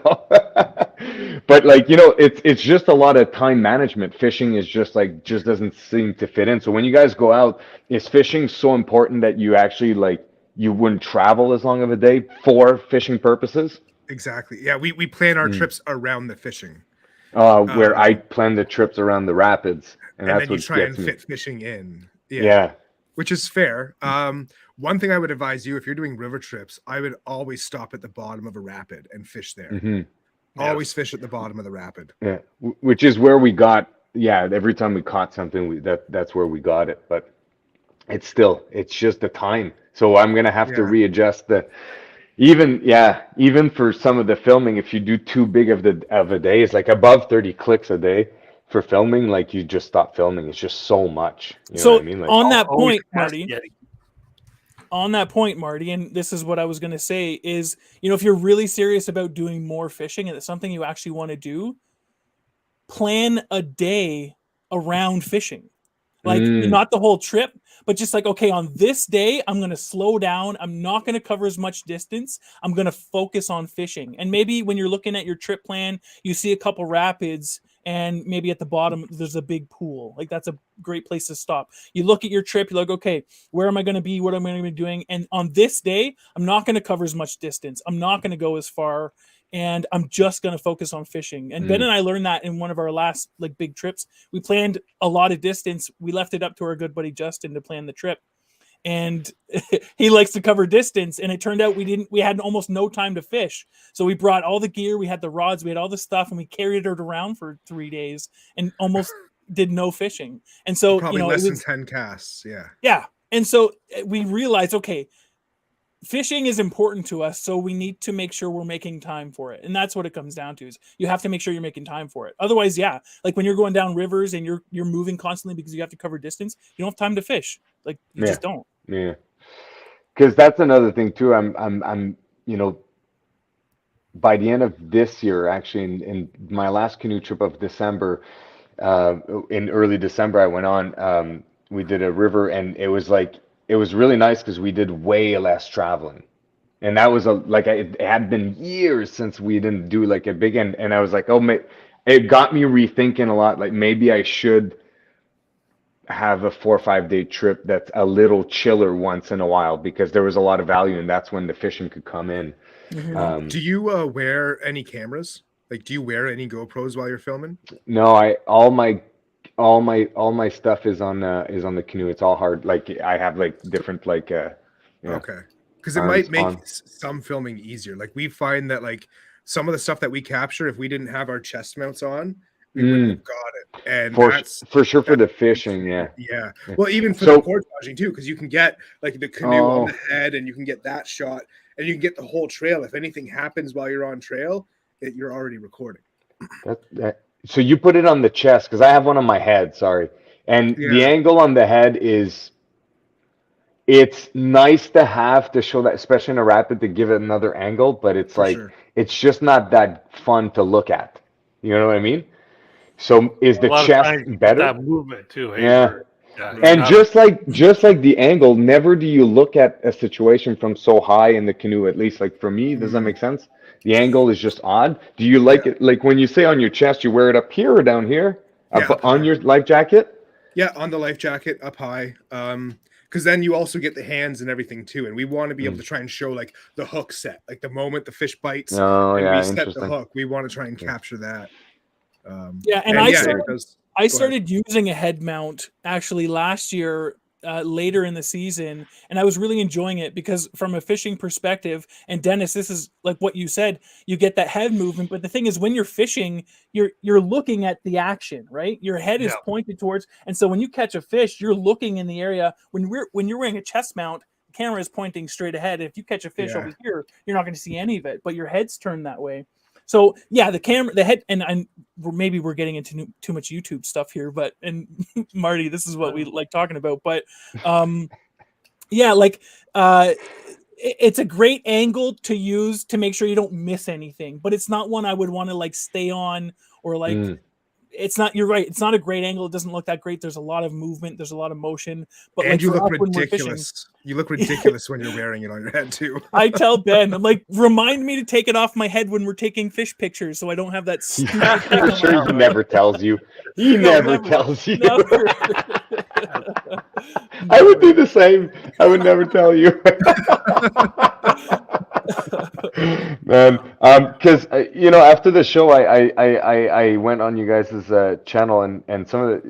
Speaker 16: but like, it's just a lot of time management. Fishing is just doesn't seem to fit in. So when you guys go out, is fishing so important that you actually you wouldn't travel as long of a day for fishing purposes?
Speaker 12: Exactly. Yeah, we plan our trips around the fishing.
Speaker 16: Where I plan the trips around the rapids, and that's
Speaker 12: then you
Speaker 16: what
Speaker 12: try
Speaker 16: gets
Speaker 12: and
Speaker 16: me.
Speaker 12: fit fishing in.
Speaker 16: Yeah.
Speaker 12: which is fair. One thing I would advise you, if you're doing river trips, I would always stop at the bottom of a rapid and fish there.
Speaker 16: Mhm.
Speaker 12: Always fish at the bottom of the rapid.
Speaker 16: Yeah, which is where we got. Yeah, every time we caught something, that's where we got it. But it's just the time. So I'm gonna have to readjust even for some of the filming. If you do too big of a day, it's like above 30 clicks a day for filming. Like you just stop filming. It's just so much. You know
Speaker 13: So
Speaker 16: what I mean? Like,
Speaker 13: on that point, Marty, and this is what I was going to say is, if you're really serious about doing more fishing and it's something you actually want to do, plan a day around fishing. Like not the whole trip, but just like, okay, on this day, I'm going to slow down. I'm not going to cover as much distance. I'm going to focus on fishing. And maybe when you're looking at your trip plan, you see a couple rapids and maybe at the bottom, there's a big pool. Like that's a great place to stop. You look at your trip, you're like, okay, where am I going to be? What am I going to be doing? And on this day, I'm not going to cover as much distance. I'm not going to go as far. And I'm just going to focus on fishing. And Ben and I learned that in one of our last like big trips. We planned a lot of distance. We left it up to our good buddy Justin to plan the trip. And he likes to cover distance. And it turned out we had almost no time to fish. So we brought all the gear, we had the rods, we had all the stuff, and we carried it around for 3 days and almost did no fishing. And so,
Speaker 12: probably less than 10 casts. Yeah.
Speaker 13: Yeah. And so we realized, okay, fishing is important to us, so we need to make sure we're making time for it. And that's what it comes down to, is you have to make sure you're making time for it. Otherwise, like when you're going down rivers and you're moving constantly because you have to cover distance, you don't have time to fish. Like you just don't.
Speaker 16: Yeah. Because that's another thing too. I'm by the end of this year, actually in my last canoe trip of December, in early December, I went on, we did a river, and it was really nice because we did way less traveling. And that was it had been years since we didn't do like a big end. And I was like, it got me rethinking a lot. Like maybe I should have a 4 or 5 day trip that's a little chiller once in a while, because there was a lot of value, and that's when the fishing could come in.
Speaker 12: Mm-hmm. Do you wear any cameras? Like, do you wear any GoPros while you're filming?
Speaker 16: No, all my stuff is on the canoe. It's all hard. Like I have like different
Speaker 12: okay, because it might make some filming easier. Like we find that like some of the stuff that we capture, if we didn't have our chest mounts on, we wouldn't have got it. And
Speaker 16: for sure for the fishing, yeah.
Speaker 12: Well, even for the portaging too, because you can get like the canoe on the head, and you can get that shot, and you can get the whole trail. If anything happens while you're on trail, you're already recording.
Speaker 16: So you put it on the chest, because I have one on my head, sorry. And the angle on the head it's nice to have to show that, especially in a rapid, to give it another angle, but it's it's just not that fun to look at. You know what I mean? So is the chest better?
Speaker 11: That movement too.
Speaker 16: Yeah. And just like the angle, never do you look at a situation from so high in the canoe, at least like for me. Does that make sense? The angle is just odd. Do you like it? Like when you say on your chest, you wear it up here or down here? On your life jacket?
Speaker 12: Yeah, on the life jacket, up high. Because then you also get the hands and everything too. And we want to be able to try and show like the hook set. Like the moment the fish bites and we set the hook, we want to try and capture that.
Speaker 13: I started using a head mount actually last year, later in the season, and I was really enjoying it because from a fishing perspective, and Dennis, this is like what you said, you get that head movement, but the thing is when you're fishing, you're looking at the action, right? Your head is pointed towards, and so when you catch a fish, you're looking in the area. When you're wearing a chest mount, the camera is pointing straight ahead. If you catch a fish over here, you're not going to see any of it, but your head's turned that way. So the head, and maybe we're getting into too much YouTube stuff here, but Marty, this is what we like talking about. But it's a great angle to use to make sure you don't miss anything. But it's not one I would want to like stay on or like. It's not. You're right. It's not a great angle. It doesn't look that great. There's a lot of movement. There's a lot of motion. But
Speaker 12: and you look ridiculous. You look ridiculous when you're wearing it on your head too.
Speaker 13: I tell Ben, I'm like, remind me to take it off my head when we're taking fish pictures, so I don't have that.
Speaker 16: I'm sure he never tells you. He never tells you.
Speaker 13: Never.
Speaker 16: I would do the same. I would never tell you. Man, because after the show, I went on you guys' channel, and some of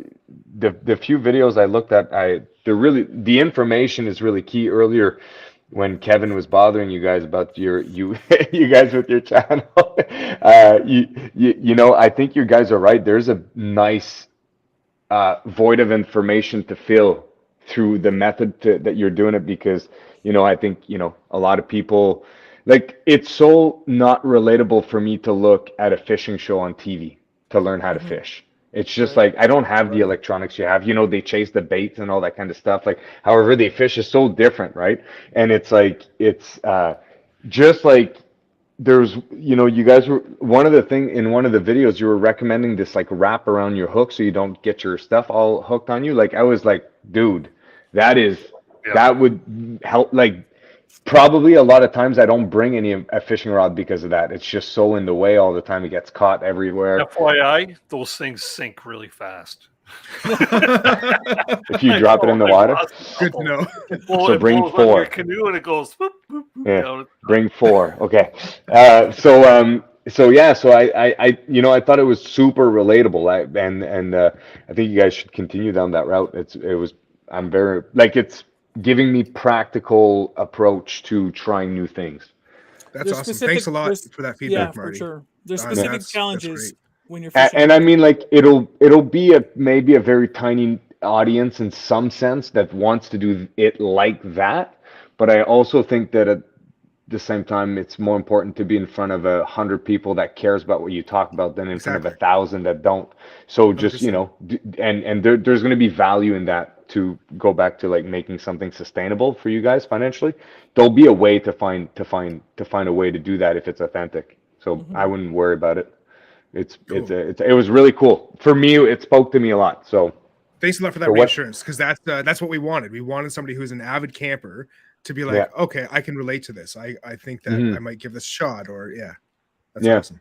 Speaker 16: the few videos I looked at, the information is really key. Earlier, when Kevin was bothering you guys about you guys with your channel, you know, I think you guys are right. There's a nice void of information to fill through the method that you're doing it, because, you know, I think, you know, a lot of people, like, it's so not relatable for me to look at a fishing show on TV to learn how to fish. It's just like, I don't have the electronics you have. You know, they chase the baits and all that kind of stuff. Like, however they fish is so different, right? And it's like, it's just like, there's, you know, you guys were, one of the videos, you were recommending this, like, wrap around your hook so you don't get your stuff all hooked on you. Like, I was like, dude, that would help. Like, probably a lot of times I don't bring a fishing rod because of that. It's just so in the way all the time. It gets caught everywhere.
Speaker 11: FYI, those things sink really fast.
Speaker 16: If you drop it in the water.
Speaker 12: Good to know.
Speaker 16: So bring 4.
Speaker 11: Your canoe and it goes. Whoop, whoop, whoop,
Speaker 16: yeah. Bring 4. Okay. So I you know, I thought it was super relatable. And I think you guys should continue down that route. I'm very, like, it's giving me practical approach to trying new things.
Speaker 12: That's awesome. Thanks a lot for that feedback, Marty.
Speaker 13: For sure. There's specific challenges when you're
Speaker 16: fishing. And I mean, like, it'll be maybe a very tiny audience in some sense that wants to do it like that. But I also think that at the same time, it's more important to be in front of 100 people that cares about what you talk about than in front of 1,000 that don't. So just, 100%. You know, and there's going to be value in that. To go back to, like, making something sustainable for you guys financially, there'll be a way to find a way to do that if it's authentic. So I wouldn't worry about it. It was really cool for me. It spoke to me a lot. So
Speaker 12: thanks a lot for that reassurance, because that's what we wanted. We wanted somebody who's an avid camper to be like, okay, I can relate to this. I think that I might give this a shot, or that's awesome.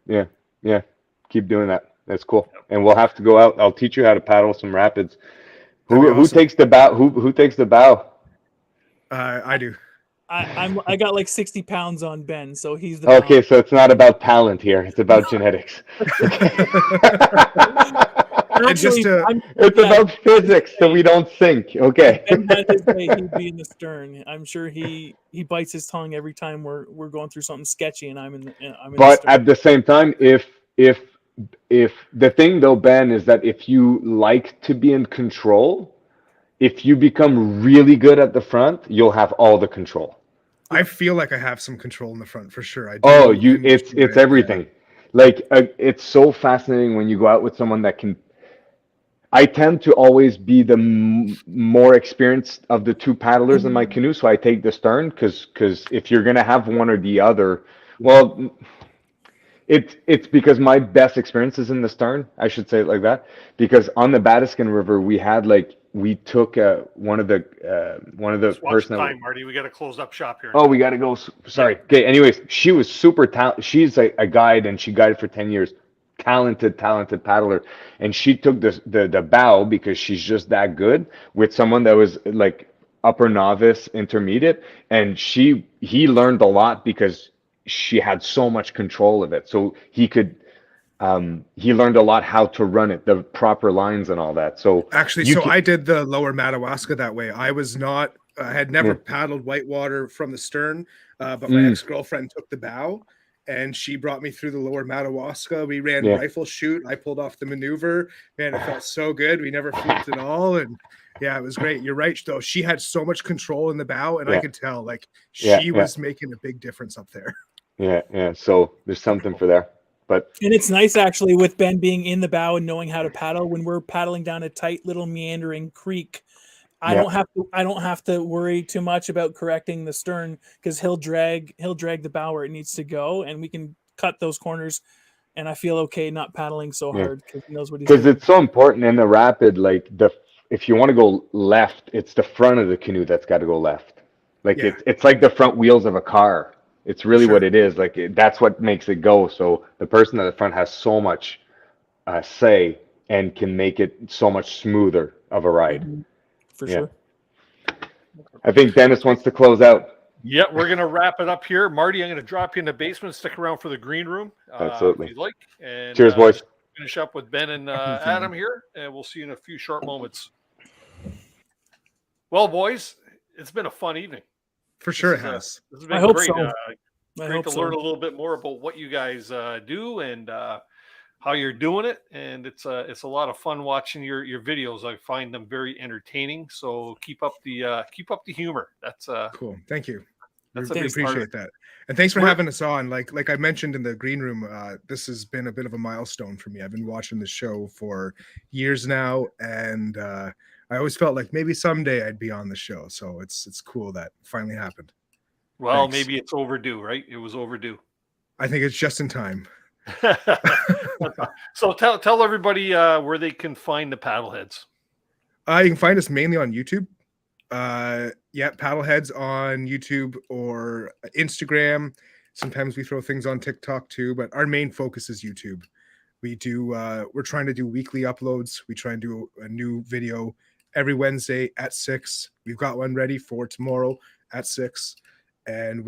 Speaker 16: Yeah. Keep doing that. That's cool. And we'll have to go out. I'll teach you how to paddle some rapids. Who takes the bow? Who takes the bow?
Speaker 12: I do.
Speaker 13: I got like 60 pounds on Ben, so he's the
Speaker 16: okay. So it's not about talent here; it's about genetics.
Speaker 13: Actually,
Speaker 16: it's about physics, so we don't sink. Okay.
Speaker 13: Ben had his way, he'd be in the stern. I'm sure he bites his tongue every time we're going through something sketchy, and I'm in.
Speaker 16: But at the same time, if the thing though, Ben, is that if you like to be in control, if you become really good at the front, you'll have all the control.
Speaker 12: I feel like I have some control in the front for sure. I do.
Speaker 16: It's everything. Like, it's so fascinating when you go out with someone that can. I tend to always be the more experienced of the 2 paddlers in my canoe, so I take the stern because if you're gonna have one or the other, well. It's because my best experience is in the stern. I should say it like that, because on the Batiscan River we took one of the person.
Speaker 11: Time, Marty. We got to close up shop here.
Speaker 16: Oh, we got to go. Sorry. Okay. Anyways, she was super talented. She's a guide, and she guided for 10 years. Talented paddler, and she took the bow because she's just that good with someone that was like upper novice, intermediate, and he learned a lot because she had so much control of it, so he learned a lot how to run it, the proper lines and all that. So
Speaker 12: actually, I did the lower Madawaska that way. I had never paddled whitewater from the stern, but my ex-girlfriend took the bow and she brought me through the lower Madawaska. We ran rifle shoot. I pulled off the maneuver. Man, it felt so good. We never flipped at all, and it was great. You're right, though. She had so much control in the bow, and I could tell like she was making a big difference up there.
Speaker 16: Yeah. So there's something for there. And
Speaker 13: it's nice actually with Ben being in the bow and knowing how to paddle when we're paddling down a tight little meandering creek. I don't have to worry too much about correcting the stern because he'll drag the bow where it needs to go, and we can cut those corners. And I feel okay not paddling so hard because he knows what he's doing.
Speaker 16: Because it's so important in the rapid. Like if you want to go left, it's the front of the canoe that's got to go left. Like it's like the front wheels of a car. It's really what it is. Like that's what makes it go. So the person at the front has so much say and can make it so much smoother of a ride.
Speaker 13: For sure.
Speaker 16: I think Dennis wants to close out.
Speaker 11: Yeah, we're going to wrap it up here. Marty, I'm going to drop you in the basement. Stick around for the green room.
Speaker 16: Absolutely.
Speaker 11: If you'd like. And,
Speaker 16: cheers, boys.
Speaker 11: finish up with Ben and Adam here, and we'll see you in a few short moments. Well, boys, it's been a fun evening.
Speaker 12: For sure it has.
Speaker 11: This has been great. Great to learn a little bit more about what you guys do and how you're doing it. And it's a lot of fun watching your videos. I find them very entertaining. So keep up the humor. That's
Speaker 12: cool. Thank you.
Speaker 11: That's
Speaker 12: we appreciate that. And thanks for having us on. Like I mentioned in the green room, this has been a bit of a milestone for me. I've been watching the show for years now, and I always felt like maybe someday I'd be on the show. So it's cool that finally happened.
Speaker 11: Well, maybe it's overdue, right? It was overdue.
Speaker 12: I think it's just in time.
Speaker 11: So tell everybody where they can find the Paddleheads.
Speaker 12: You can find us mainly on YouTube. Paddleheads on YouTube or Instagram. Sometimes we throw things on TikTok too, but our main focus is YouTube. We're trying to do weekly uploads. We try and do a new video every Wednesday at 6. We've got one ready for tomorrow at 6. And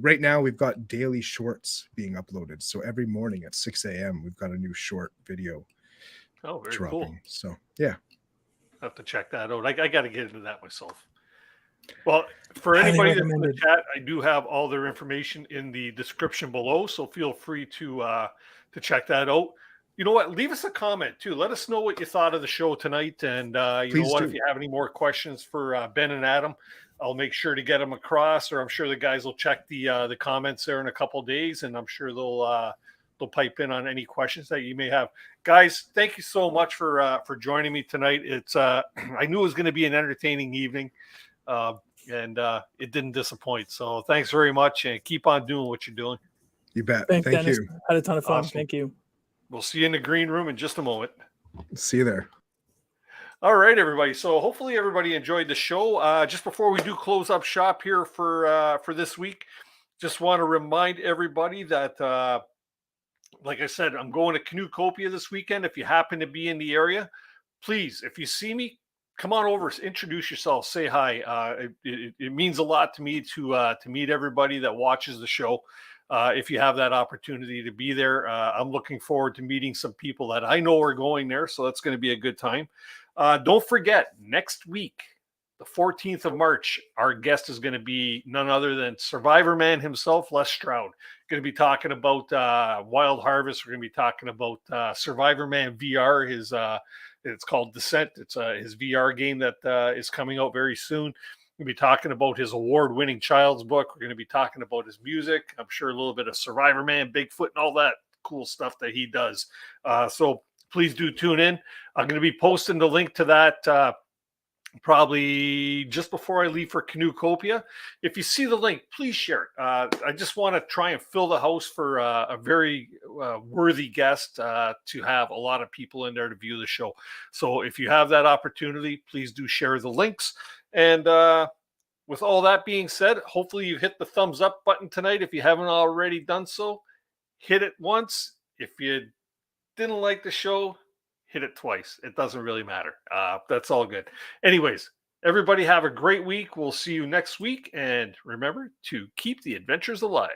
Speaker 12: right now we've got daily shorts being uploaded. So every morning at 6 a.m. we've got a new short video.
Speaker 11: Oh, very
Speaker 12: dropping.
Speaker 11: Cool.
Speaker 12: So yeah.
Speaker 11: I have to check that out. I got to get into that myself. Well, for anybody that's in the chat, I do have all their information in the description below, so feel free to check that out. You know what? Leave us a comment too. Let us know what you thought of the show tonight, and you know what? If you have any more questions for Ben and Adam, I'll make sure to get them across, or I'm sure the guys will check the comments there in a couple of days, and I'm sure they'll pipe in on any questions that you may have. Guys, thank you so much for joining me tonight. It's I knew it was going to be an entertaining evening, and it didn't disappoint. So thanks very much, and keep on doing what you're doing.
Speaker 12: You bet.
Speaker 13: Thank
Speaker 12: you.
Speaker 13: Had a ton of fun.
Speaker 11: Awesome.
Speaker 13: Thank you.
Speaker 11: We'll see you in the green room in just a moment.
Speaker 12: See you there.
Speaker 11: All right, everybody. So hopefully everybody enjoyed the show. Just before we do close up shop here for this week, just want to remind everybody that like I said, I'm going to Canoecopia this weekend. If you happen to be in the area, please, if you see me, come on over, introduce yourself, say hi. It means a lot to me to meet everybody that watches the show. If you have that opportunity to be there, I'm looking forward to meeting some people that I know are going there. So that's going to be a good time. Don't forget, next week, the 14th of March, our guest is going to be none other than Survivor Man himself, Les Stroud. Going to be talking about Wild Harvest. We're going to be talking about Survivor Man VR. It's called Descent. It's his VR game that is coming out very soon. We're going to be talking about his award-winning child's book. We're going to be talking about his music. I'm sure a little bit of Survivor Man, Bigfoot, and all that cool stuff that he does. So please do tune in. I'm going to be posting the link to that probably just before I leave for Canoecopia. If you see the link, please share it. I just want to try and fill the house for a very worthy guest to have a lot of people in there to view the show. So if you have that opportunity, please do share the links. And with all that being said, hopefully you hit the thumbs up button tonight. If you haven't already done so, hit it once. If you didn't like the show, hit it twice. It doesn't really matter. That's all good. Anyways, everybody have a great week. We'll see you next week. And remember to keep the adventures alive.